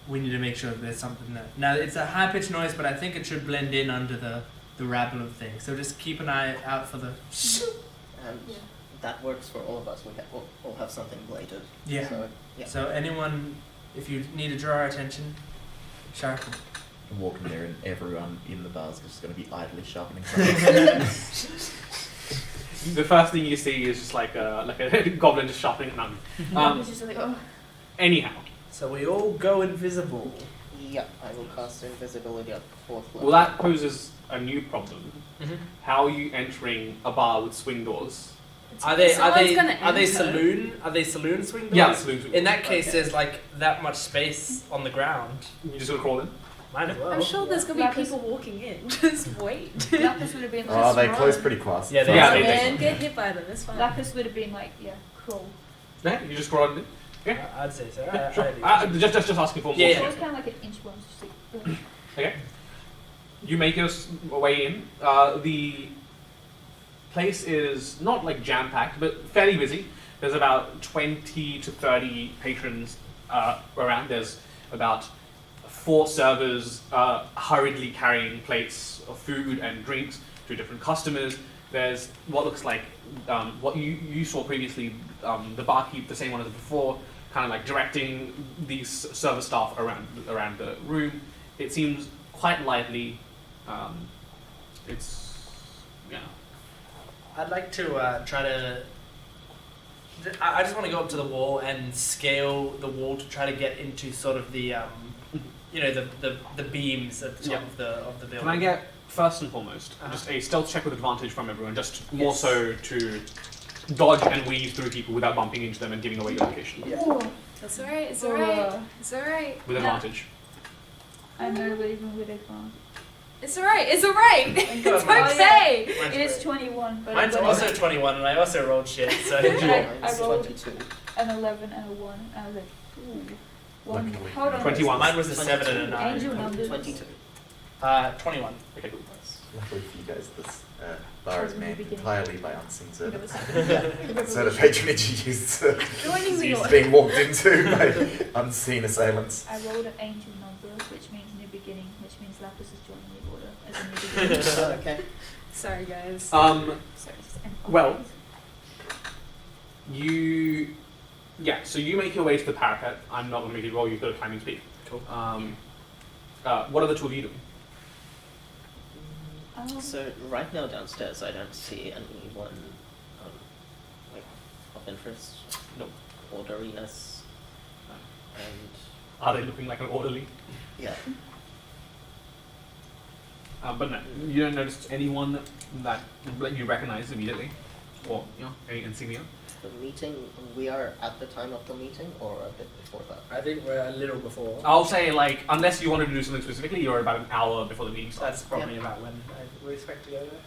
we need to make sure that there's something there. Now it's a high pitched noise, but I think it should blend in under the rabble of things. So just keep an eye out for the.
And that works for all of us. We'll all have something bladed.
Yeah.
So, yeah.
So anyone, if you need to draw our attention, sharpen.
Walk in there and everyone in the bar is just going to be idly sharpening something.
The first thing you see is just like a goblin just sharpening none.
It's just like, oh.
Anyhow,
So we all go invisible.
Yeah, I will cast invisibility at 4th level.
well that poses a new problem.
Mm-hmm.
How are you entering a bar with swing doors?
Are they
Someone's gonna enter.
saloon swing doors?
Yeah, swing doors.
In that case,
Okay.
there's like that much space on the ground.
You just gonna crawl in?
Might as well.
I'm sure there's gonna be
Lapis-
people walking in. Just wait.
Lapis would have been
Oh, they
run.
close pretty fast.
Yeah, they-
Yeah,
Oh,
they-
man, get hit by them. It's fine.
Lapis would have been like, yeah, crawl.
Okay, you just crawl in. Okay.
I'd say so.
Yeah,
I
sure.
do.
Just asking for more.
Yeah.
So it's kind of like an inchworm. Just like,
Okay. You make your way in. The place is not like jam packed, but fairly busy. There's about 20 to 30 patrons around. There's about 4 servers hurriedly carrying plates of food and drinks to different customers. There's what looks like what you saw previously, the barkeep, the same one as before, kind of like directing these server staff around the room. It seems quite lively. It's yeah.
I'd like to try to
I just want to go up to the wall and scale the wall to try to get into sort of the, you know, the beams at the top of the building.
Can I get, first and foremost, just a stealth check with advantage from everyone, just more so to dodge and weave through people without bumping into them and giving away your location.
That's alright, it's alright. It's alright.
With advantage.
I know, but even with advantage.
It's alright, it's alright.
It's
okay.
It is 21, but
Mine's
I'm
also 21 and I also rolled shit, so...
I rolled
22.
an 11 and a 1. And I was like, ooh. One.
Luckily.
Hold on.
21.
Mine was a 7 and a 9.
Angel numbers.
22.
21.
Okay, cool.
Luckily for you guys, this bar is
In the
manned
beginning.
entirely by unseen
You know,
servants. So the patronage you used to
Joining the
is
order.
being walked into by unseen assailants.
I rolled an angel number, which means new beginning, which means Lapis is joining the order as a new beginning.
Okay.
Sorry, guys.
Sorry, just an
Well, so you make your way to the parapet. I'm not going to make you roll, you've got a climbing speed.
Cool.
What are the two of you doing?
So right now downstairs, I don't see anyone like of interest.
No.
Orderliness. And
Are they looking like an orderly?
yeah.
But no, you don't notice anyone that you recognize immediately, or any insignia.
The meeting, we are at the time of the meeting or a bit before that?
I think we're a little before.
I'll say unless you wanted to do something specifically, you're about an hour before the meeting starts.
That's probably about when we expect to go there.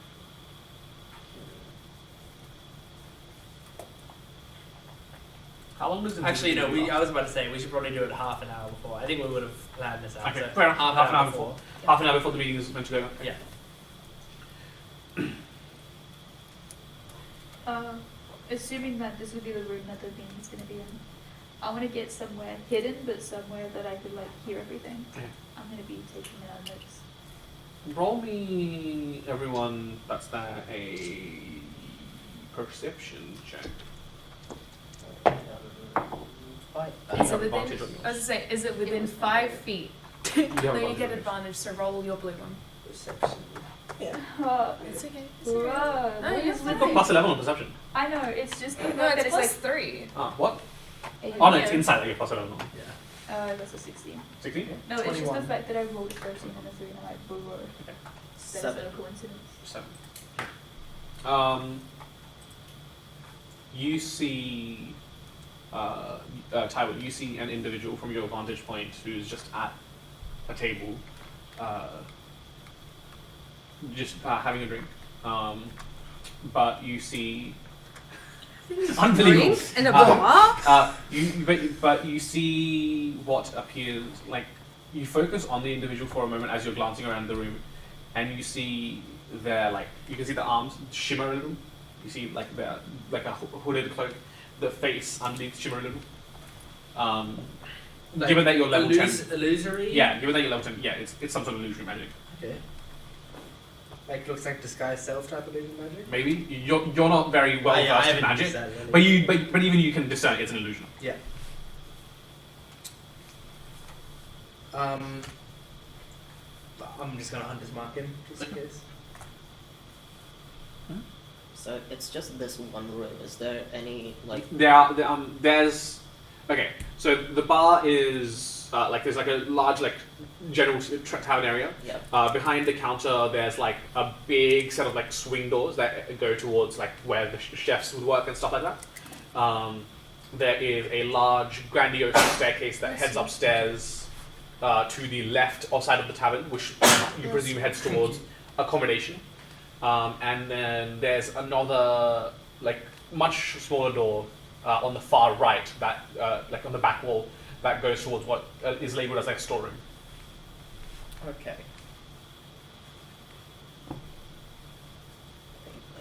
How long does it?
Actually, no, I was about to say we should probably do it half an hour before. I think we would have planned this out.
Okay,
so
fair enough.
Half an hour before.
Half an hour before the meeting is meant to go.
Yeah.
Assuming that this would be the room that the beam is going to be in, I want to get somewhere hidden, but somewhere that I could hear everything.
Okay.
I'm going to be taking it on notes.
Roll me, everyone that's there, a perception check.
Is
have
it within?
advantage on yours.
I was gonna say, is it within 5 feet?
You
No,
have
you
advantage
get
on yours.
advantage. So roll your blue one.
Perception.
It's okay. It's okay.
Bruh,
No,
what
you're
is
fine.
You've got plus 11 on perception.
I know, it's just the
No,
fact that
it's
it's
plus 3.
What?
8.
Oh no, it's inside that you have plus 11 on.
That's a 16.
16?
No, it's just the
21.
fact that I rolled a 13 and a 3 and I'm like, bruh. That's
7.
no coincidence.
7. You see, Tyler, you see an individual from your vantage point who's just at a table, just having a drink. But you see, unbelievable.
And a bar?
But you see what appears like you focus on the individual for a moment as you're glancing around the room, and you see you can see the arms shimmer a little. You see a hooded cloak, the face underneath shimmer a little. Given that you're level 10,
Illusory?
yeah. Given that you're level 10, yeah, it's some sort of illusory magic.
Okay. Looks like disguise self type of illusion magic?
Maybe you're not very well versed in magic, but even you can discern it's an illusion.
Yeah. I'm just gonna hunter's mark him just in case.
So it's just this one room. Is there any
There's okay. So the bar is there's a large general tavern area.
Yeah.
Behind the counter, there's a big set of swing doors that go towards where the chefs would work and stuff like that. There is a large, grandiose staircase that heads upstairs to the left or side of the tavern, which you presume heads towards accommodation. And then there's another, much smaller door on the far right that, on the back wall, that goes towards what is labeled as a storeroom.
Okay.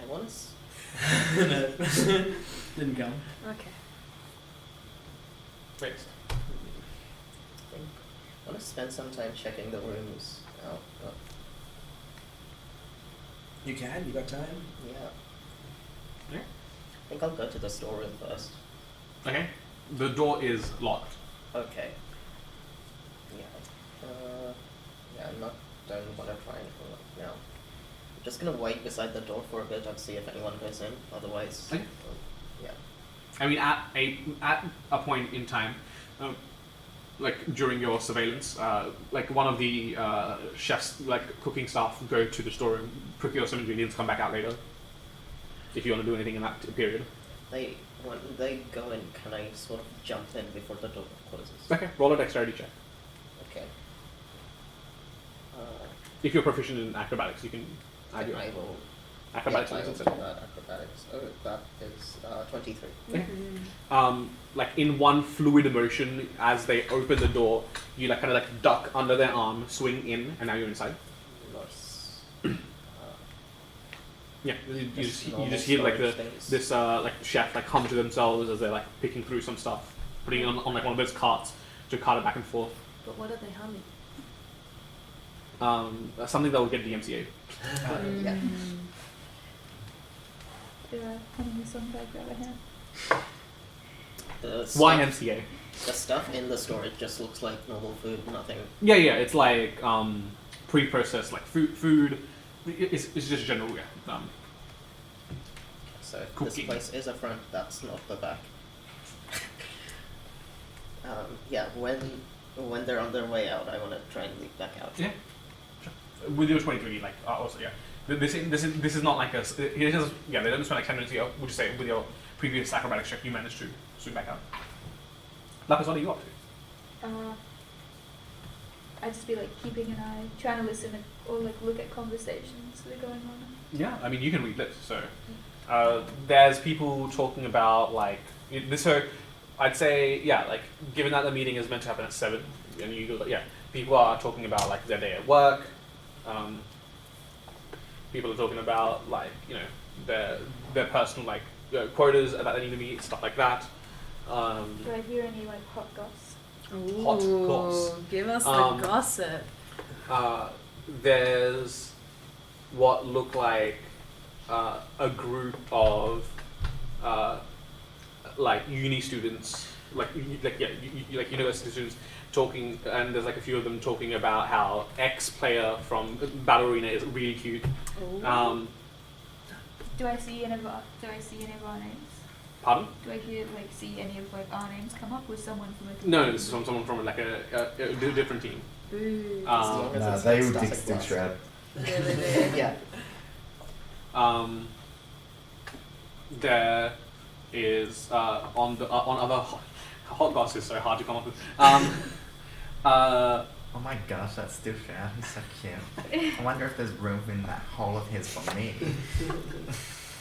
I want to.
Didn't come.
Okay.
Next.
I want to spend some time checking the rooms out.
You can, you got time?
Yeah.
Yeah.
I think I'll go to the storeroom first.
Okay. The door is locked.
Okay. Yeah. I'm not don't want to try anything right now. I'm just gonna wait beside the door for a bit and see if anyone goes in. Otherwise,
Okay.
yeah.
I mean, at a point in time, like during your surveillance, like one of the chefs, like cooking staff, go to the storeroom, procure some ingredients, come back out later. If you want to do anything in that period.
When they go in, can I sort of jump in before the door closes?
Okay, roll a dexterity check.
Okay.
If you're proficient in acrobatics, you can.
I will.
Acrobatics.
Yeah, I will
instead.
do that. Acrobatics. Oh, that is 23.
Okay. Like in one fluid motion, as they open the door, you like kind of like duck under their arm, swing in, and now you're inside.
Nice.
Yeah, you just
normal
hear like
storage things.
this like chef like hum to themselves as they're like picking through some stuff, putting it on like one of those carts to cart it back and forth.
But what are they humming?
Something that will get DMCA.
Yeah.
Humming a song by Grab a Hand.
The
YMCA.
The stuff in the storage just looks like normal food, nothing.
Yeah, it's like pre-processed like food. It's just general, yeah.
So
Cooking.
this place is a front, that's not the back. Yeah, when they're on their way out, I want to try and leap back out.
Yeah. Sure. With your 23, like also yeah. This is not like a. They don't spend like 10 minutes here. Would you say with your previous acrobatics check you managed to swing back out? Lapis, what are you up to?
I'd just be like keeping an eye, trying to listen or like look at conversations that are going on.
Yeah, I mean you can read lips. So there's people talking about like this. So I'd say yeah, like given that the meeting is meant to happen at 7, and you go yeah, people are talking about like their day at work. People are talking about like their personal like quotas that they need to meet, stuff like that.
Do I hear any like hot goss?
Hot goss.
Give us the gossip.
There's what look like a group of like uni students, like university students talking, and there's like a few of them talking about how X player from Battle Arena is really cute.
Do I see any of our names?
Pardon?
Do I see any of like our names come up with someone from a
No, this is from someone from like a different team.
Boo.
Nah, they would extinction shroud.
Yeah, they do.
Yeah.
There is on other hot goss is so hard to come up with.
Oh my gosh, that's still Shroud. He's so cute. I wonder if there's room in that hole of his for me.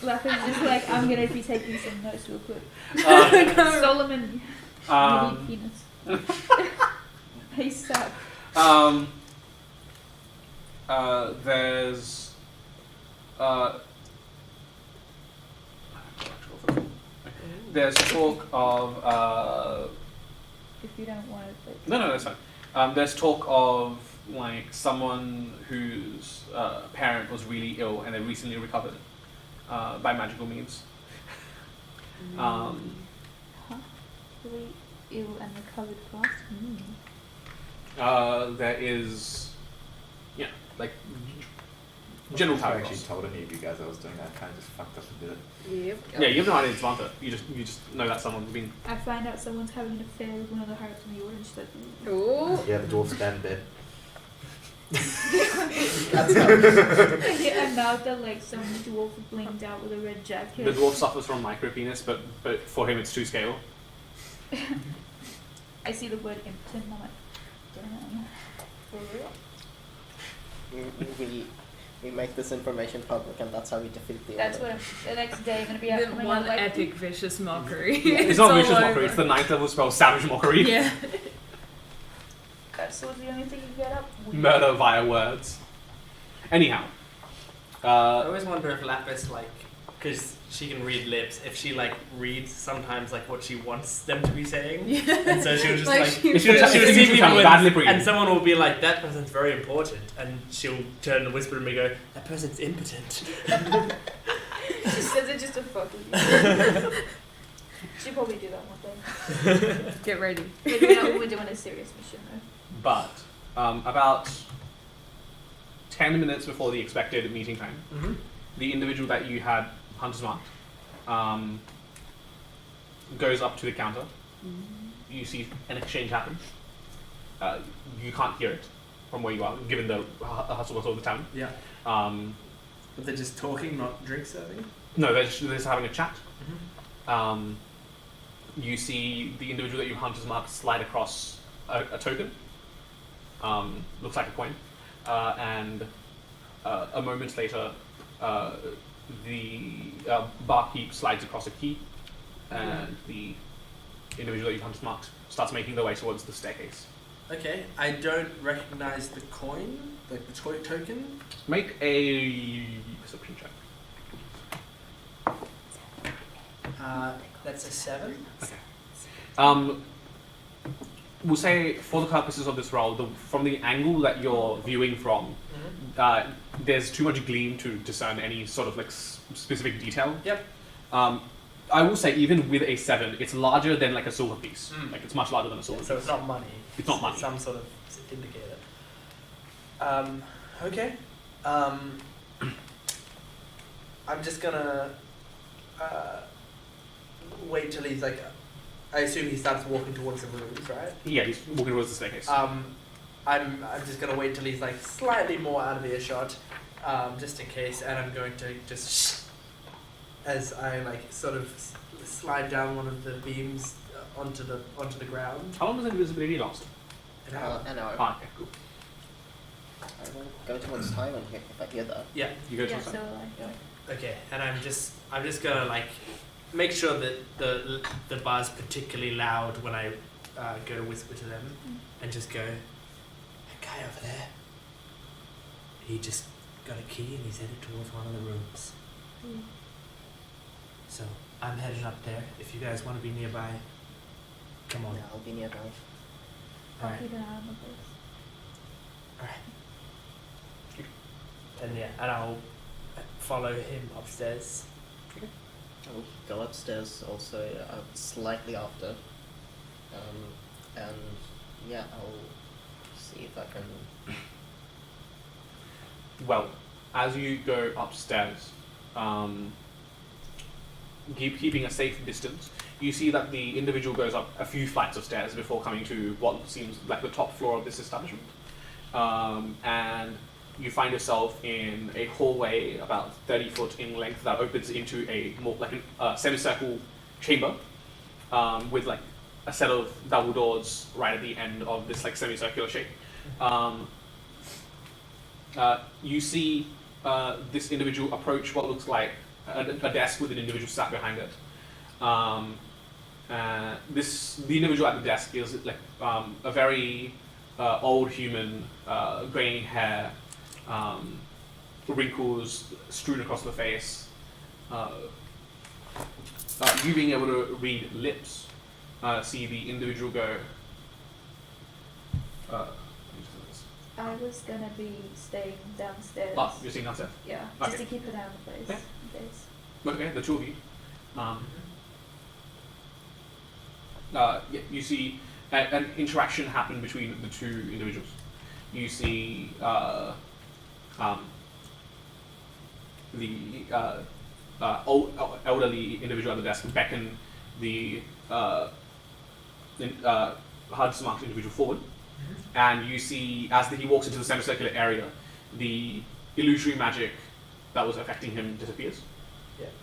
Lapis is just like, I'm gonna be taking some notes real quick. Solomon, penis. ASAP.
There's there's talk of
If you don't want it.
no, that's fine. There's talk of like someone whose parent was really ill and they recently recovered by magical means.
Really ill and recovered fast.
There is, like general
I
power.
actually told any of you guys I was doing that, kind of just fucked up a bit.
Yep.
Yeah, you have no idea it's Vanta. You just know that someone's been.
I find out someone's having an affair with one of the hearts in the orange. Like,
Ooh.
Yeah, the dwarf's bad a bit.
and now that like some dwarf blinged out with a red jacket.
The dwarf suffers from micropenis, but for him it's 2 scale.
I see the word impotent and I'm like, damn. For real?
We make this information public, and that's how we defeat the
That's
order.
what the next day I'm gonna be out
The
coming
one
out like
epic vicious mockery.
It's not
all
vicious
over.
mockery, it's the 9th level spell Savage Mockery.
Yeah.
That's the only thing you get up.
Murder via words. Anyhow.
I always wonder if Lapis, like, because she can read lips, if she, like, reads sometimes, like, what she wants them to be saying.
Yeah.
And so she'll just,
Like,
like,
she
she'll
will-
see
she'll
people
have bad lip reading.
and someone will be like, that person's very important. And she'll turn and whisper to me and go, that person's impotent.
She says it just to fuck with you. She'll probably do that one day.
Get ready.
Maybe not when we're doing a serious mission though.
But about 10 minutes before the expected meeting time, the individual that you had hunter's marked goes up to the counter. You see an exchange happen. You can't hear it from where you are, given the hustle bustle of the town.
Yeah. But they're just talking, not drink serving?
No, they're just having a chat. You see the individual that you hunt as marked slide across a token. Looks like a coin. And a moment later, the barkeep slides across a key, and the individual that you hunt as marked starts making their way towards the staircase.
Okay, I don't recognize the coin, like the toy token.
Make a perception check.
That's a 7.
Okay. We'll say, for the purposes of this roll, from the angle that you're viewing from, there's too much gleam to discern any sort of like specific detail.
Yep.
I will say, even with a 7, it's larger than like a silver piece. Like it's much larger than a silver piece.
So it's not money.
It's not money.
Some sort of indicator. Okay. I'm just gonna wait till he's like. I assume he starts walking towards the rooms, right?
Yeah, he's walking towards the staircase.
I'm just gonna wait till he's like slightly more out of earshot, just in case, and I'm going to just as I like sort of slide down one of the beams onto the ground.
How long does invisibility last?
An hour.
Okay, cool.
I will go towards time and if I hear that.
Yeah.
You go
Yeah,
towards
so
that?
like,
Okay, and I'm just gonna like make sure that the bar's particularly loud when I go to whisper to them, and just go, that guy over there, he just got a key and he's headed towards one of the rooms. So I'm headed up there. If you guys want to be nearby, come on.
Yeah, I'll be nearby.
I'll
Alright.
keep an eye on the place.
Alright. And yeah, and I'll follow him upstairs.
I'll go upstairs also slightly after. And yeah, I'll see if I can.
Well, as you go upstairs, keeping a safe distance, you see that the individual goes up a few flights of stairs before coming to what seems like the top floor of this establishment. And you find yourself in a hallway about 30 foot in length that opens into a more like a semicircle chamber with like a set of double doors right at the end of this like semicircular shape. You see this individual approach what looks like a desk with an individual sat behind it. The individual at the desk is like a very old human, graying hair, wrinkles strewn across the face. You being able to read lips, see the individual go.
I was gonna be staying downstairs.
You're seeing downstairs?
Yeah,
Okay.
just to keep an eye on the place.
Yeah.
In case.
Okay, the two of you. You see an interaction happen between the two individuals. You see the elderly individual at the desk beckon the hard-to-mark individual forward, and you see as he walks into the semicircular area, the illusory magic that was affecting him disappears,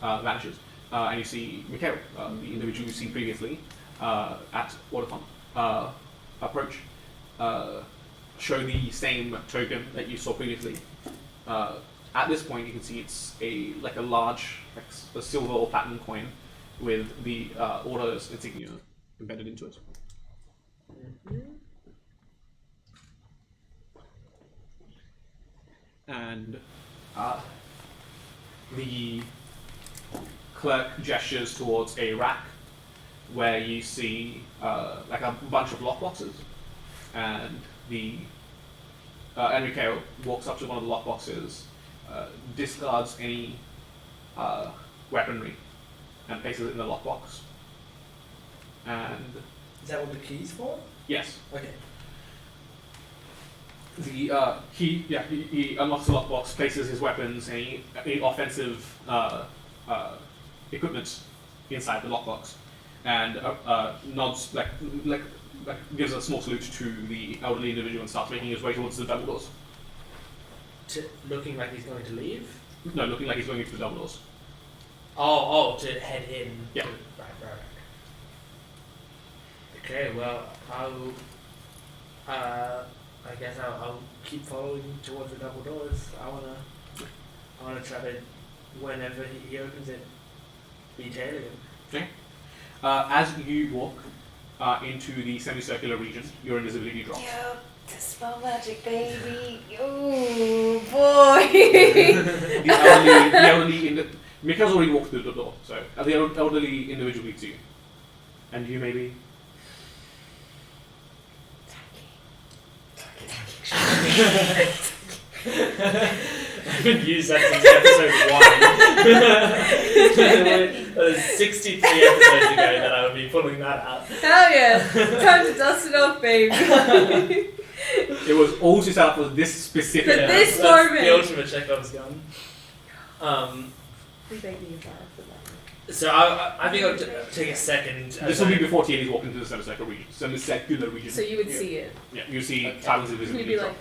vanishes, and you see Mikhail, the individual you've seen previously at Waterfront, approach, show the same token that you saw previously. At this point, you can see it's a large, a silver or platinum coin with the Order's insignia embedded into it. And the clerk gestures towards a rack where you see like a bunch of lockboxes, and the Enriya walks up to one of the lockboxes, discards any weaponry, and places it in the lockbox. And
Is that what the key's for?
yes,
Okay.
he unlocks the lockbox, places his weapons, any offensive equipment inside the lockbox, and nods like gives a small salute to the elderly individual and starts making his way towards the double doors.
Looking like he's going to leave?
No, looking like he's going into the double doors.
Oh, to head in.
Yeah.
Right. Okay, well, I guess I'll keep following towards the double doors. I wanna try to, whenever he opens it, be tailing him.
Okay. As you walk into the semicircular region, your invisibility drops.
Yep, dispel magic, baby. Oh boy.
The elderly Mikhail's already walked through the door, so the elderly individual leads you. And you maybe.
I've been used that since episode 1. That was 63 episodes ago that I would be pulling that out.
Hell yeah. Time to dust it off, baby.
It was all set up for this specific.
For this
that's
moment.
the ultimate Chekhov's gun.
We beg you for that.
So I think I'll take a second.
This will be before TN's walked into the semicircular region.
So you would see it.
Yeah, you see
Okay.
Tyler's
You'd
invisibility
be
drop.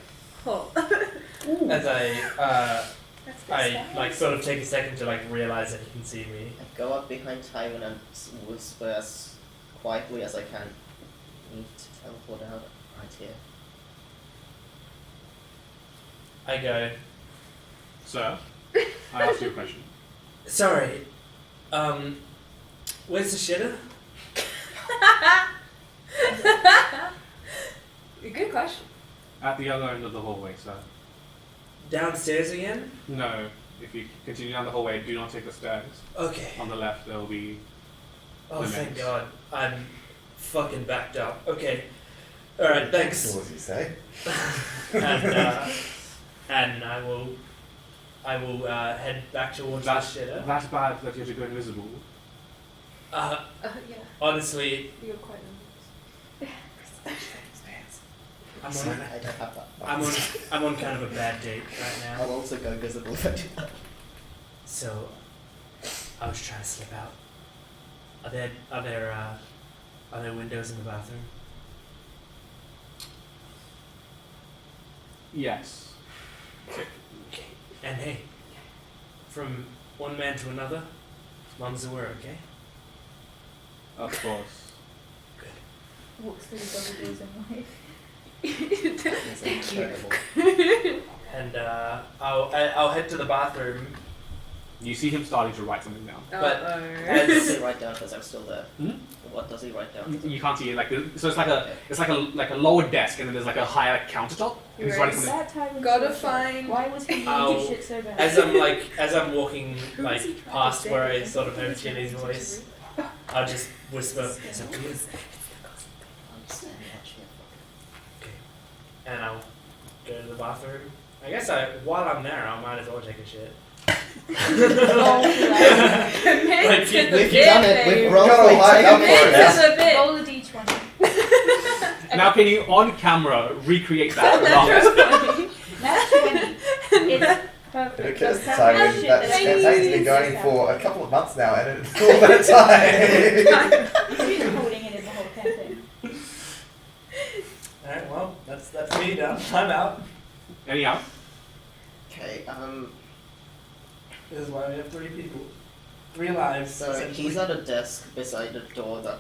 like, oh.
As
That's good
I
stuff.
like sort of take a second to like realize that he can see me.
I go up behind Tywin and whisper as quietly as I can. Need to teleport out right here.
I go,
Sir, I asked you a question.
sorry, where's the shitter?
Good question.
At the other end of the hallway, sir.
Downstairs again?
No, if you continue down the hallway, do not take the stairs.
Okay.
On the left, there will be.
Oh,
The
thank
next.
God. I'm fucking backed up. Okay. Alright, thanks.
What you say?
And I will head back towards the shitter.
That's bad that you have to go invisible.
Yeah.
Honestly,
You're quite
I'm
So
on,
I don't have that.
I'm on kind of a bad date right now.
I'll also go visible if I do that.
So, I was trying to slip out. Are there windows in the bathroom?
Yes.
Okay. And hey, from one man to another, mum's the word, okay?
Of course.
Walks through the double doors anyway.
It's incredible.
And I'll head to the bathroom.
You see him starting to write something down.
But
What does he write down because I'm still there?
Hmm?
What does he write down?
You can't see it. So it's like a lower desk, and then there's like a higher countertop. And he's writing something.
That time was
Gotta
so
find-
Why was he
Ow.
into shit so bad?
as I'm walking
Who was he
like
trying to
past
say?
where I sort of heard Chili's voice, I'll just whisper, "Is it good?" And I'll go to the bathroom. I guess while I'm there, I might as well take a shit. Like,
Commit to the
We've
bit,
done it.
baby.
We've
Gotta
roleplayed
line up
together.
for it
Commit
now.
to the bit.
Roll a d20.
Now, can you on camera recreate that?
That's 20. It's perfect.
Because
That's
Simon,
how shit
that
that
campaign's been
I
going
use.
for a couple of months now, and it's all that time.
You've been holding it in the whole campaign.
Alright, well, that's me done. I'm out.
Anyhow,
Okay,
This is why we have 3 people. 3 lives.
so
essentially.
he's at a desk beside the door that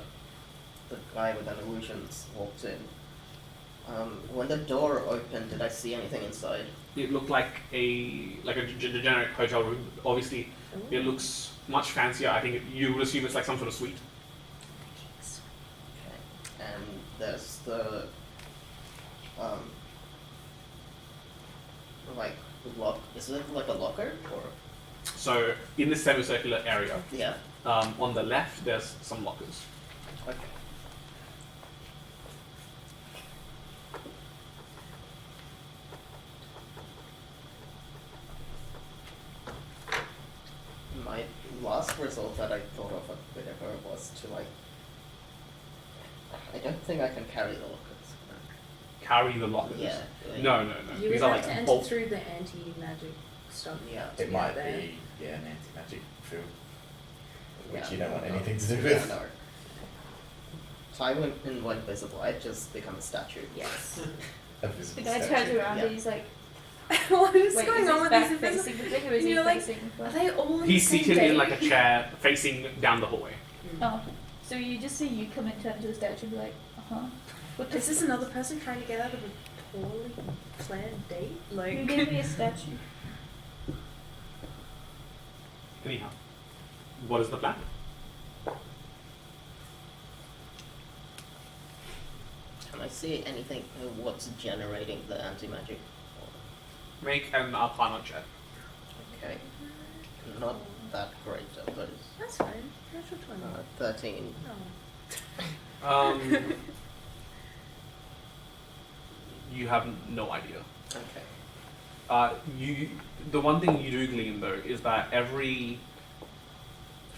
the guy with an illusions walked in. When the door opened, did I see anything inside?
it looked like a generic hotel room. Obviously, it looks much fancier. I think you would assume it's like some sort of suite.
Okay, and there's the like lock. Is it like a locker or?
So in this semicircular area,
Yeah.
on the left, there's some lockers.
Okay. My last result that I thought of a bit ago was to like. I don't think I can carry the lockers.
Carry the lockers.
Yeah.
No.
You
These
would
are
have to
like
enter
bolt.
through the anti-magic stuff.
Yeah.
It might
there.
be, an anti-magic field, which
Yeah.
you don't want anything to do
Yeah,
with.
no. If I went invisible, I'd just become a statue.
Yes.
A
The
visible
guy
statue.
turns around
Yeah.
and he's like,
What is
wait,
going
is
on
his
with
back
these invisible?
facing the thing or is
And
he
you're like,
facing in
Are
front?
they all in
He's
the same
seated in
day?
like a chair facing down the hallway.
Oh, so you just see you come and turn to the statue and be like, uh-huh. What
Is this another person trying to get out of a poorly planned date? Like,
You gave me a statue.
Anyhow, what is the plan?
Can I see anything? What's generating the anti-magic?
Make an Arcana check.
Okay. Not that great, I suppose.
that's fine. Natural 20.
13.
Oh.
You have no idea.
Okay.
The one thing you do glean though is that every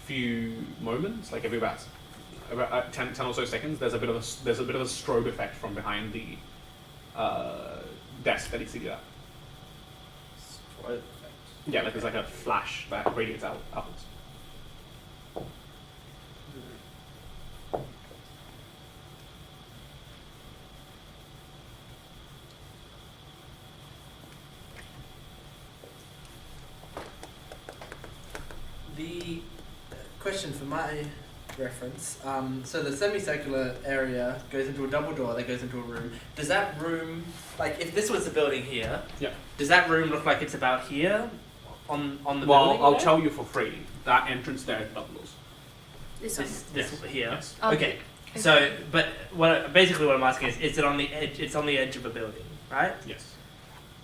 few moments, like every about 10 or so seconds, there's a bit of a strobe effect from behind the desk that you see that.
Strobe effect.
Yeah, like there's like a flash that radiates outwards.
The question for my reference, so the semicircular area goes into a double door that goes into a room. Does that room, like if this was the building here,
Yeah.
does that room look like it's about here on the
Well,
building?
I'll
there?
tell you for free. That entrance there is double doors.
This one.
This
Yes.
here.
Yes.
Okay. So, but basically what I'm asking is it on the edge? It's on the edge of a building, right?
Yes.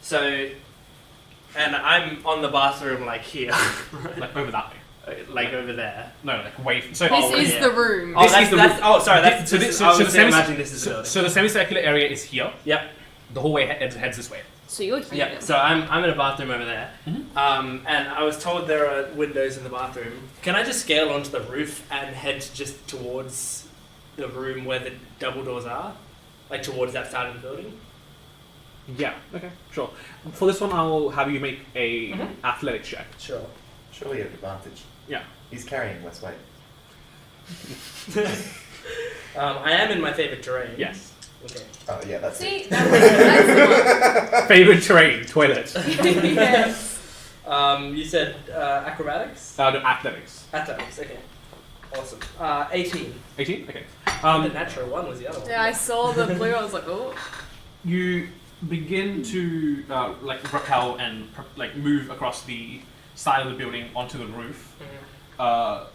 So, and I'm on the bathroom like here,
Like over that way.
like over there.
No, like way. So
This
Oh,
is
yeah.
the room.
Oh,
This
that's,
is the
that's,
room.
oh, sorry. That's
So
this
this-
is-
so-
I was
so
just
the semi-
imagining this is the building.
So the semicircular area is here.
Yep.
The hallway heads this way.
So you're here.
Yeah, so I'm in a bathroom over there,
Mhm.
and I was told there are windows in the bathroom. Can I just scale onto the roof and head just towards the room where the double doors are, like towards that side of the building?
Yeah. Okay. Sure. For this one, I'll have you make a
Mhm.
athletics check.
Sure.
Surely you have advantage.
Yeah.
He's carrying less weight.
I am in my favorite terrain.
Yes.
Okay.
Oh yeah, that's
See,
it.
that's
Favorite terrain: toilet.
the one. Yes.
You said acrobatics?
No, athletics.
Athletics. Okay. Awesome. 18.
18. Okay.
The natural one was the other one.
Yeah, I saw the blue. I was like, oh.
You begin to like rappel and move across the side of the building onto the roof,
Mhm.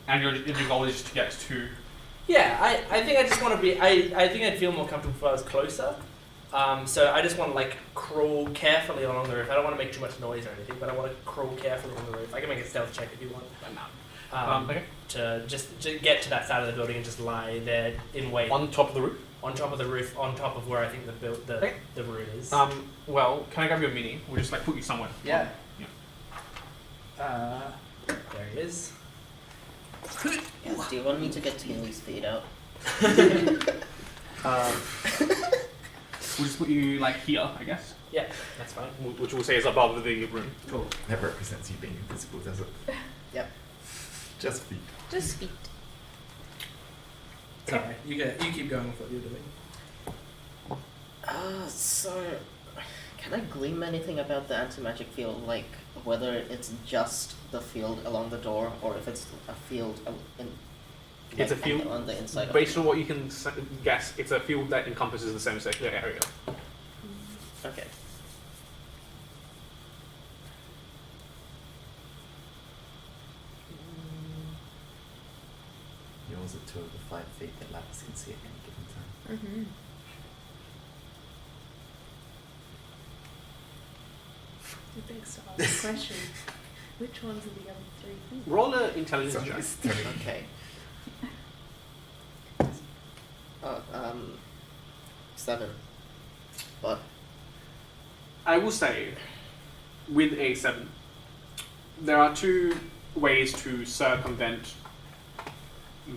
and your goal is to get to.
Yeah, I think I just want to be. I think I'd feel more comfortable if I was closer. So I just want to like crawl carefully along the roof. I don't want to make too much noise or anything, but I want to crawl carefully along the roof. I can make a stealth check if you want.
Okay.
To just to get to that side of the building and just lie there in wait
On top of the roof.
on top of the roof, on top of where I think
Okay.
the room is.
Well, can I grab you a mini? We'll just like put you somewhere.
Yeah.
Yeah.
There he is.
Yes, do you want me to get Tilly's feet out?
We'll just put you like here, I guess.
Yeah, that's fine.
Which we'll say is above the room.
Cool.
That represents you being invisible, does it?
Yep.
Just feet.
Just feet.
Sorry, you keep going with what you're doing.
So, can I glean anything about the anti-magic field, like whether it's just the field along the door or if it's a field
It's a field.
on the inside of
Based on what you can guess, it's a field that encompasses the semicircular area.
Okay.
Yours are 2 of the 5 feet that Lapis can see at any given time.
Mm-hmm. The big star question. Which ones are the other 3 feet?
Roll an intelligence
So
check.
it's 3.
Okay. 7. But
I will say, with a 7, there are 2 ways to circumvent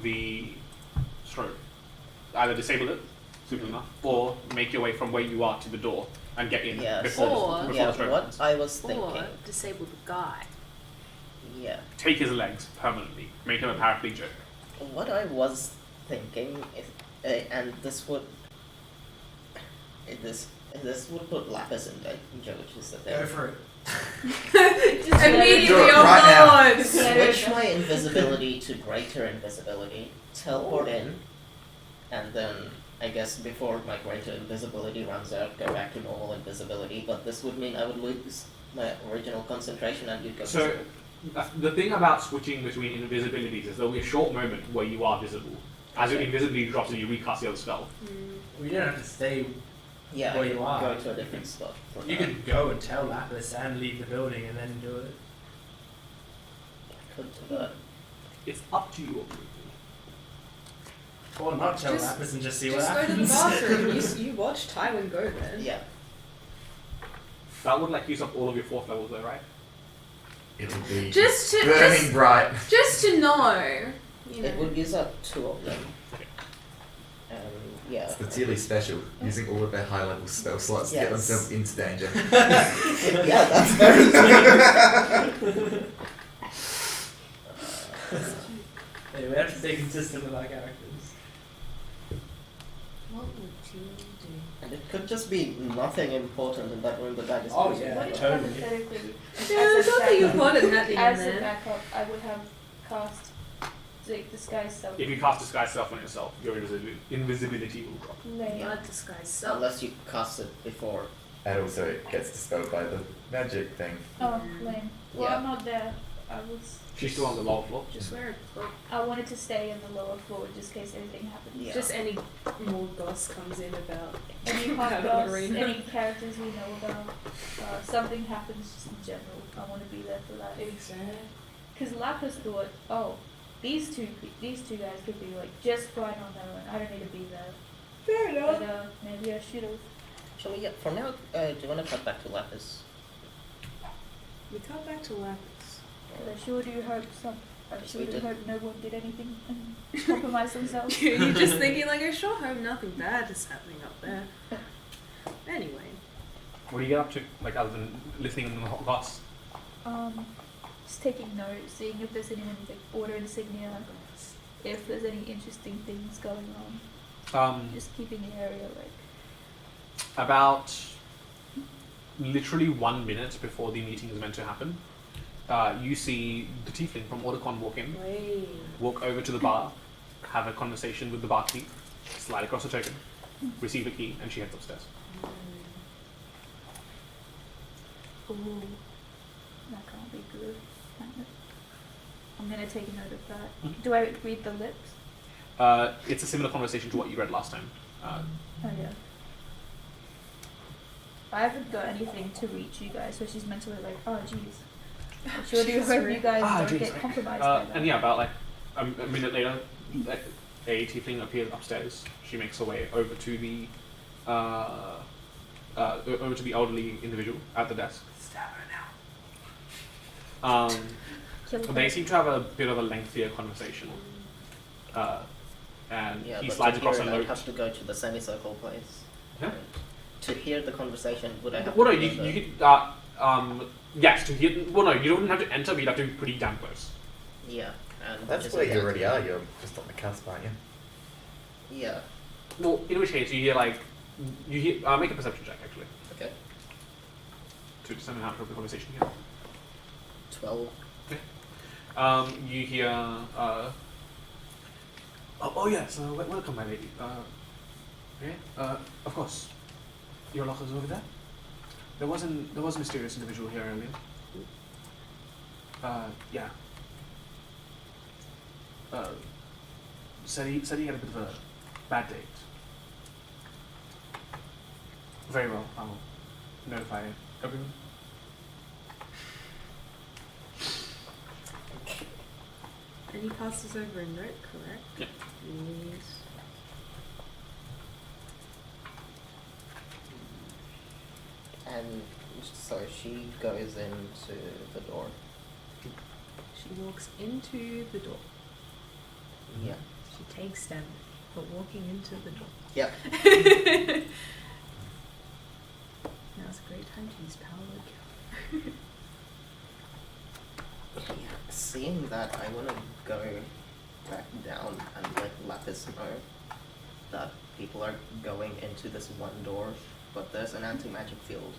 the stroke. Either disable it, simple enough, or make your way from where you are to the door and get in
yeah,
before,
Or-
before
yeah,
the stroke
what
happens.
I was thinking.
Or disable the guy.
Yeah.
Take his legs permanently. Make him a paraplegic.
What I was thinking is And this would this would put Lapis in danger, which is the thing.
Go for it.
Just
Immediately
Do it
on
right now.
board!
Switch my invisibility to greater invisibility, teleport in, and then I guess before my greater invisibility runs out, go back to normal invisibility. But this would mean I would lose my original concentration and you'd go.
So, the thing about switching between invisibilities is there'll be a short moment where you are visible. As your invisibility drops and you recast the other spell.
We don't have to stay.
Yeah,
where
I
you
could
are.
go to a different spot. for
You
that.
could go and tell Lapis and leave the building and then do it.
I could do that.
It's up to you.
Or not tell
Just-
Lapis and just see what
Just go to the
happens.
bathroom. You watch Tywin go then.
Yeah.
That would like use up all of your 4th levels though, right?
It'll be
Just to
burning bright.
just to know, you know.
It would use up 2 of them. Yeah.
It's the Teely special, using all of their high level spell slots to get
Yes.
themselves into danger.
Yeah, that's very true.
Yeah, we have to stay consistent with our characters.
What would you do?
And it could just be nothing important in that room, but that is
Oh,
possible.
yeah.
What if
totally.
hypothetically,
Yeah,
as
there's
a
nothing
backup-
important happening in
as a
there.
backup, I would have cast like disguise self.
If you cast Disguise Self on yourself, your invisibility will drop.
Later.
Not disguise self.
Unless you cast it before.
And also it gets dispelled by the magic thing.
Oh, lame. Well,
Yeah.
I'm not there. I was.
She's still on the lower floor.
Just wear a cloak.
I wanted to stay in the lower floor just in case anything happens.
Yeah.
Just any more goss comes in about
Any
Out
hot
of the
goss,
arena.
any characters we know about. Something happens just in general. I want to be there for that.
exactly.
Because Lapis thought, oh, these two guys could be like just fine on their own. I don't need to be there.
Fair enough.
But maybe I should have.
Actually, yeah, for now, do you want to cut back to Lapis?
We come back to Lapis.
But I sure do hope
Yes, we did.
hope no one did anything and compromised themselves.
You're just thinking like, I sure hope nothing bad is happening up there. Anyway.
What do you get up to? Like other than listening in the hot goss?
Just taking notes, seeing if there's any like order insignia, if there's any interesting things going on. Just keeping the area like.
About literally 1 minute before the meeting is meant to happen, you see the tiefling from Autocon walk in,
Wait.
walk over to the bar, have a conversation with the barkeep, slide across a token, receive a key, and she heads upstairs.
Ooh, that can't be good. I'm gonna take note of that.
Mhm.
Do I read the lips?
It's a similar conversation to what you read last time.
Oh yeah. I haven't got anything to reach you guys, so she's mentally like, oh jeez. I sure do
She's
hope
rude.
you guys don't
geez.
get compromised by that.
And yeah, about like a minute later, like, a tiefling appears upstairs. She makes her way over to the elderly individual at the desk.
Stab her now.
Kill her.
They seem to have a bit of a lengthier conversation, and
Yeah,
he
but
slides
to hear
across a
it, I'd
note.
have to go to the semicircle place.
Huh?
To hear the conversation, would I have
Well, no,
to
you
go there?
could. Yes, to hear. Well, no, you don't have to enter, but you'd have to be pretty damn close.
Yeah, and
That's
just
where you
like-
already are, you're just on the cusp, aren't you?
Yeah.
Well, in which case you hear make a perception check actually
Okay.
to determine how to have the conversation here.
12.
You hear. Oh yes, welcome, my lady. Okay. Of course. Your locker's over there. There was a mysterious individual here earlier. Yeah. Said he had a bit of a bad date. Very well. I'll notify everyone.
And he passes over a note, correct?
Yep.
Yes.
And so she goes into the door.
She walks into the door.
Yeah.
She takes them, but walking into the door.
Yeah.
Now's a great time to use power word kill.
Yeah. Seeing that, I want to go back down and let Lapis know. that people are going into this one door, but there's an anti-magic field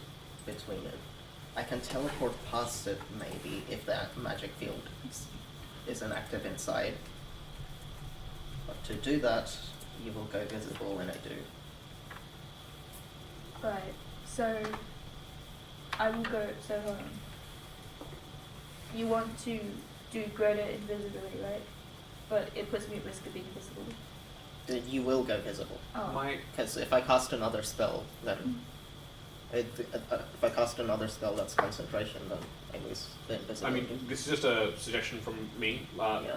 between it. I can teleport past it, maybe, if that magic field isn't active inside. But to do that, you will go visible when I do.
Right. So I will go. So you want to do greater invisibility, right? But it puts me at risk of being visible.
You will go visible.
Oh.
Because if I cast another spell, then if I cast another spell that's concentration, then I lose the
I
invisibility.
mean, this is just a suggestion from me.
Yeah.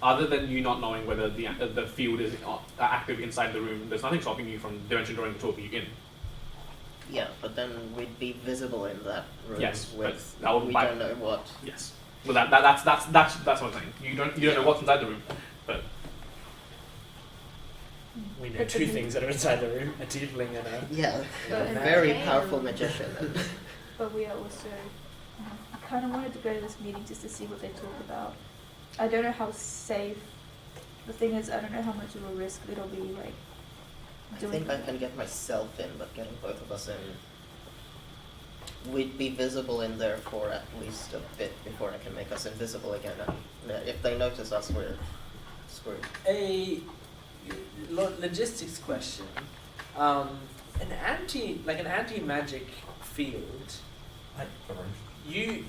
Other than you not knowing whether the field is active inside the room, there's nothing stopping you from dimension drawing the two of you in.
Yeah, but then we'd be visible in that room
Yes, but
with
that would
we
buy-
don't know what.
Yes. Well, that's what I'm saying. You don't know what's inside the room, but
We know
But
two
the-
things that are inside the room: a tiefling and a.
Yeah,
But
a
in
very
that
powerful
game-
magician.
But we are also. I kind of wanted to go to this meeting just to see what they talk about. I don't know how safe. The thing is, I don't know how much of a risk it'll be, like.
I
Doing
think I can get myself in, but getting both of us in, we'd be visible in there for at least a bit before I can make us invisible again. And if they notice us, we're screwed.
A logistics question. An anti-magic field. You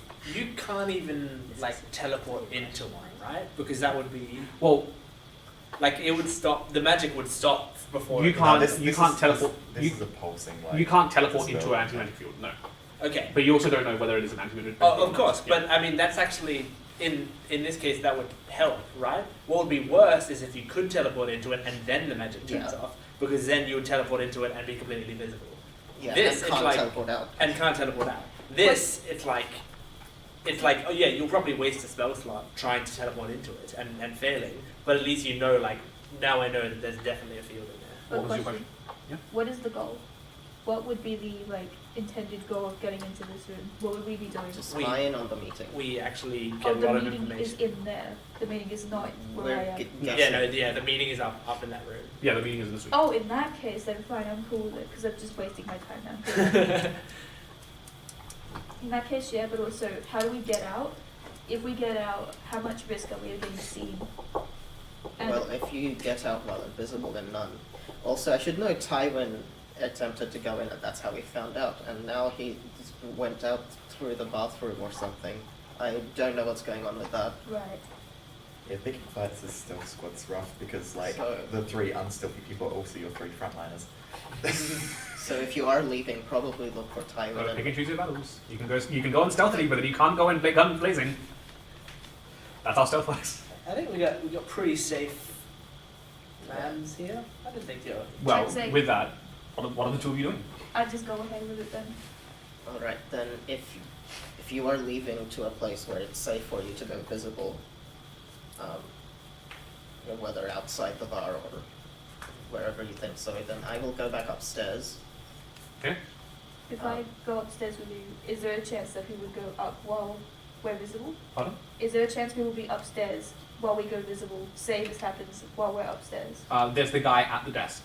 can't even like teleport into one, right? Because that would be
well,
like it would stop. The magic would stop before.
you
it-
can't
this
teleport.
This
You,
is a pulsing. Like,
you can't teleport
spell.
into an anti-magic field. No,
Okay.
but you also don't know whether it is an anti-magic field.
Oh,
or
of
not.
course,
Yeah.
but I mean that's actually in this case that would help, right? What would be worse is if you could teleport into it and then the magic turns
Yeah.
off, because then you would teleport into it and be completely invisible.
Yeah,
This,
and
it's
can't
like-
teleport out.
And can't teleport out. This, it's like, oh yeah, you'll probably waste a spell slot trying to teleport into it and failing, but at least you know, like, now I know that there's definitely a field in there.
But
What was your
question,
Yeah.
What is the goal? What would be the, like, intended goal of getting into this room? What would we be doing?
To spy in on the meeting.
We actually
Oh,
get a
the
lot of
meeting is
information.
in there. The meeting is not where
We're
I am.
guessing.
The meeting is up in that room.
Yeah, the meeting is this week.
Oh, in that case, then fine, I'm cool with it, because I'm just wasting my time now. In that case, yeah, but also, how do we get out? If we get out, how much risk are we of getting seen? And
Well, if you get out while invisible, then none. Also, I should know Tywin attempted to go in, and that's how we found out. And now he just went out through the bathroom or something. I don't know what's going on with that.
right.
Yeah, picking fights as stealth squad's rough because like
So-
the three unstealthy people are also your three frontliners.
So if you are leaving, probably look for
Gotta
Tywin.
pick
And,
and choose your battles. You can go in stealthily, but then you can't go in guns blazing. That's how stealth works.
I think we got pretty safe lands here. I didn't think you.
Well,
I'd say-
with that, what are the two of you doing?
I just go ahead with it then.
Alright, then if you are leaving to a place where it's safe for you to go visible, whether outside the bar or wherever you think so, then I will go back upstairs.
Okay.
If I go upstairs with you, is there a chance that we would go up while we're visible?
Pardon?
Is there a chance we will be upstairs while we go visible? Say this happens while we're upstairs.
There's the guy at the desk.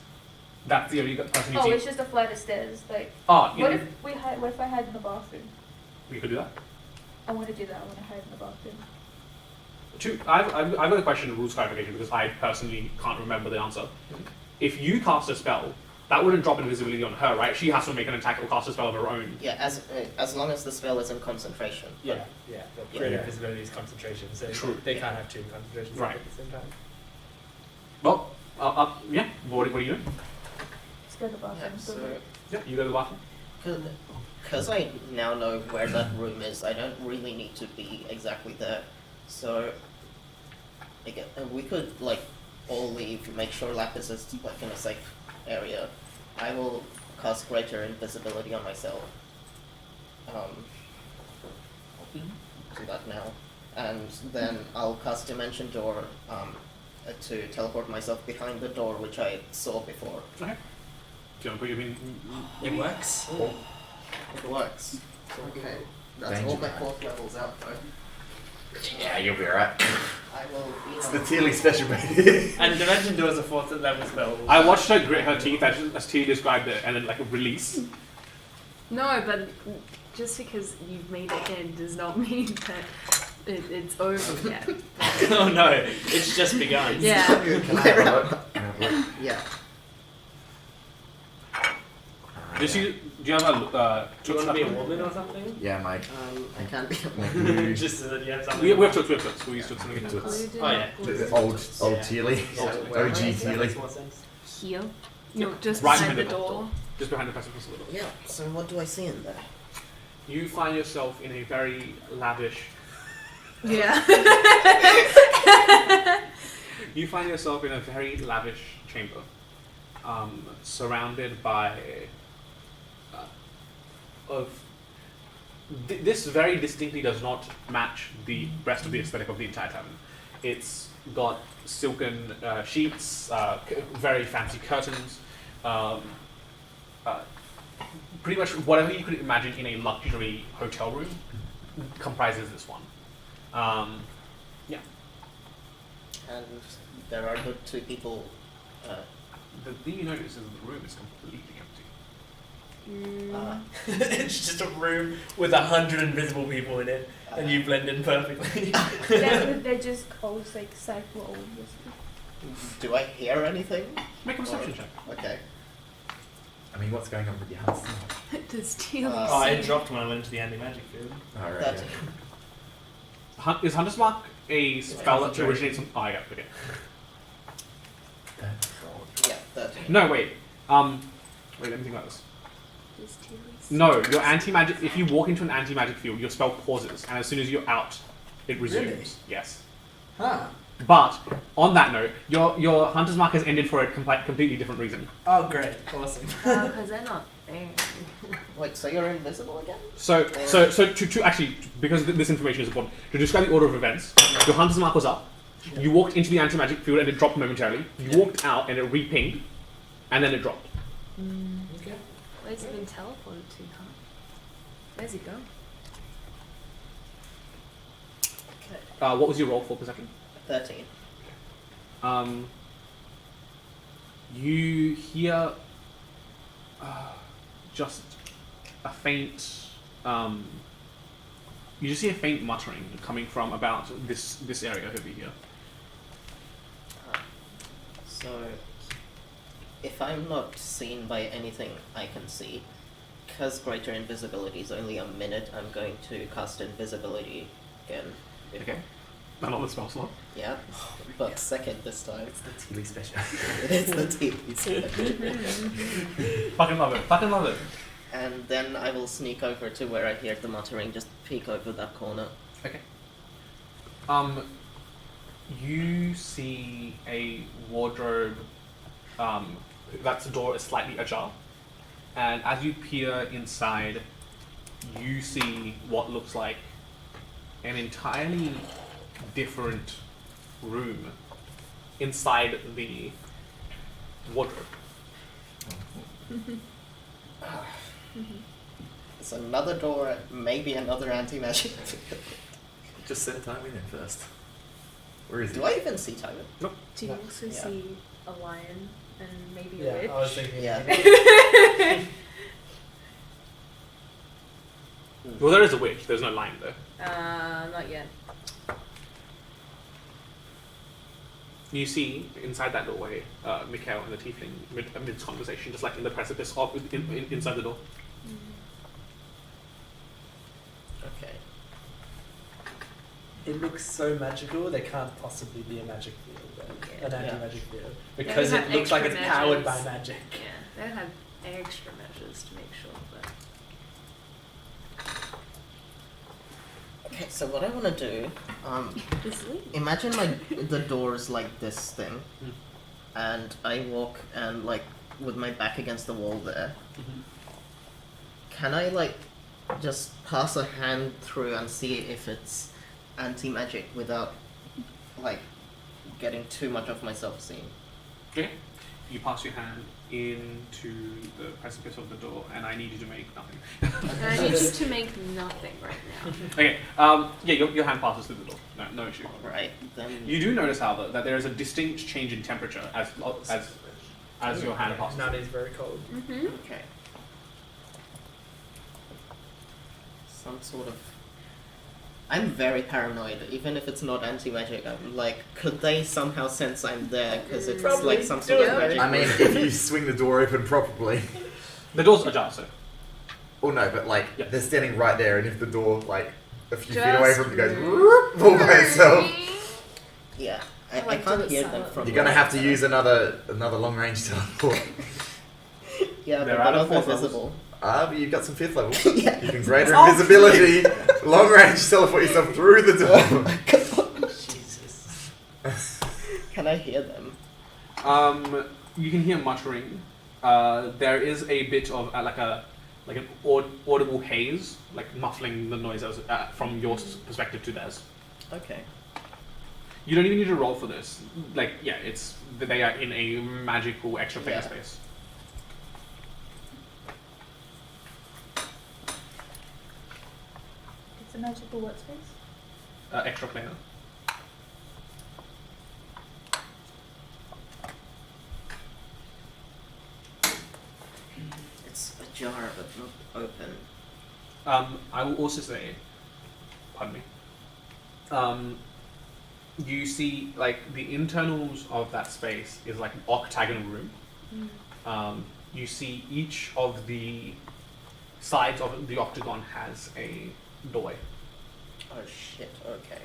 That's the only person you
Oh,
see.
it's just a flight of stairs. Like,
Oh,
what if I hide in the bathroom?
we could do that.
I want to do that. I want to hide in the bathroom.
I've got a question of rules clarification because I personally can't remember the answer. If you cast a spell, that wouldn't drop invisibility on her, right? She has to make an attack or cast a spell of her own.
Yeah, as long as the spell is in concentration.
Yeah. But creative visibility is concentration, so
True.
they can't have two concentrations
Right.
at the same time.
Well, yeah. What are you doing?
Let's go to the bathroom.
Yeah,
so
so
Yeah, you go to the bathroom.
because I now know where that room is, I don't really need to be exactly there. So again, we could like all leave, make sure Lapis is like in a safe area. I will cast greater invisibility on myself. Do that now, and then I'll cast Dimension Door to teleport myself behind the door, which I saw before.
Okay. Do you want to put your
It works.
It works. Okay, that's all
Danger
my
man.
4th levels out though.
Yeah, you'll be alright.
I will be
It's
on
the Teely special, baby.
And Dimension Door is a 4th level spell.
I watched her grit her teeth as T described it, and then like a release.
No, but just because you've made it end does not mean that it's over yet.
Oh no, it's just begun.
Yeah.
Can I have a look? Can I have a look?
Yeah.
Do you have a
Do you want to be a woman or something?
Yeah, mate.
I can't be.
Just so that you have something.
we have to flip it, so we used to something
It's
Oh yeah.
the old
Yeah.
Teely.
Yeah.
OG
That makes
Teely.
more sense.
Here. You're just
Right
behind the
behind the
door.
just behind the precipice a little.
Yeah. So what do I see in there?
You find yourself in a very lavish.
Yeah.
You find yourself in a very lavish chamber, surrounded by. This very distinctly does not match the rest of the aesthetic of the entire tavern. It's got silken sheets, very fancy curtains, pretty much whatever you could imagine in a luxury hotel room comprises this one. Yeah.
And there are the two people.
The thing you notice is the room is completely empty.
It's just a room with 100 invisible people in it, and you blend in perfectly.
They're just always like cycle.
Do I hear anything?
Make a perception check.
Okay.
I mean, what's going on with your hands?
Does Teal
Oh, I dropped when I went into the anti-magic field.
Alright.
That-
Is Hunter's Mark a spell that
concentration.
originates from? Oh yeah, okay.
Yeah. That.
No, wait. Wait, let me think about this.
Does Teal
No, your anti-magic. If you walk into an anti-magic field, your spell pauses, and as soon as you're out, it resumes.
Really?
Yes.
Huh.
But on that note, your Hunter's Mark has ended for a completely different reason.
Oh, great. Awesome.
because they're not there.
Wait. So you're invisible again?
So to actually, because this information is important, to describe the order of events, your Hunter's Mark was up. You walked into the anti-magic field and it dropped momentarily. You walked out and it re-pinged, and then it dropped.
Okay.
Where's it been teleported to, huh? Where's it going?
What was your roll for perception?
13.
You hear just a faint. You just hear a faint muttering coming from about this area over here.
So, if I'm not seen by anything I can see, because greater invisibility is only a minute, I'm going to cast invisibility again.
Okay. Another spell slot.
Yeah, but second this time.
It's the Teely special.
It is the TV special.
Fucking love it. Fucking love it.
And then I will sneak over to where I hear the muttering, just peek over that corner.
Okay. You see a wardrobe. That's the door is slightly ajar, and as you peer inside, you see what looks like an entirely different room inside the wardrobe.
It's another door, maybe another anti-magic.
Just set a time in there first. Where is
Do
it?
I even see Tiger?
Do you also
Yeah.
see a lion and maybe
Yeah,
a witch?
I was thinking.
Yeah.
Well, there is a witch. There's no lion though.
Not yet.
You see inside that doorway, Mikhail and the tiefling mid conversation, just like in the precipice of inside the door.
Okay.
It looks so magical, there can't possibly be a magic field there.
Yeah.
An
Yeah.
anti-magic field.
They
Because
have
it looks like it's
extra
powered by
measures.
magic.
Yeah, they don't have extra measures to make sure that.
Okay, so what I want to do,
Just leave.
imagine the door is like this thing,
Mm.
and I walk and like with my back against the wall there. Can I like just pass a hand through and see if it's anti-magic without like getting too much of myself seen?
Okay. You pass your hand into the precipice of the door, and I need you to make nothing.
I need you to make nothing right now.
Okay. Yeah, your hand passes through the door. fine, no issue.
Right, then.
You do notice, however, that there is a distinct change in temperature as your hand passes.
Now it is very cold.
Mm-hmm.
Okay. Some sort of. I'm very paranoid, even if it's not anti-magic. I'm like, could they somehow sense I'm there? Because it's
Probably.
like some sort of magic.
I mean, if you swing the door open properly.
The door's ajar, so.
Oh no, but like,
Yeah.
they're standing right there, and if the door, like, a few feet
Just
away from you goes
move.
all by itself,
Yeah,
I
I
like
can't
to
hear
look
them
silent.
from.
you're gonna have to use another long range teleport.
Yeah, but
They're
they're
out of
not
fourth
visible.
But you've got some 5th level.
Yeah.
You can greater
Oh,
invisibility, long range teleport yourself through the door.
Jesus.
Can I hear them?
You can hear muttering. There is a bit of like an audible haze, like muffling the noise from your perspective to theirs.
Okay.
You don't even need to roll for this. Like, yeah, they are in a magical extra player
Yeah.
space.
It's a magical workspace.
Extra player.
It's ajar, but not open.
I will also say, pardon me. You see, like, the internals of that space is like an octagonal room. You see each of the sides of the octagon has a doorway.
Oh shit, okay.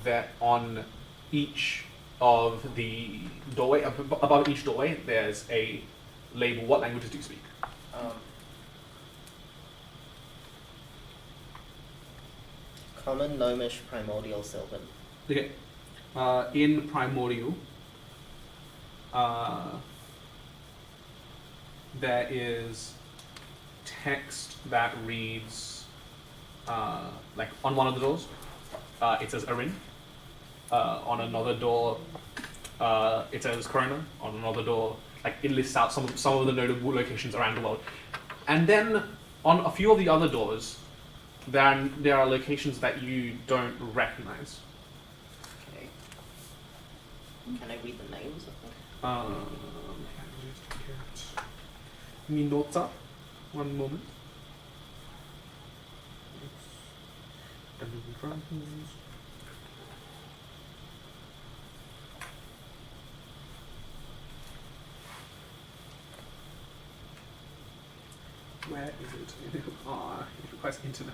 That on each of the doorway, above each doorway, there's a label. What languages do you speak?
Common, Gnomish, Primordial, Sylvan.
Okay. In Primordial, there is text that reads, like on one of the doors, it says Arin. On another door, it says Corona. On another door, like it lists out some of the notable locations around the world. And then on a few of the other doors, there are locations that you don't recognize.
Okay. Can I read the names of them?
Give me notes up. One moment. Where is it? It requires internet.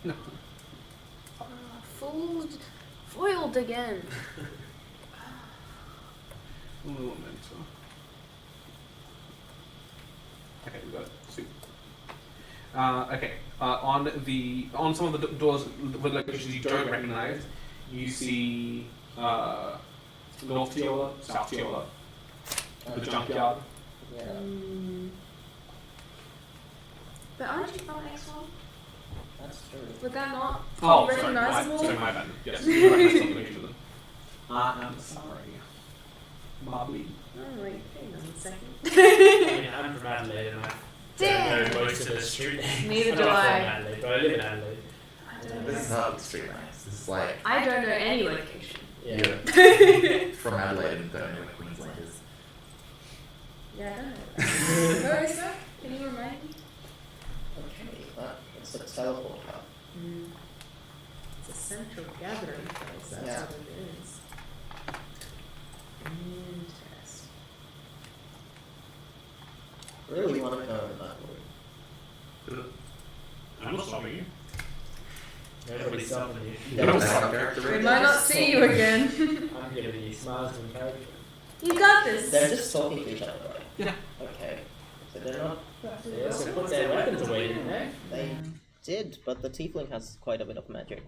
No.
Foiled again.
A moment. Okay, we got it. Sweet. Okay. On some of the doors with locations you don't recognize, you see North Tiola, South Tiola, the junkyard.
Yeah.
But aren't you from X1?
That's true.
Would that not
Oh,
be
sorry.
recognizable?
Sorry, my bad. Yes, you recognize some locations of them. I'm sorry. Bobby.
Oh, wait, hang on a second.
I mean, I'm from Adelaide and I
Damn.
don't know most of the street names.
Neither
I'm
do
not
I.
from Adelaide, but I live in Adelaide.
I don't
This
know.
is not street names. This is like
I don't know any location.
Yeah.
from Adelaide and don't know where Queensland is.
Yeah, I don't know.
Where is that? Can you remind me?
Okay, that it's a teleport hub.
It's a central gathering place, that's
Yeah.
what it is. Interesting.
Really want to go in that room.
I'm not stopping you.
Nobody's stopping you.
Yeah,
That's
just-
not a character
We
really.
might not see you again.
I'm giving you smiles and encouragement.
You got this.
They're just talking to each other, right?
Yeah.
Okay. So they're not.
They also put their weapons away, didn't they?
They did, but the tiefling has quite a bit of magic.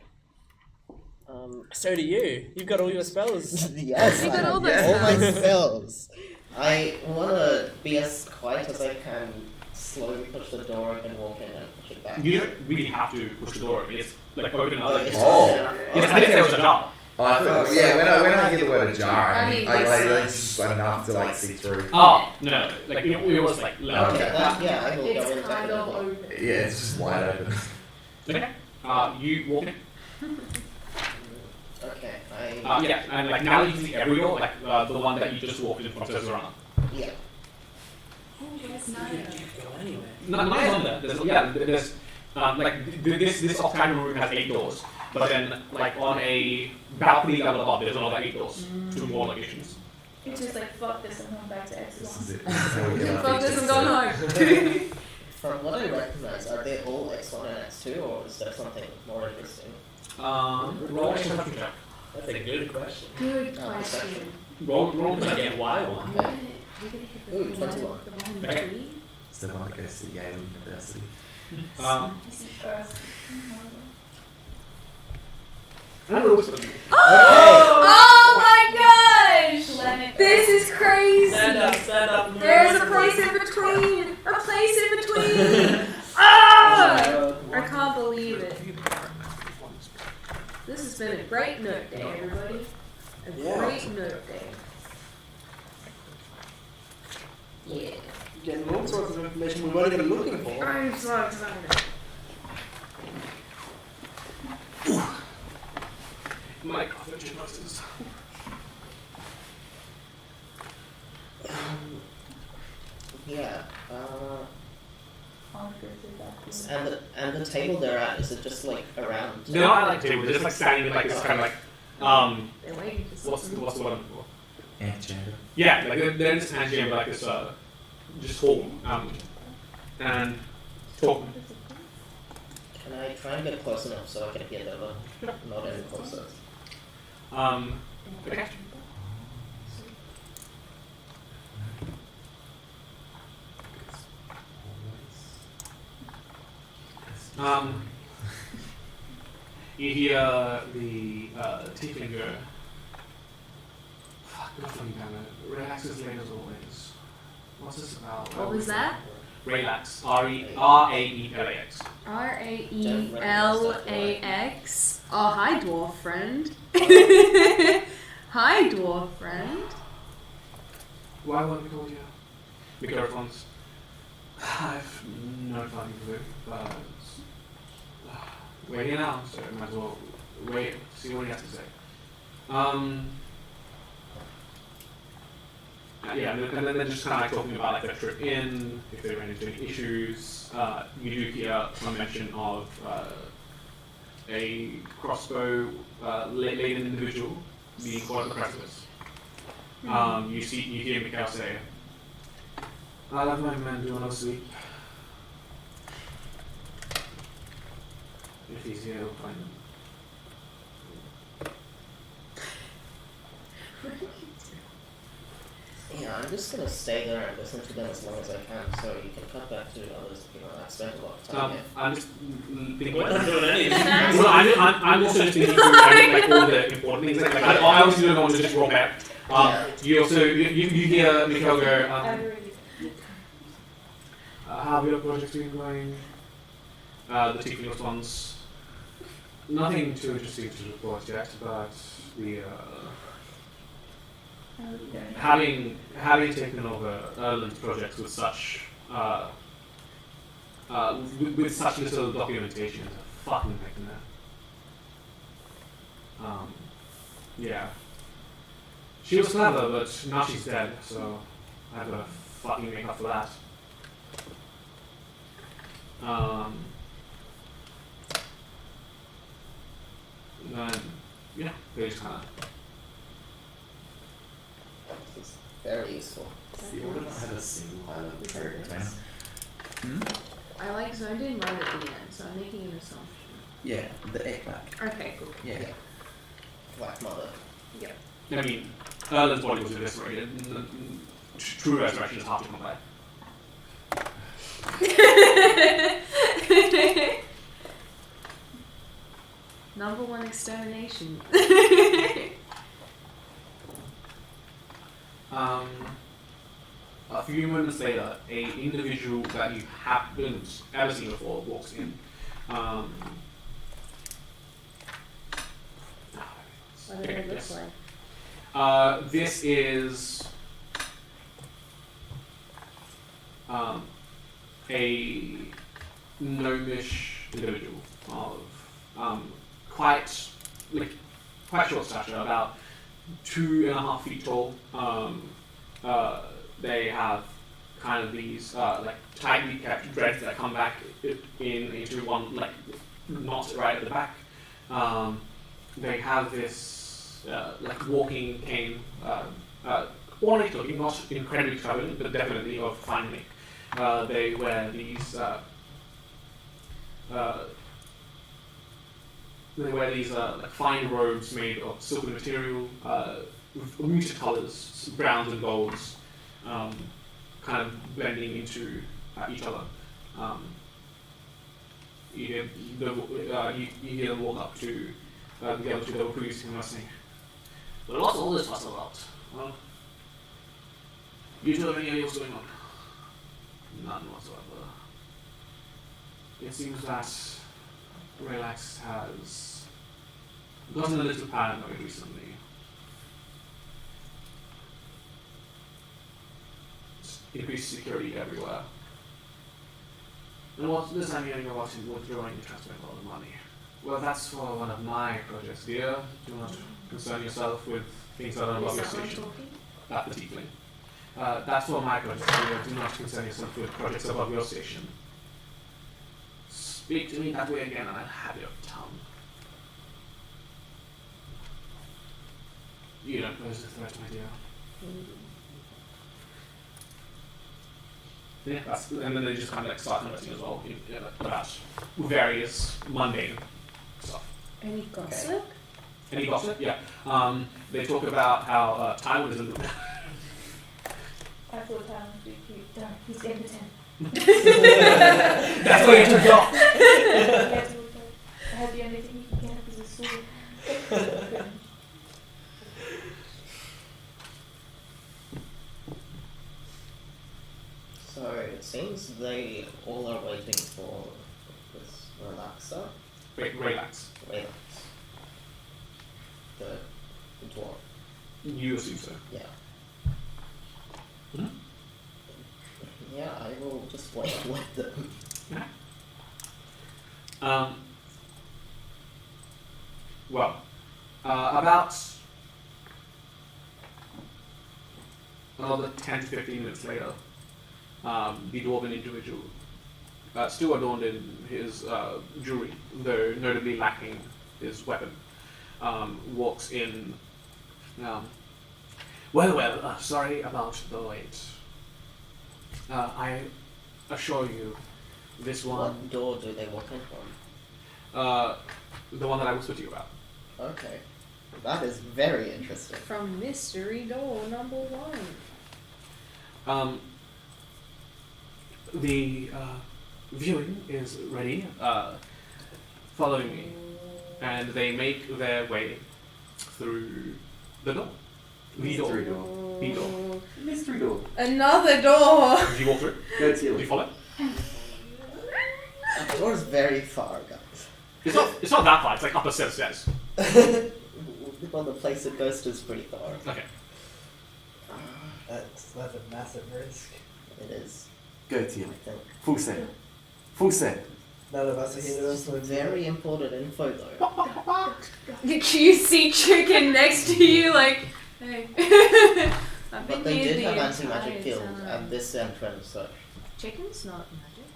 So do you. You've got all your spells.
Yes,
You got all those
all my
spells.
spells. I want to be as quiet as I can, slowly push the door open, walk in, and push it back.
You don't really have to push the door open. It's like open
Oh,
up.
it's
Oh.
Yes, I didn't say it was a job.
Oh, I thought, yeah, when I hear the word ajar,
I
I
mean,
like
like-
it's just enough to like see through.
Oh, no. Like, it was like loud.
Okay, that, yeah, I will go
It's
into
kind
the
of
door.
open.
Yeah, it's just wide open.
Okay. You walk in.
Okay, I.
Yeah, and like now you can see every door, like the one that you just walked in from says around.
Yeah.
Oh, yes,
You
no.
can go anywhere.
Nice on there. There's like this octagonal room has 8 doors, but then like on a balcony level above, there's another 8 doors, 2 more locations.
It's just like, fuck this, I'm going back to
This is
X1.
it. This is how we get our
Fuck this, I'm
features.
going home.
From what I recognize, are they all X1 and X2, or is there something more interesting?
Roll a perception check.
That's a good question.
Good
Oh,
question.
Roll
Like
perception.
get why one.
We're gonna hit the
Ooh,
one
21.
the one
Okay.
tree.
It's the one that goes to Yale University.
This is Earth.
I don't know what's going on.
Oh my gosh!
Planet
This
Earth.
is crazy!
Stand up, stand up.
There's a place in between! A place in between! Ah! I can't believe it. This has been a great nerd day, everybody. A great nerd day. Yeah.
Getting all sorts of information we weren't even looking for.
I'm so excited.
Microphotogenosis.
Yeah.
I'll go through that.
And the table they're at, is it just like around?
They're not like tables, they're just like standing like this kind of like
They're waiting for
what's
something.
the one I'm looking for?
Antechamber.
Yeah, like they're in this antechamber like this just hall and talking.
Can I try and get close enough so I can hear them? Not any closer.
Okay. You hear the tiefling go. Fuck, good funny banner. Relax as late as always. What's this about?
What was that?
Relax. R-A-E-L-A-X.
R-A-E-L-A-X. Oh, hi, dwarf friend. Hi, dwarf friend.
Why won't we call you? Mika responds. I've no fucking clue, but we're here now, so might as well wait, see what he has to say. Yeah, and then they're just kind of like talking about like their trip in, if they ran into any issues. You do hear some mention of a crossbow laden individual being caught at the precipice. You hear Mikhail say, I'll have my men do another sweep. If he's here, he'll find him.
Yeah, I'm just gonna stay there and listen to them as long as I can, so you can cut back to others. You know, I've spent a lot of time here.
I'm just thinking.
We're not doing anything.
Well, I'm also just thinking through like all the important things. Like, I obviously don't want to just roll back. You also you hear Mikhail go. How have your projects been going? The tiefling responds. Nothing too interesting to report yet, but the having taken over Erland's projects with such with such little documentation is a fucking nightmare. Yeah. She was clever, but now she's dead, so I've got to fucking make up for that. Then, yeah, they just kind of.
This is very useful.
Does the order not have a single pilot character?
I like, so I didn't write at the end, so I'm making an assumption.
Yeah, the APAC.
Okay, cool.
Yeah.
Black Mother.
I mean, Erland's body was eviscerated. True resurrection is hard to come by.
Number one extermination.
A few moments later, a individual that you haven't ever seen before walks in.
What do they look
yes.
like?
This is a gnomish individual of quite like quite short stature, about 2.5 feet tall. They have kind of these like tightly kept dreads that come back into one like knot right at the back. They have this like walking cane, ornate looking, not incredibly extravagant, but definitely of fine make. They wear these. They wear these like fine robes made of silken material, with muted colours, browns and golds, kind of blending into each other. You hear them walk up to the other two that were previously saying, "Well, what's all this fuss about? Well, you two have any idea what's going on?" None whatsoever. It seems that Relax has gotten a little paranoid recently. Increased security everywhere. And what this I'm hearing about is withdrawing and transferring all the money. Well, that's for one of my projects, dear. Do not concern yourself with things that are above your station. The tiefling. That's for my project, dear. Do not concern yourself with projects above your station. Speak to me that way again and I'll have your tongue. You don't pose a threat, my dear. Yeah, and then they just kind of like start conversing as well about various mundane stuff.
Any gossip?
Any gossip? Yeah. They talk about how Taiwan is a little.
I thought Taiwan would be cute. Dark, he's impotent.
That's what you took off.
I have the only thing you can get up is a sword.
So it seems they all are waiting for this relaxer.
Relax.
Relax. The dwarf.
You assume so.
Yeah.
Hmm?
Yeah, I will just wait with them.
Well, about another 10 to 15 minutes later, the dwarven individual, still adorned in his jewelry, though notably lacking his weapon, walks in. Sorry about the wait. I assure you, this one.
What door do they walk in from?
The one that I whispered to you about.
Okay. That is very interesting.
From mystery door number 1.
The viewing is ready. Follow me, and they make their way through the door. The door.
Mystery door.
The door.
Mystery door.
Another door!
Did you walk through?
Go
Do you follow?
That door is very far, guys.
It's not that far. It's like up a set of stairs.
Well, the place it goes to is pretty far.
Okay.
That's a massive risk.
It is,
Go
I
Teal.
think.
Full set. Full set.
None of us are here to
It's very important info, though.
You see chicken next to you, like, hey. I've been
But they
here
did
the
have anti-magic
entire
killed
time.
at this entrance, so.
Chicken's not magic.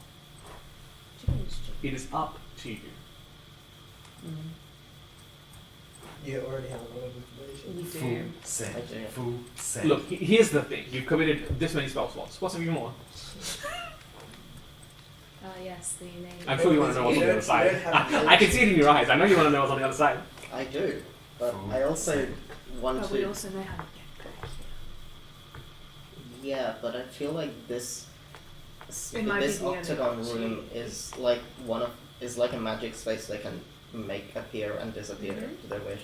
Chicken's chicken.
It is up to you.
You already have a lot of information.
You
Full
do.
set.
I do.
Full set.
Look, here's the thing. You've committed this many spell slots. What's even more?
Yes, the name.
I'm sure you want to know what's on the other
You
side.
don't have
I can see it in your eyes. I know you want to know what's on the other side.
I do, but I also want
But we
to.
also know how to get back here.
Yeah, but I feel like this
It might be
this
the end.
octagon room is like a magic space they can make appear and disappear
Mhm.
to their wish.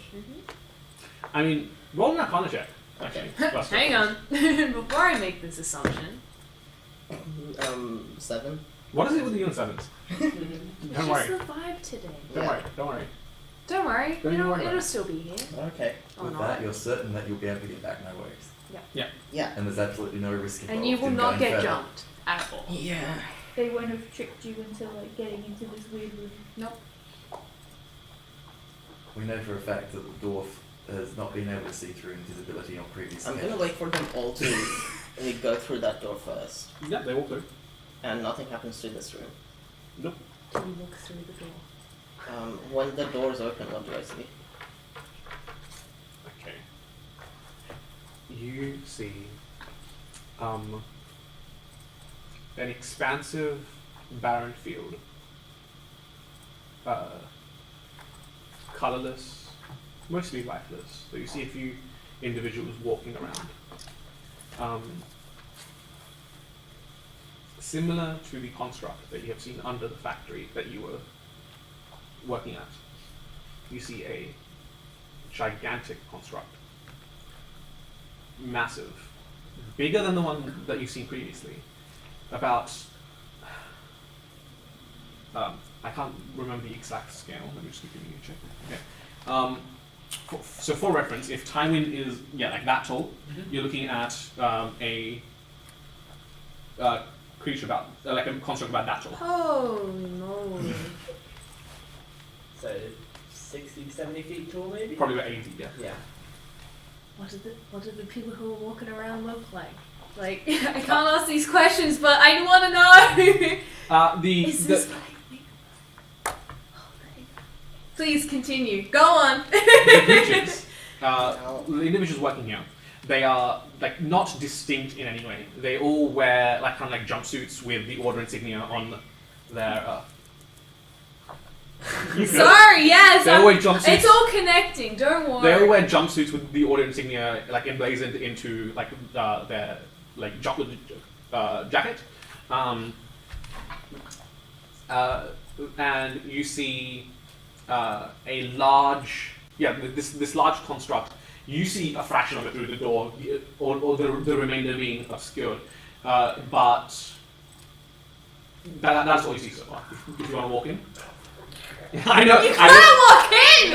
I mean, roll an Arcana check. Actually, plus
Hang on. Before I make this assumption.
7.
What is it with you and sevens?
It's
Don't
just
worry.
the vibe today.
Don't
Yeah.
worry. Don't worry.
Don't worry.
Don't even worry about
It'll
it.
still be here.
Okay.
Or
With
not.
that, you're certain that you'll be able to get back no worries.
Yeah.
And there's absolutely no risk involved.
And you will
in
not
going
get
further.
jumped at all.
Yeah.
They won't have tricked you into like getting into this weird room.
We know for a fact that the dwarf has not been able to see through invisibility on previous
I'm gonna
occasions.
wait for them all to go through that door first,
Yeah, they walk through.
and nothing happens to this room.
Do we walk through the door?
When the doors open, what do I see?
Okay. You see an expansive, barren field. Colorless, mostly lifeless. So you see a few individuals walking around. Similar to the construct that you have seen under the factory that you were working at. You see a gigantic construct. Massive. Bigger than the one that you've seen previously. About I can't remember the exact scale. Let me just give you a check. Okay. So for reference, if Tywin is like that tall, you're looking at a creature about like a construct about that tall.
Oh no.
So 60, 70 feet tall, maybe?
Probably about 80. Yeah.
Yeah.
What do the people who are walking around look like? Like, I can't ask these questions, but I want to know. Is this what I think? Please continue. Go on.
The creatures, the individuals working here, they are like not distinct in any way. They all wear like kind of like jumpsuits with the order insignia on their.
Sorry, yes.
They all wear jumpsuits.
It's all connecting. Don't worry.
They all wear jumpsuits with the order insignia like emblazoned into like their like jacket. And you see a large, this large construct. You see a fraction of it through the door, or the remainder being obscured. But that's all you see so far. If you want to walk in, I know.
You can't walk in.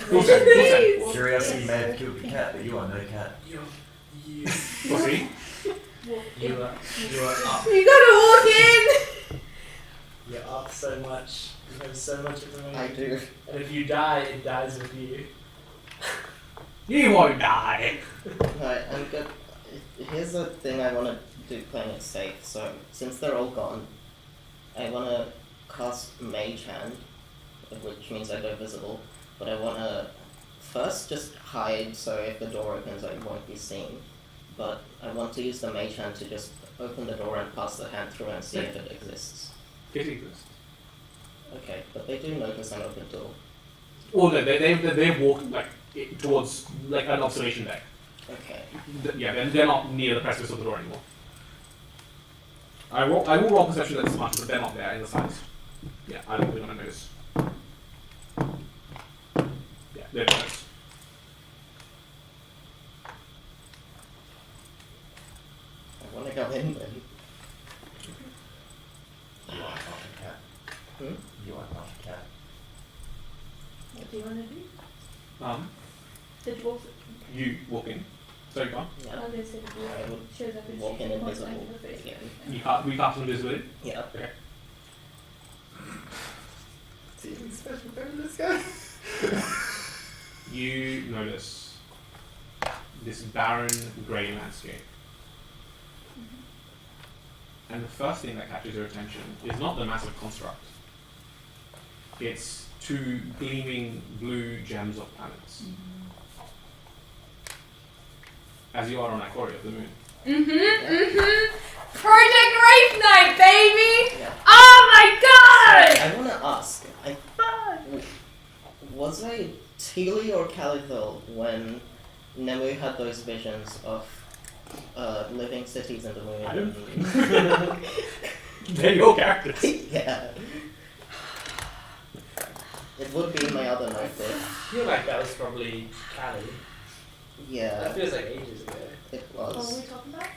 Full set.
Curiosity may have killed the cat, but you are no cat.
Pussy.
You are up.
You gotta walk in.
You're up so much. You have so much information.
I do.
And if you die, it dies with you.
You won't die.
Right, I'm good. Here's the thing I want to do playing it safe. So, since they're all gone, I want to cast Mage Hand, which means I go visible. But I want to first just hide so if the door opens I won't be seen. But I want to use the Mage Hand to just open the door and pass the hand through and see if it exists.
It exists.
Okay, but they do notice an open door.
Or they've walked like towards like an observation deck.
Okay.
They're not near the precipice of the door anymore. I will roll perception at this much, but they're not there in the size. Yeah, I don't really want to notice. Yeah, they're close.
I want to go in then.
You are not a cat. You are not a cat.
What do you want to do? The dwarf.
You walk in. So you go.
Yeah.
Oh, they said the dwarf
I would
shows up and
walk in
shoots points
invisible
blank in the face.
again.
We cast invisibility.
Yeah.
Okay.
Special bonus, guys.
You notice this barren grey landscape. And the first thing that catches your attention is not the massive construct. It's two gleaming blue gems of planets. As you are on Ikoria, the moon.
Project Wraith Knight, baby!
Yeah.
Oh my god!
I want to ask, was I Teely or Caliville when Nemu had those visions of living cities in the moon?
I don't- They're your characters.
Yeah. It would be in my other notebook.
I feel like that was probably Callie.
Yeah,
That feels like ages ago.
it
What were
was.
we talking about?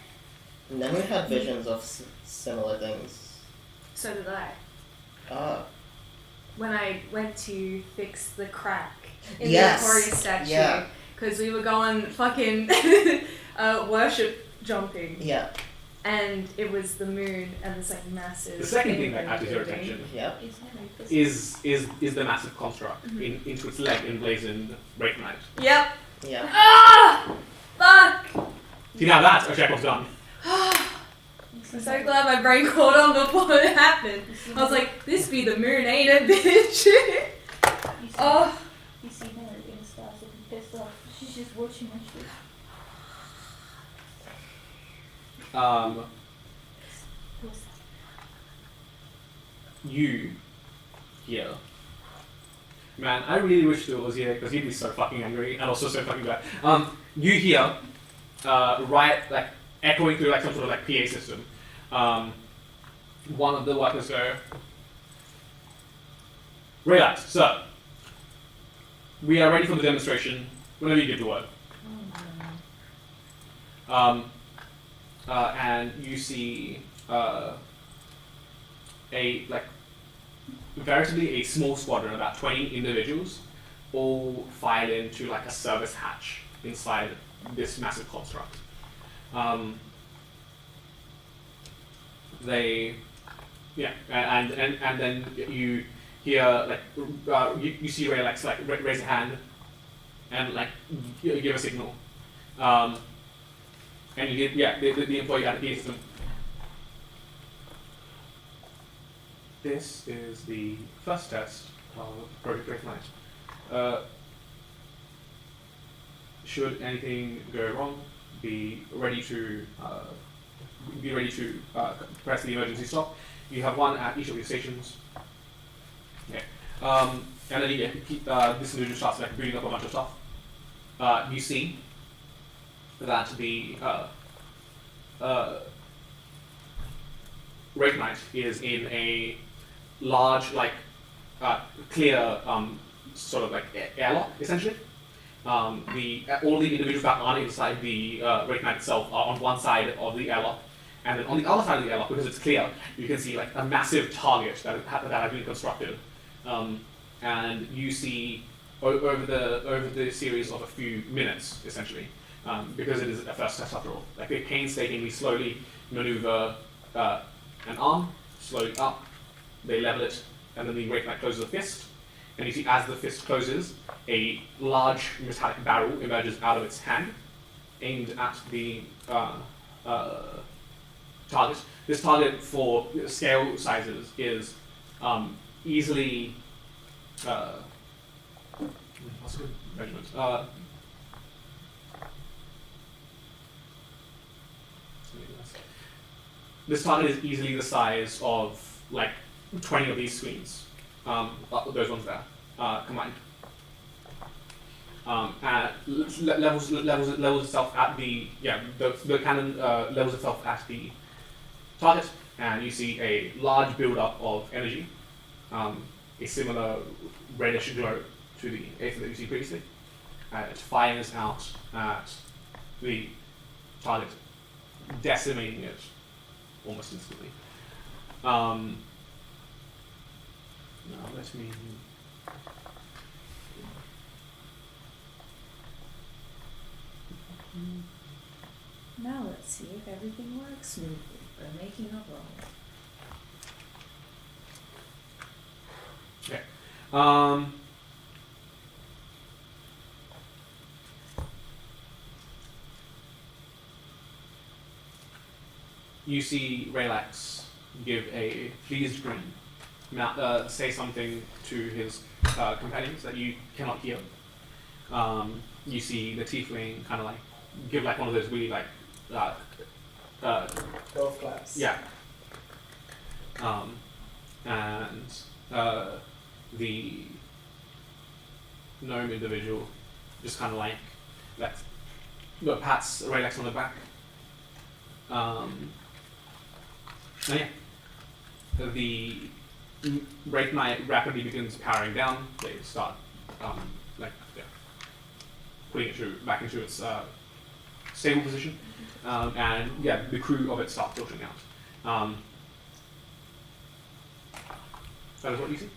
Nemu had visions of similar things.
So did I.
Ah,
When I went to fix the crack in
Yes,
the Ikoria statue.
yeah.
Because we were going fucking worship jumping.
yeah.
and it was the moon and this like massive.
The second thing that
thing
catches your
building.
attention
Yep.
is the massive construct into its leg emblazoned Wraith Knight.
Yep.
Yeah.
Ah! Fuck!
See, now that's a check was done.
I'm so glad my brain caught on before it happened. I was like, this be the moon, ain't it, bitch? Oh.
You see Mary getting started and pissed off. She's just watching my shit.
You here. Man, I really wish Phil was here because he'd be so fucking angry and also so fucking bad. You here, right, like echoing through like some sort of like PA system. One of the workers go, relax, sir. We are ready for the demonstration whenever you give the word. And you see veritably a small squadron, about 20 individuals, all file into like a service hatch inside this massive construct. And then you hear like you see Raylex like raise a hand and like give a signal, and you get the employee at the system. This is the first test of Project Wraith Knight. Should anything go wrong, be ready to press the emergency stop. You have one at each of your stations. Okay. And then this individual starts like booting up a bunch of stuff. You see that the Wraith Knight is in a large, like, clear, sort of like airlock, essentially. All the individuals that aren't inside the Wraith Knight itself are on one side of the airlock, and then on the other side of the airlock, because it's clear, you can see like a massive target that has been constructed, and you see over the series of a few minutes, essentially, because it is a first test after all. Like they painstakingly, slowly maneuver an arm slowly up. They level it, and then the Wraith Knight closes a fist. And you see, as the fist closes, a large metallic barrel emerges out of its hand, aimed at the target. This target, for scale sizes, is easily. What's a good measurement? This target is easily the size of like 20 of these screens. Those ones there combined. Levels itself at the cannon levels itself at the target, and you see a large build-up of energy, a similar reddish glow to the Aether that you see previously. It fires out at the target, decimating it almost instantly. Now let me.
Now let's see if everything works smoothly. We're making a roll.
Okay. You see Raylex give a pleased grin, say something to his companions that you cannot hear. You see the tiefling kind of like give like one of those really like
golf claps.
Yeah. And the gnome individual just kind of like pats Raylex on the back. And yeah, the Wraith Knight rapidly begins powering down. They start putting it back into its stable position, and yeah, the crew of it start filtering out. That is what you see.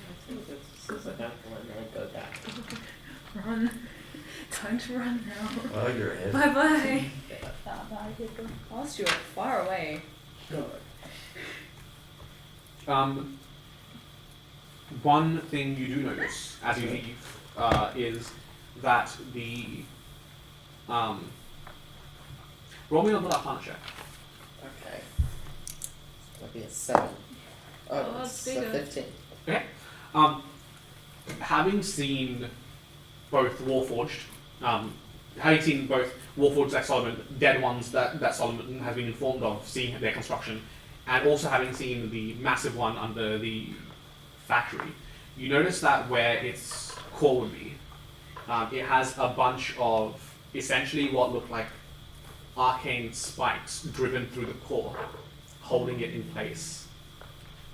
I think it's just a handful and then go back.
Run. Time to run now.
Oh, you're ahead.
Bye bye.
No, I did them.
Whilst you're far away.
One thing you do notice as you leave is that the roll me another Arcana check.
Okay. That'll be a 7. Oh,
that's
it's a
bigger.
15.
Okay. Having seen both Warforged, having seen both Warforged like Solomon, dead ones that Solomon has been informed of, seeing their construction, and also having seen the massive one under the factory, you notice that where its core would be, it has a bunch of essentially what look like arcane spikes driven through the core, holding it in place.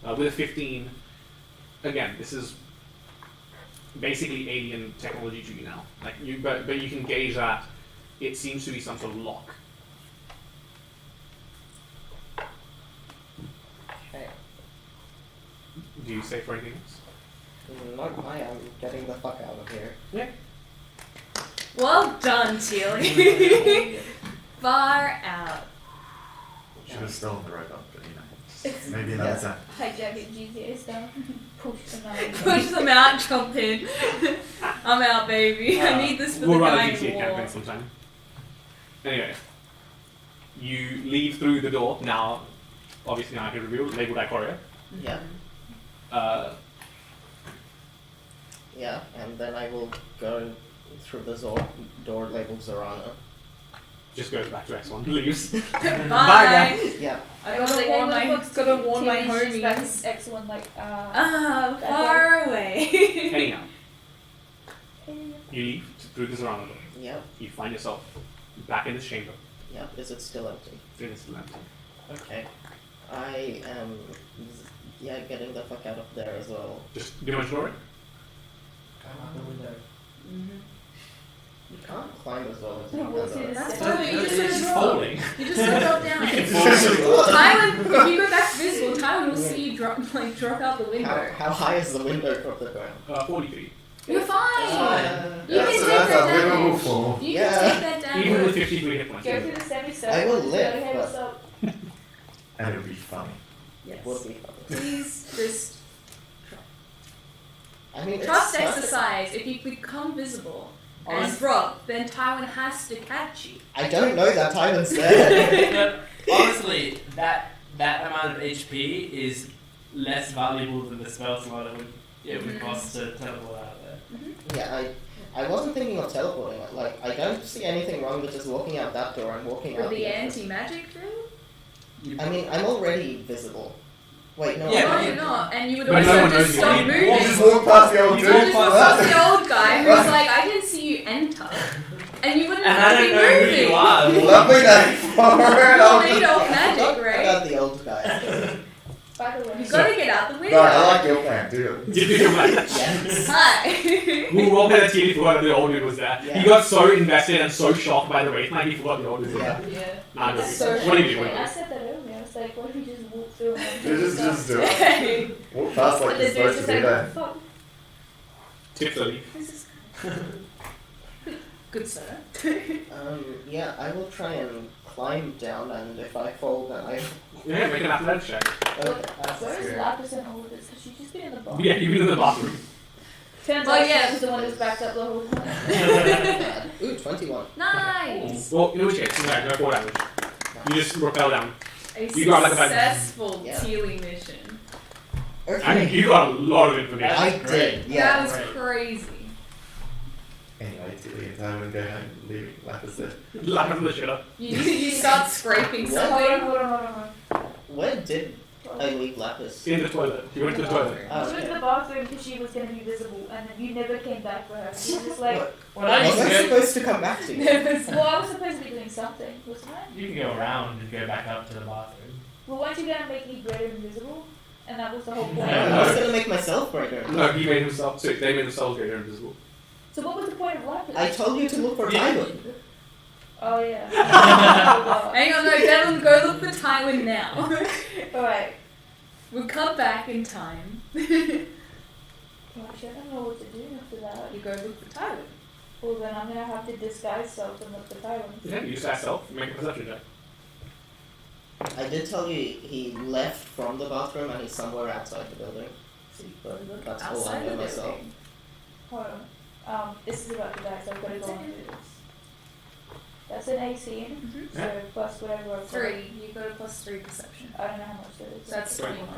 With a 15, again, this is basically alien technology to you now. Like but you can gauge that it seems to be some sort of lock.
Okay.
Do you say for anything else?
No, I am getting the fuck out of here.
Yeah.
Well done, Tealy. Far out.
Should have stolen the robot, but you know, maybe another time.
Hijack it GTA style. Push them out.
Push them out, jump in. I'm out, baby. I need this for
We'll
the
run
guy
a
in
GTA
war.
campaign sometime. Anyway, you leave through the door. Now, obviously now I can reveal, labeled Ikoria.
Yeah. Yeah, and then I will go through the door labeled Zorana.
Just goes back to X1, leaves.
Bye.
guys.
Yeah.
I gotta warn my homies.
X1 like
Far away.
Anyhow, you leave through the Zorana door.
Yeah.
You find yourself back in this chamber.
Yeah. Is it still empty?
It is still empty.
Okay. I am, getting the fuck out of there as well.
Just do you want to it?
Out the window. You can't climb as well as
No,
you
we'll
can.
see
though.
this.
That's fine. You just
It's
gotta drop.
folding.
You just gotta drop down.
You can fall.
Tywin, if you go back to visible, Tywin will see you drop out the window.
How high is the window from the ground?
40 feet.
You're fine. You can
That's
take
a
that
livable
damage.
fall.
You
Yeah.
can take that damage.
Even with 53 hit points.
Go through the semicircle.
I will
go
live,
ahead,
but-
what's up?
And it'll be funny.
It would be fun.
Please just
I mean, it's
trust
perfect.
exercise. If you become visible and drop, then Tywin has to catch you.
I don't know that Tywin's there.
But honestly, that amount of HP is less valuable than the spell slot it would cost to teleport out there.
Yeah, I wasn't thinking of teleporting. Like, I don't see anything wrong with just walking out that door and walking
For
out
the
the
anti-magic drill?
I mean, I'm already visible. Wait, no.
Yeah,
No,
but
you're not. And you would
But
also
no one
just
knows you.
stop
You
moving.
walk-
You just walk past the old
You
dude.
walk
Just past the old guy who's like, I didn't see you enter. And you wouldn't
And I
have
don't
been
know who
moving.
you are.
Lovely day for
You don't need
it.
old
I
magic,
forgot
right?
about the old guy.
By the way,
You gotta get out the
No,
window.
I like your plan, do it.
You do your plan.
Yes.
Hi.
We'll roll that till he forgot that the old dude was there.
Yeah.
He got so invested and so shocked by the wait line, he forgot the old dude was there.
Yeah.
Yeah.
Nah, no,
That's so
what do you do?
I said that earlier. I was like, what if we just walk through and
You just do it.
Hey.
Walk past like
But
you're
the dude's
supposed
just
to be
like,
there.
fuck.
Tip the leaf.
This is good, sir.
Yeah, I will try and climb down, and if I fall, then I.
Yeah, make an athletics check.
Okay, that's
Where is
scary.
Lapis and all of this? Because she's just been in the bar.
Yeah, you've been in the bathroom.
Turns
Well,
out
yeah.
she was the one who's backed up the whole time.
Ooh, 21.
Nice.
Well, in which case, no 4 damage. You just rappel down.
A
You got like a bag.
successful
Yeah.
Tealy mission.
And
Okay.
you got a lot of information.
I
That's
did,
That
yeah.
was
Right.
crazy.
Anyway, Tilly and Time and go home, leaving Lapis there.
Laugh of the shitter.
You start scraping
What?
something.
Hold on.
Where did I leave Lapis?
In the toilet. You went to the toilet.
Oh,
She went to
okay.
the bathroom because she was going to be visible, and then you never came back for her. She was just like,
What?
When I used
Was
to
I
go,
supposed to come back to you?
well, I was supposed to be doing something, wasn't I?
you can go around and go back up to the bathroom.
Well, weren't you going to make me greater invisible? And that was the whole point.
I was gonna make myself brighter.
No, he made himself. So they made themselves greater invisible.
So what was the point of Lapis?
I told you to look for
Yeah.
Tywin.
Oh, yeah.
Hang on, no, Devon, go look for Tywin now.
Alright.
We'll come back in time.
Gosh, I don't know what to do after that.
You go look for Tywin.
Well, then I'm gonna have to disguise self and look for Tyrant.
Yeah, you just ask self, make a perception check.
I did tell you he left from the bathroom and he's somewhere outside the building. But that's all I
Outside
know
the
myself.
building.
Hold on. This is about to die, so I've got to go on to this. That's an 18,
Mhm.
so plus whatever I've got.
3. You got a +3 perception.
I don't know how much that is.
That's 21.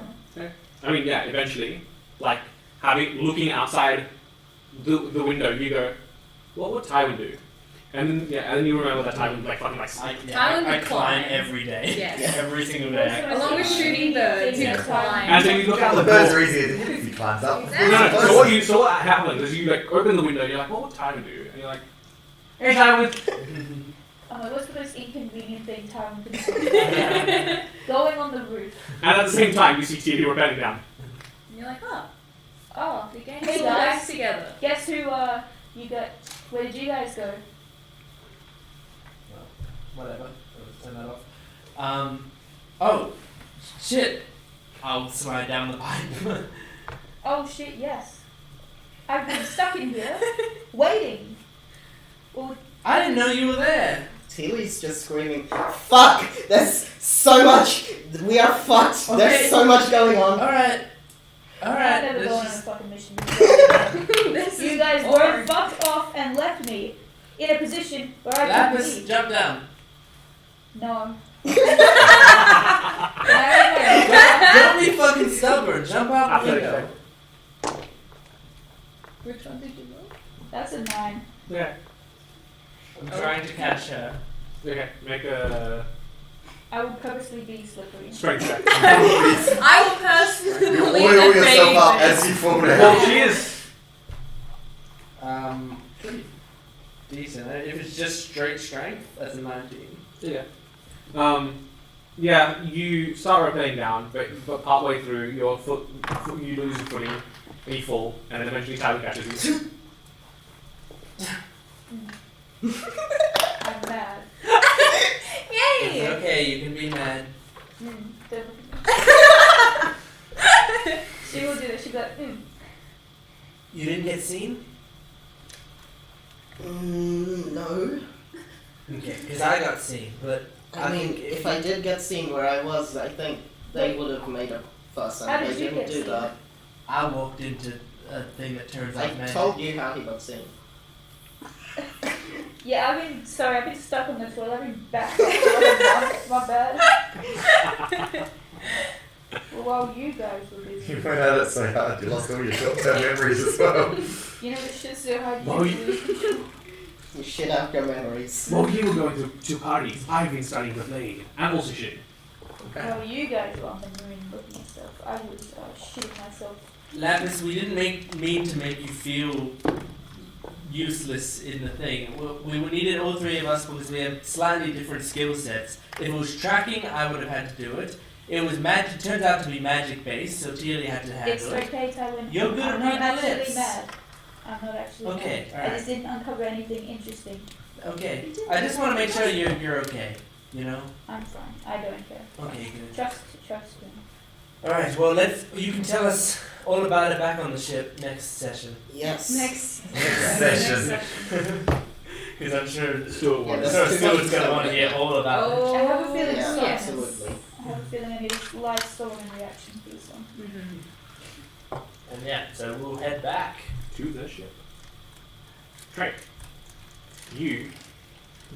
I mean, yeah, eventually, like, looking outside the window, you go, what would Tywin do? And then you remember that Tywin, like, fucking, like,
Tywin
I
would
climb
climb.
every day.
Yes.
Every single day.
Along with shooting birds, you climb.
and so you look out
The
the
birds
door.
are easier to hit if he climbs up.
Exactly.
No. So what happens is you, like, open the window, you're like, what would Tywin do? And you're like, hey, Tywin.
What's the most inconvenient thing Tyrant can do? Going on the roof.
And at the same time, you see T.D. rappelling down.
And you're like, oh,
Oh,
the game's
hey
all back
guys,
together.
guess who, you got, where did you guys go?
Whatever. I'll turn that off. Oh, shit. I'll slide down the pipe.
Oh shit, yes. I've been stuck in here, waiting. Well,
I didn't know you were there.
Tilly's just screaming, fuck! There's so much! We are fucked!
Okay.
There's so much going on!
Alright.
I've
Alright.
never
let's
gone on a
just-
fucking mission before.
This
You
is
guys
boring.
weren't fucked off and left me in a position where I couldn't
Lapis,
leave.
jump down.
No.
Don't be fucking stubborn. Jump out the window.
Which one did you roll?
That's a 9.
Yeah.
I'm trying to catch her.
Okay, make a
I would purposely be slippery.
strength check.
I will personally
You oil yourself
evade
up
this.
as you fall
Well,
down.
she is.
Pretty decent. If it's just straight strength, that's a 19.
Yeah. Yeah, you start rappelling down, but partway through, your foot you lose your footing, and you fall, and then eventually Tyler catches you.
I'm mad.
It's
Yay!
okay, you can be mad.
She will do that. She'll be like,
You didn't get seen?
No.
Okay, because I got seen, but
I mean,
think
if I did get seen where I was, I think they would have made a fuss
How
and
did
they
you
didn't
get
do
seen?
that.
I walked into a thing that turns
I
out magic.
told you how he got seen.
yeah, I've been stuck on the toilet. I've been back on the toilet. My bad. Well, while you guys were busy.
You went at it so hard, you lost all your short-term memories as well.
You know, it's just so hard
Well,
to
you-
lose.
You shit out your memories.
While you were going to parties, I've been studying the blade, and also shit.
Well, you guys were on the moon looking at stuff. I was shitting myself.
Lapis, we didn't mean to make you feel useless in the thing. We needed all three of us because we have slightly different skill sets. If it was tracking, I would have had to do it. It was magic. Turned out to be magic based, so Teely had to
It's
handle it.
okay, Tywin.
You're good
I'm
at
not
reading
actually
lips.
mad. I'm not actually
Okay,
mad. I
alright.
just didn't uncover anything interesting.
Okay, I just want to make sure you're okay. You know.
I'm fine. I don't care.
Okay, good.
Trust me.
All right. Well, you can tell us all about it back on the ship next session.
Yes.
Next
Session.
Because I'm sure
Still
Yeah,
one.
that's
Stuart's going to want to hear all about it.
Oh,
I have a feeling
Yeah,
yes.
absolutely.
I have a feeling I need a live stolen reaction for this one.
And yeah, so we'll head back.
To the ship. Trey, you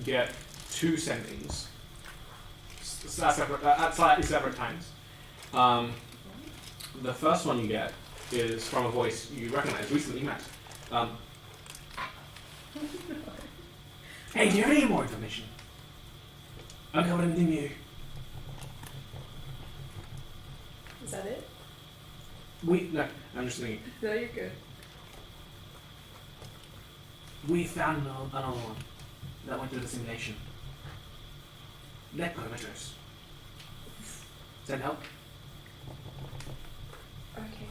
get 2 sendings at slightly separate times. The first one you get is from a voice you recognize, recently met. Hey, do you have any more information? Uncovered anything new?
Is that it?
No, I'm just thinking.
No, you're good.
We found another one that went through the simulation. Net parameters. Does that help?
Okay.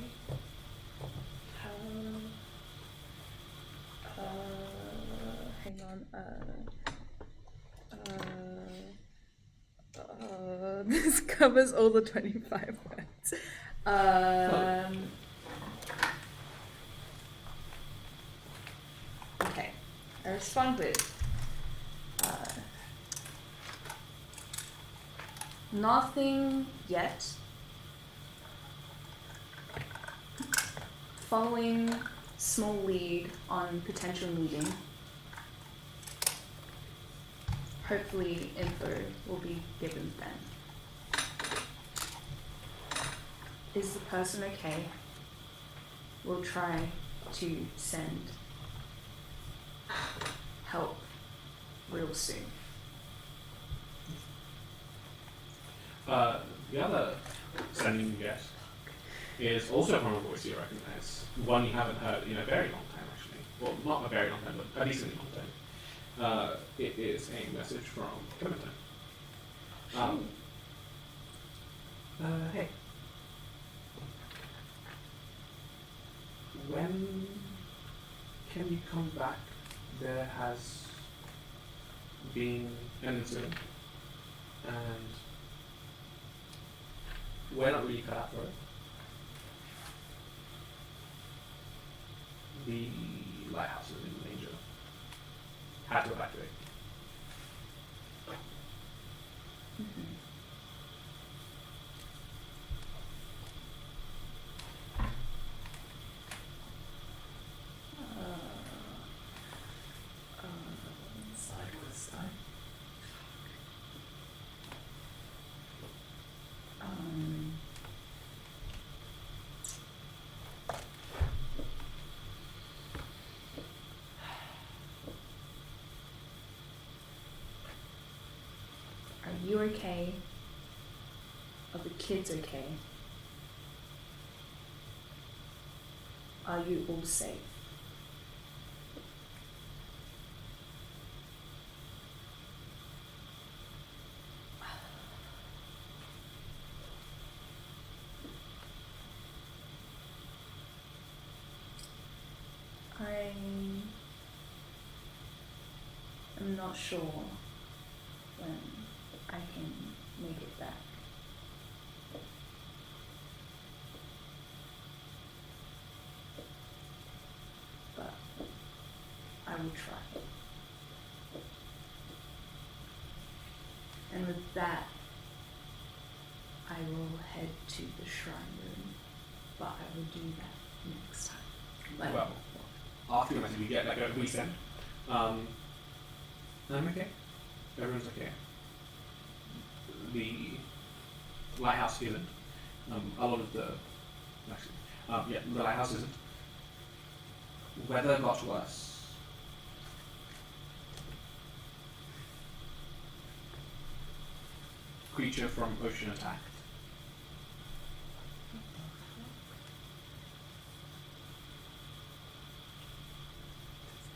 Hang on. This covers all the 25 words. Okay.
correspond with. Nothing yet. Following small lead on potential meeting. Hopefully info will be given then. Is the person okay? We'll try to send help real soon.
The other sending you get is also from a voice you recognize. One you haven't heard in a very long time, actually. Well, not a very long time, but a decently long time. It is a message from Incompetech. Hey. When can you come back? There has been an incident, and we're not really cut out for it. The lighthouse is in danger. Had to evacuate.
Are you okay? Are the kids okay? Are you all safe? I'm not sure when I can make it back. But I will try. And with that, I will head to the shrine room, but I will do that next time. Like,
Well, after the message, we get like a resend. I'm okay. Everyone's okay. The lighthouse isn't. A lot of the actually, the lighthouse isn't. Weather got worse. Creature from ocean attacked.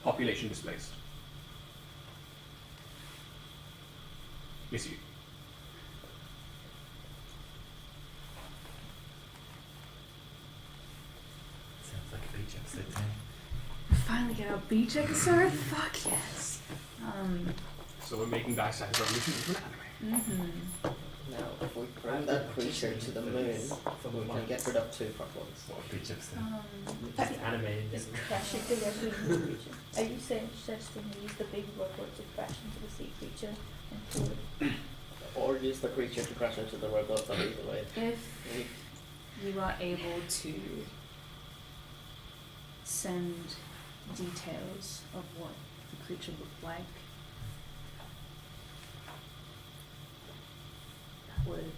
Population displaced. Miss you.
Sounds like a beach episode 10.
we finally get our beach episode? Fuck yes.
So we're making Dice Size Revolution into an anime.
Now, if we bring that creature to the moon, we can get rid of 2 problems.
What a beach episode.
Just animated.
Just crash it directly into the creature. Are you suggesting we use the big robot to crash into the sea creature and kill it?
Or use the creature to crash into the robot, but either way.
If you are able to send details of what the creature looked like, that would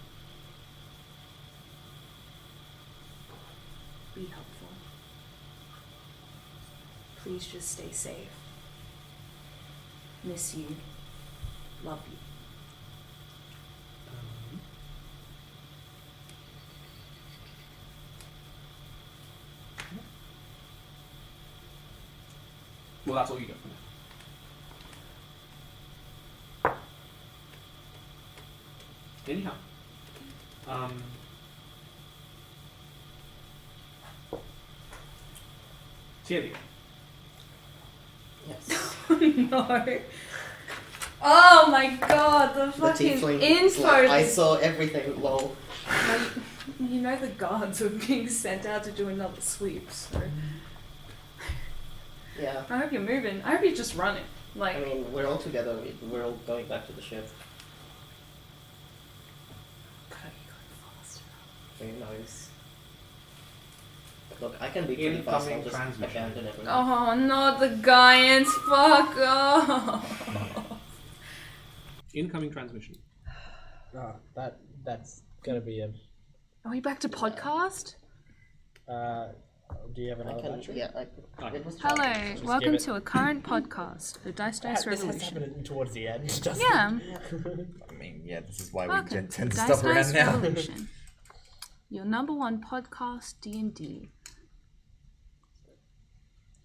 be helpful. Please just stay safe. Miss you. Love you.
Well, that's all you get for now. Anyhow, Thierry.
Yes.
No. Oh my god, the
The
fucking
tiefling.
info.
Like, I saw everything, lol.
You know the guards are being sent out to do another sweep, so.
Yeah.
I hope you're moving. I hope you're just running. Like,
I mean, we're all together. We're all going back to the ship. Who knows? Look, I can be pretty fast. I'll
Incoming
just
transmission.
abandon everything.
oh, not the Gaians. Fuck off.
Incoming transmission.
Oh, that's gonna be a.
Are we back to podcast?
Do you have
I
another
can,
battery?
yeah, it was
Hello,
Just
welcome
give it-
to a current podcast, the Dice
This has to
Revolution.
happen towards the end, doesn't
Yeah.
I mean, yeah, this is why we
Welcome
tend
to
to
Dice
stop around now.
Revolution, your number one podcast D&D.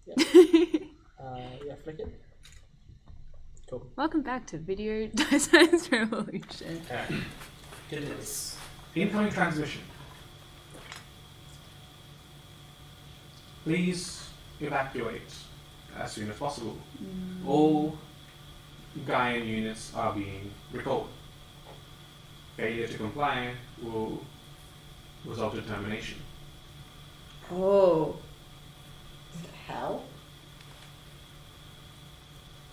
Yeah, flick it. Cool.
Welcome back to Video Dice Revolution.
Alright. Get into this.
Incoming transmission. Please evacuate as soon as possible. All Gaian units are being recalled. Failure to comply will result in termination.
Oh.
How?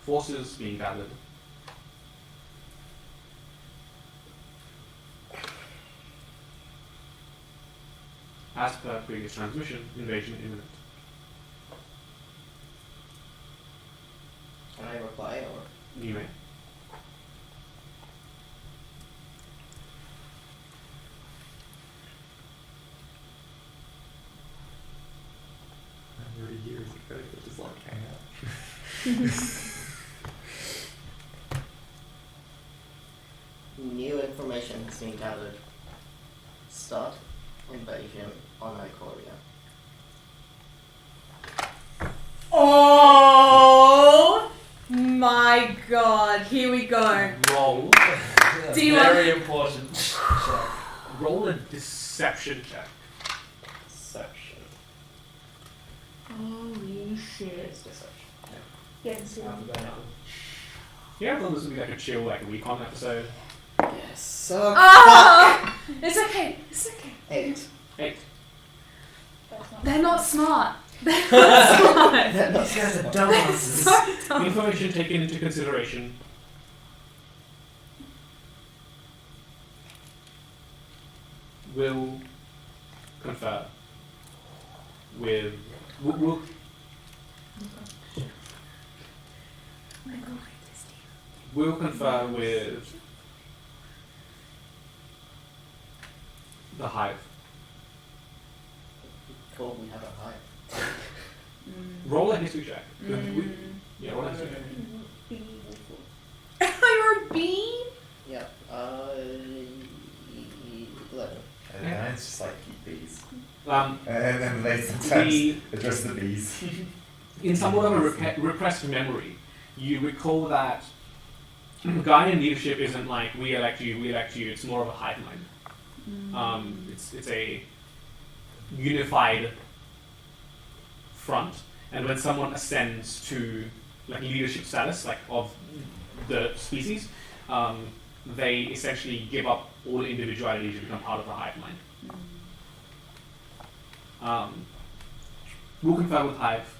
Forces being gathered. As per previous transmission, invasion imminent.
Can I reply or?
You may.
Years ago, just like hang out.
New information has been gathered. Start invasion on Ikoria.
Oh my god, here we go.
Roll.
Do you
Very important.
Roll a deception check.
Deception.
Holy shit.
It's deception.
Yes.
Yeah, I thought this would be like a chill, like recon episode.
Yes. So
Ah! It's okay, it's okay.
8.
8.
They're not smart. They're not smart.
These guys are dumbasses.
So dumb.
Information taken into consideration. Will confer with. Will will confer with the hive.
Cool, we have a hive.
Roll a history check. Yeah, roll a history check.
You're a bee?
Yeah. 11.
And then it's just like keep bees.
Um,
And then they sometimes
the,
address the bees.
in somewhat of a repressed memory, you recall that Gaian leadership isn't like we elect you. It's more of a hive mind. It's a unified front, and when someone ascends to like leadership status, like of the species, they essentially give up all individuality to become part of the hive mind. We'll confer with hive.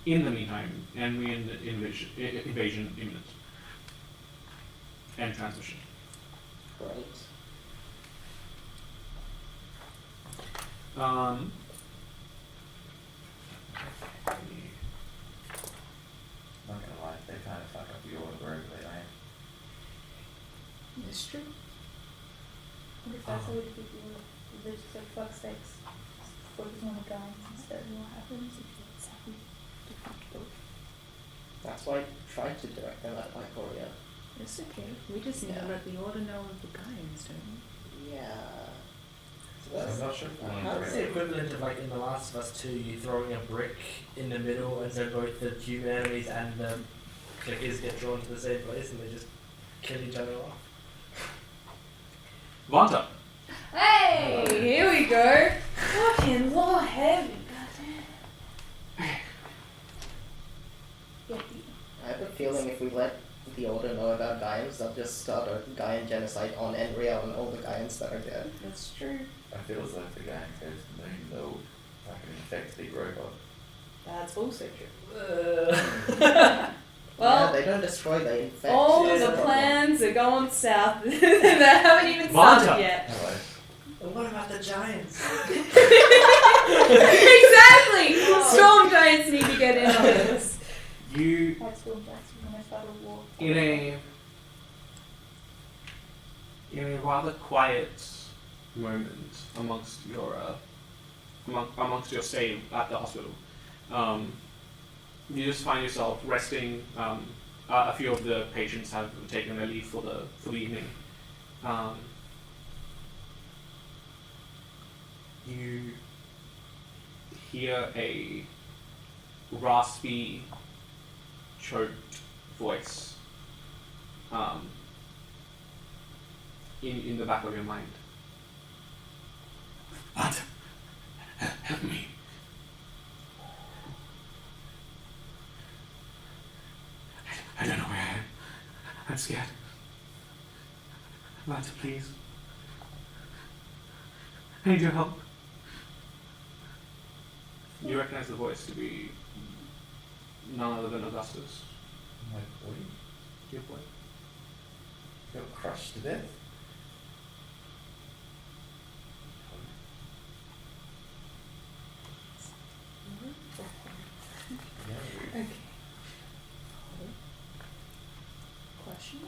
In the meantime, and we in invasion imminent and transmission.
Great.
Not gonna lie, they kind of fuck up the order wherever they are.
That's true. What if that's how we keep you just like fuck sakes? Focus on the guys instead of what happens if you exactly defeat both.
That's why I tried to direct them at Ikoria.
It's okay. We just need to let the order know of the Gaians, don't we?
Yeah. So
I'm
that's
not sure if we want
How
to
That's
does
the equivalent of like in The Last of Us 2, you throwing a brick in the middle and so both the human enemies and the clickers get drawn to the same place and they just kill each other off.
Vanta.
Hey, here we go. Fucking law heavy, goddamn.
I have a feeling if we let the Order know about Gaians, they'll just start a Gaian genocide on Enriya and all the Gaians that are dead.
That's true.
I feel as though if the gang goes to the moon, they'll Like an infected robot.
That's also true.
Yeah,
Well,
they don't destroy, they infect.
all
That's
the
problem.
plans are going south. They haven't even
Vanta.
started yet.
Hello.
And what about the giants?
Exactly! Storm giants need to get in on this.
You
That's Storm Jackson when I started war.
in a rather quiet moment amongst your amongst your stay at the hospital, you just find yourself resting. A few of the patients have taken their leave for the evening. You hear a raspy, choked voice in the back of your mind. What? Help me. I don't know where I am. I'm scared. Vanta, please. I need your help. You recognize the voice to be none other than Augustus.
My boy
Your boy.
got crushed to death. No.
Okay. Question?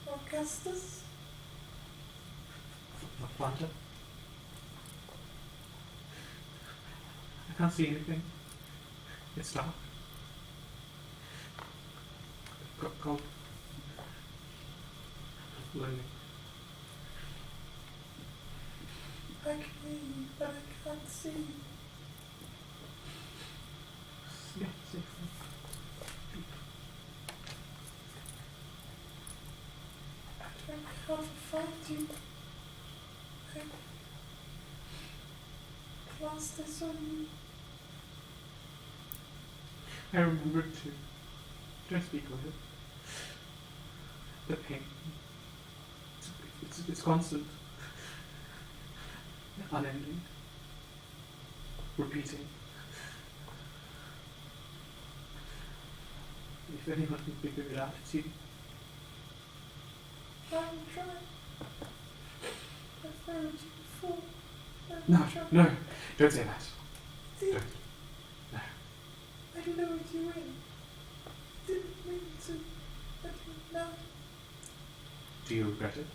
Augustus?
Vanta? I can't see anything. It's dark. Cold. Lonely.
I can hear you, but I can't see you.
Yeah, safe.
I don't know how to find you. I cast this on you.
I remembered to. Don't speak of it. The pain. It's constant. Unending. Repeating. If anyone can figure it out, it's you.
I'm trying. I've heard you before.
No, no, don't say that.
Did
Don't. No.
I lured you in. Didn't mean to. I didn't know.
Do you regret it?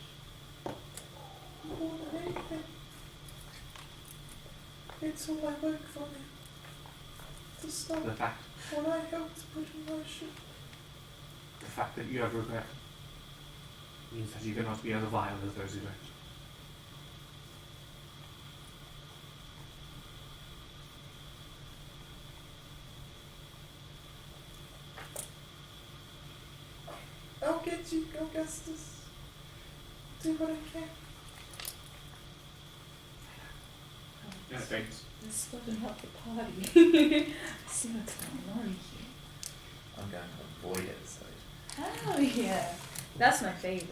More than anything. It's all I work for now. To stop
The fact,
what I helped put in motion.
the fact that you have regret means that you cannot be as vile as those who don't.
I'll get you, Augustus. Do what I can.
Yeah, thanks.
This doesn't help the party. See what's going on here.
I'm going to avoid episode.
Oh yeah, that's my favorite.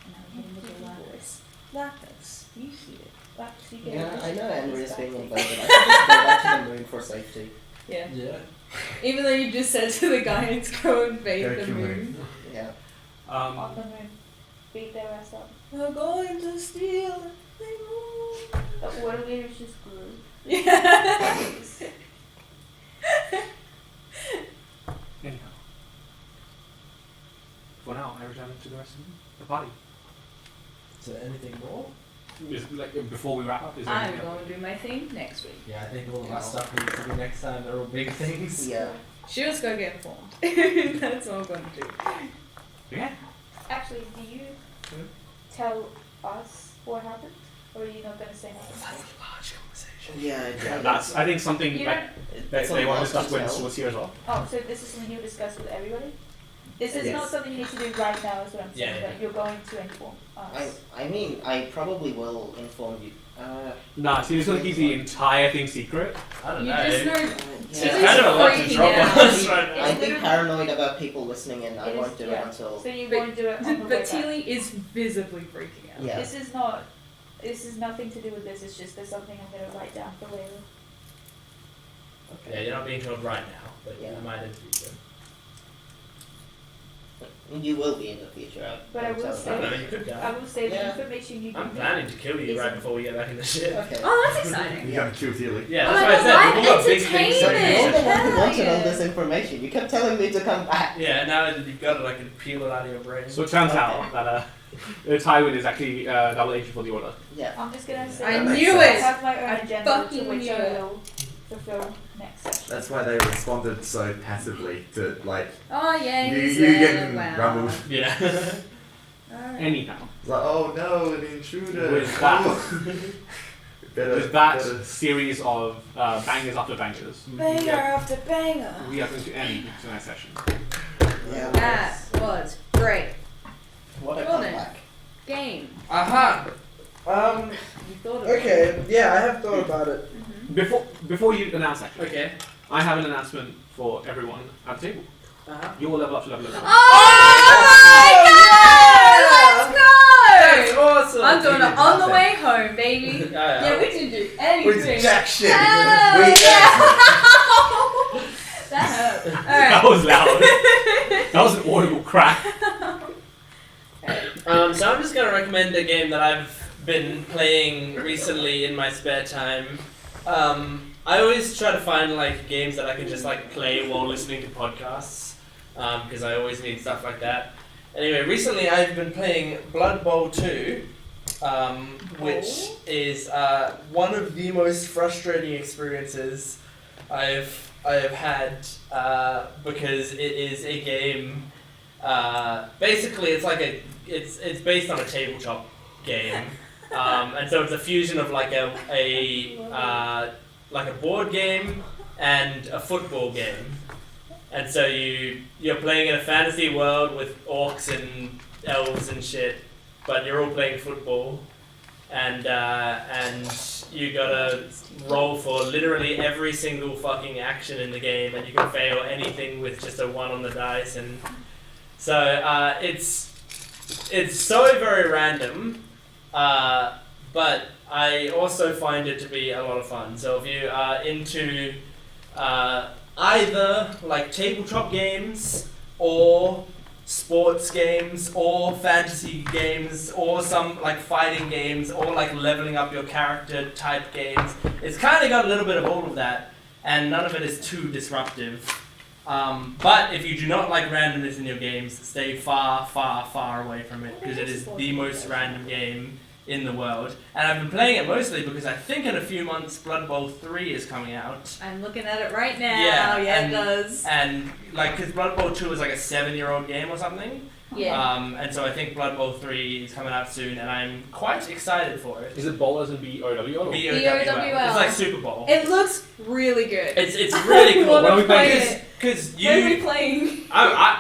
And now we're getting into Lapis. Lapis, you see it.
Lapis, you get
Yeah, I know Enriya's being
back.
invaded. I should just go back to the moon for safety.
Yeah.
Yeah.
Even though you just said to the guys, go invade
Go
the
to
moon.
Yeah.
On the moon. Beat their ass up.
We're going to steal the moon.
But what if it just grew?
Yeah.
Anyhow. For now, I return to the rest of the party.
Is there anything more?
Is, like, before we wrap up, is there
I'm
anything else?
going to do my thing next week.
Yeah, I think all of our stuff needs to be next time. They're all big things.
Yeah.
She'll just go get informed. That's all I'm going to do.
Yeah.
Actually, do you tell us what happened? Or are you not going to say anything?
Yeah,
Yeah, that's, I think, something
You
like
don't,
they want to discuss when
tell.
Sue was here as well.
oh, so this is something you discuss with everybody? This is
Yes.
not something you need to do right now, is what I'm saying,
Yeah,
but you're going to inform us.
I mean, I probably will inform you.
Nah, so you're just gonna keep the entire thing secret?
I don't
You
know.
just know.
It's
She's
kind of a lot to
freaking
drop
out.
on us right now.
I'd be
literally-
paranoid about people listening in. I
It is-
won't do it
yeah.
until.
So you
But-
won't do it on the way
But
back.
Teely is visibly freaking out.
Yeah.
This is not This is nothing to do with this. It's just there's something I'm gonna write down for later.
Yeah, you're not being told right now, but
Yeah.
you might in the future.
You will be in the future.
But I will
I
say-
don't know, you could
I
die.
will save
Yeah.
the information you
I'm
give me.
planning to kill you right before we get back in the ship.
Okay.
Oh, that's exciting.
You haven't killed Healy.
Yeah,
Oh
that's
my
why I
God,
said
live
we've all got big things to
entertainment.
You're
do.
the one who
Hell
wanted all
yeah.
this information. You kept telling me to come back.
Yeah, now that you've got it, I can peel it out of your brain.
So it turns out that Tywin is actually double agent for the Order.
Yeah.
I'm just gonna say
I
that
knew
I
it.
have my own
I
agenda
fucking
to which
knew
I
it.
will fulfill next session.
That's why they responded so passively to like
Oh yeah,
you
he's
getting
wow.
rumbled.
Yeah.
Alright.
Anyhow,
It's like, oh no, an intruder.
with that,
Better-
with that
better-
series of bangers after bangers,
Banger after banger.
we are going to end tonight's session.
Yeah.
That was great.
What a
Cool then.
comeback.
Game.
Aha!
You thought of
Okay, yeah, I have thought about it.
Before you announce, actually,
Okay.
I have an announcement for everyone at the table.
Uh-huh.
You will level up to level 11.
Oh my god! Let's
That's
go!
awesome!
I'm doing it
did
on the
nothing.
way home, baby. Yeah, we didn't do
We
anything.
did jack shit.
Hell
We
yeah. That hurt.
That
Alright.
was loud. That was an audible crack.
So I'm just gonna recommend a game that I've been playing recently in my spare time. I always try to find like games that I can just like play while listening to podcasts, because I always need stuff like that. Anyway, recently I've been playing Blood Bowl 2, which is one of the most frustrating experiences I've had, because it is a game. Basically, it's based on a tabletop game, and so it's a fusion of like a board game and a football game, and so you're playing in a fantasy world with orcs and elves and shit, but you're all playing football, and you gotta roll for literally every single fucking action in the game, and you can fail anything with just a 1 on the dice, and so it's so very random, but I also find it to be a lot of fun. So if you are into either like tabletop games or sports games or fantasy games or some like fighting games or like leveling up your character type games, it's kind of got a little bit of all of that, and none of it is too disruptive. But if you do not like randomness in your games, stay far, far, far away from it, because it is the most random game in the world. And I've been playing it mostly because I think in a few months Blood Bowl 3 is coming out.
I'm looking at it right now.
Yeah,
Yeah,
and-
it does.
And like, because Blood Bowl 2 is like a 7-year-old game or something.
Yeah.
And so I think Blood Bowl 3 is coming out soon, and I'm quite excited for it.
Is it bowl as in B-O-W-L?
B-O-W-L. It's like Super Bowl.
It looks really good.
It's really cool.
Wanna
When are we
play
playing
it.
Because
When are we
you...
playing?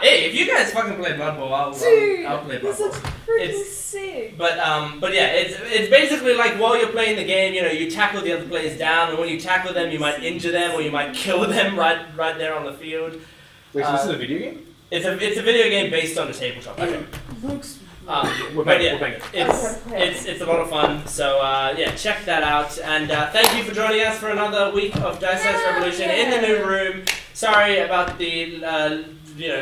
Hey, if you guys fucking play Blood Bowl, I'll play Blood
This
Bowl.
looks pretty
It's-
sick.
But yeah, it's basically like while you're playing the game, you know, you tackle the other players down, and when you tackle them, you might injure them or you might kill them right there on the field.
Wait, so this is a video game?
It's a video game based on a tabletop. Okay.
Looks
We're
But
playing,
yeah,
we're playing it.
it's a lot of fun. So yeah, check that out. And thank you for joining us for another week of Dice Revolution in the new room. Sorry about the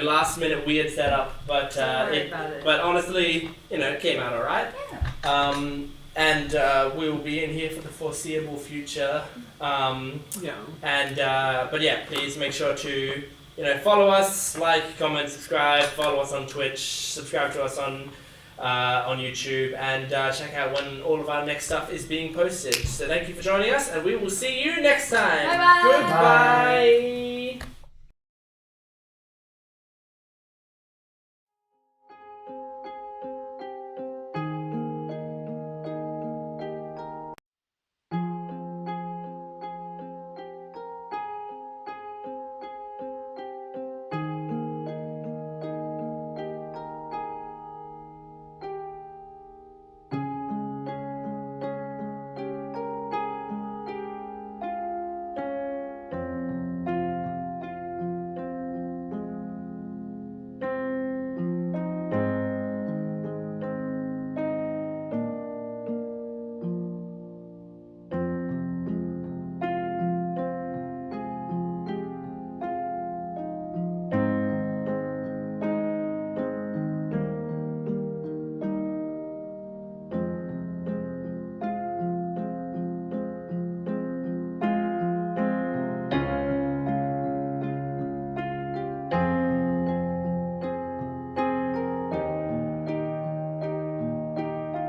last minute weird setup, but
Don't worry about it.
but honestly, it came out alright. And we will be in here for the foreseeable future.
Yeah.
But yeah, please make sure to follow us, like, comment, subscribe, follow us on Twitch, subscribe to us on YouTube, and check out when all of our next stuff is being posted. So thank you for joining us, and we will see you next time.
Bye-bye.
Goodbye.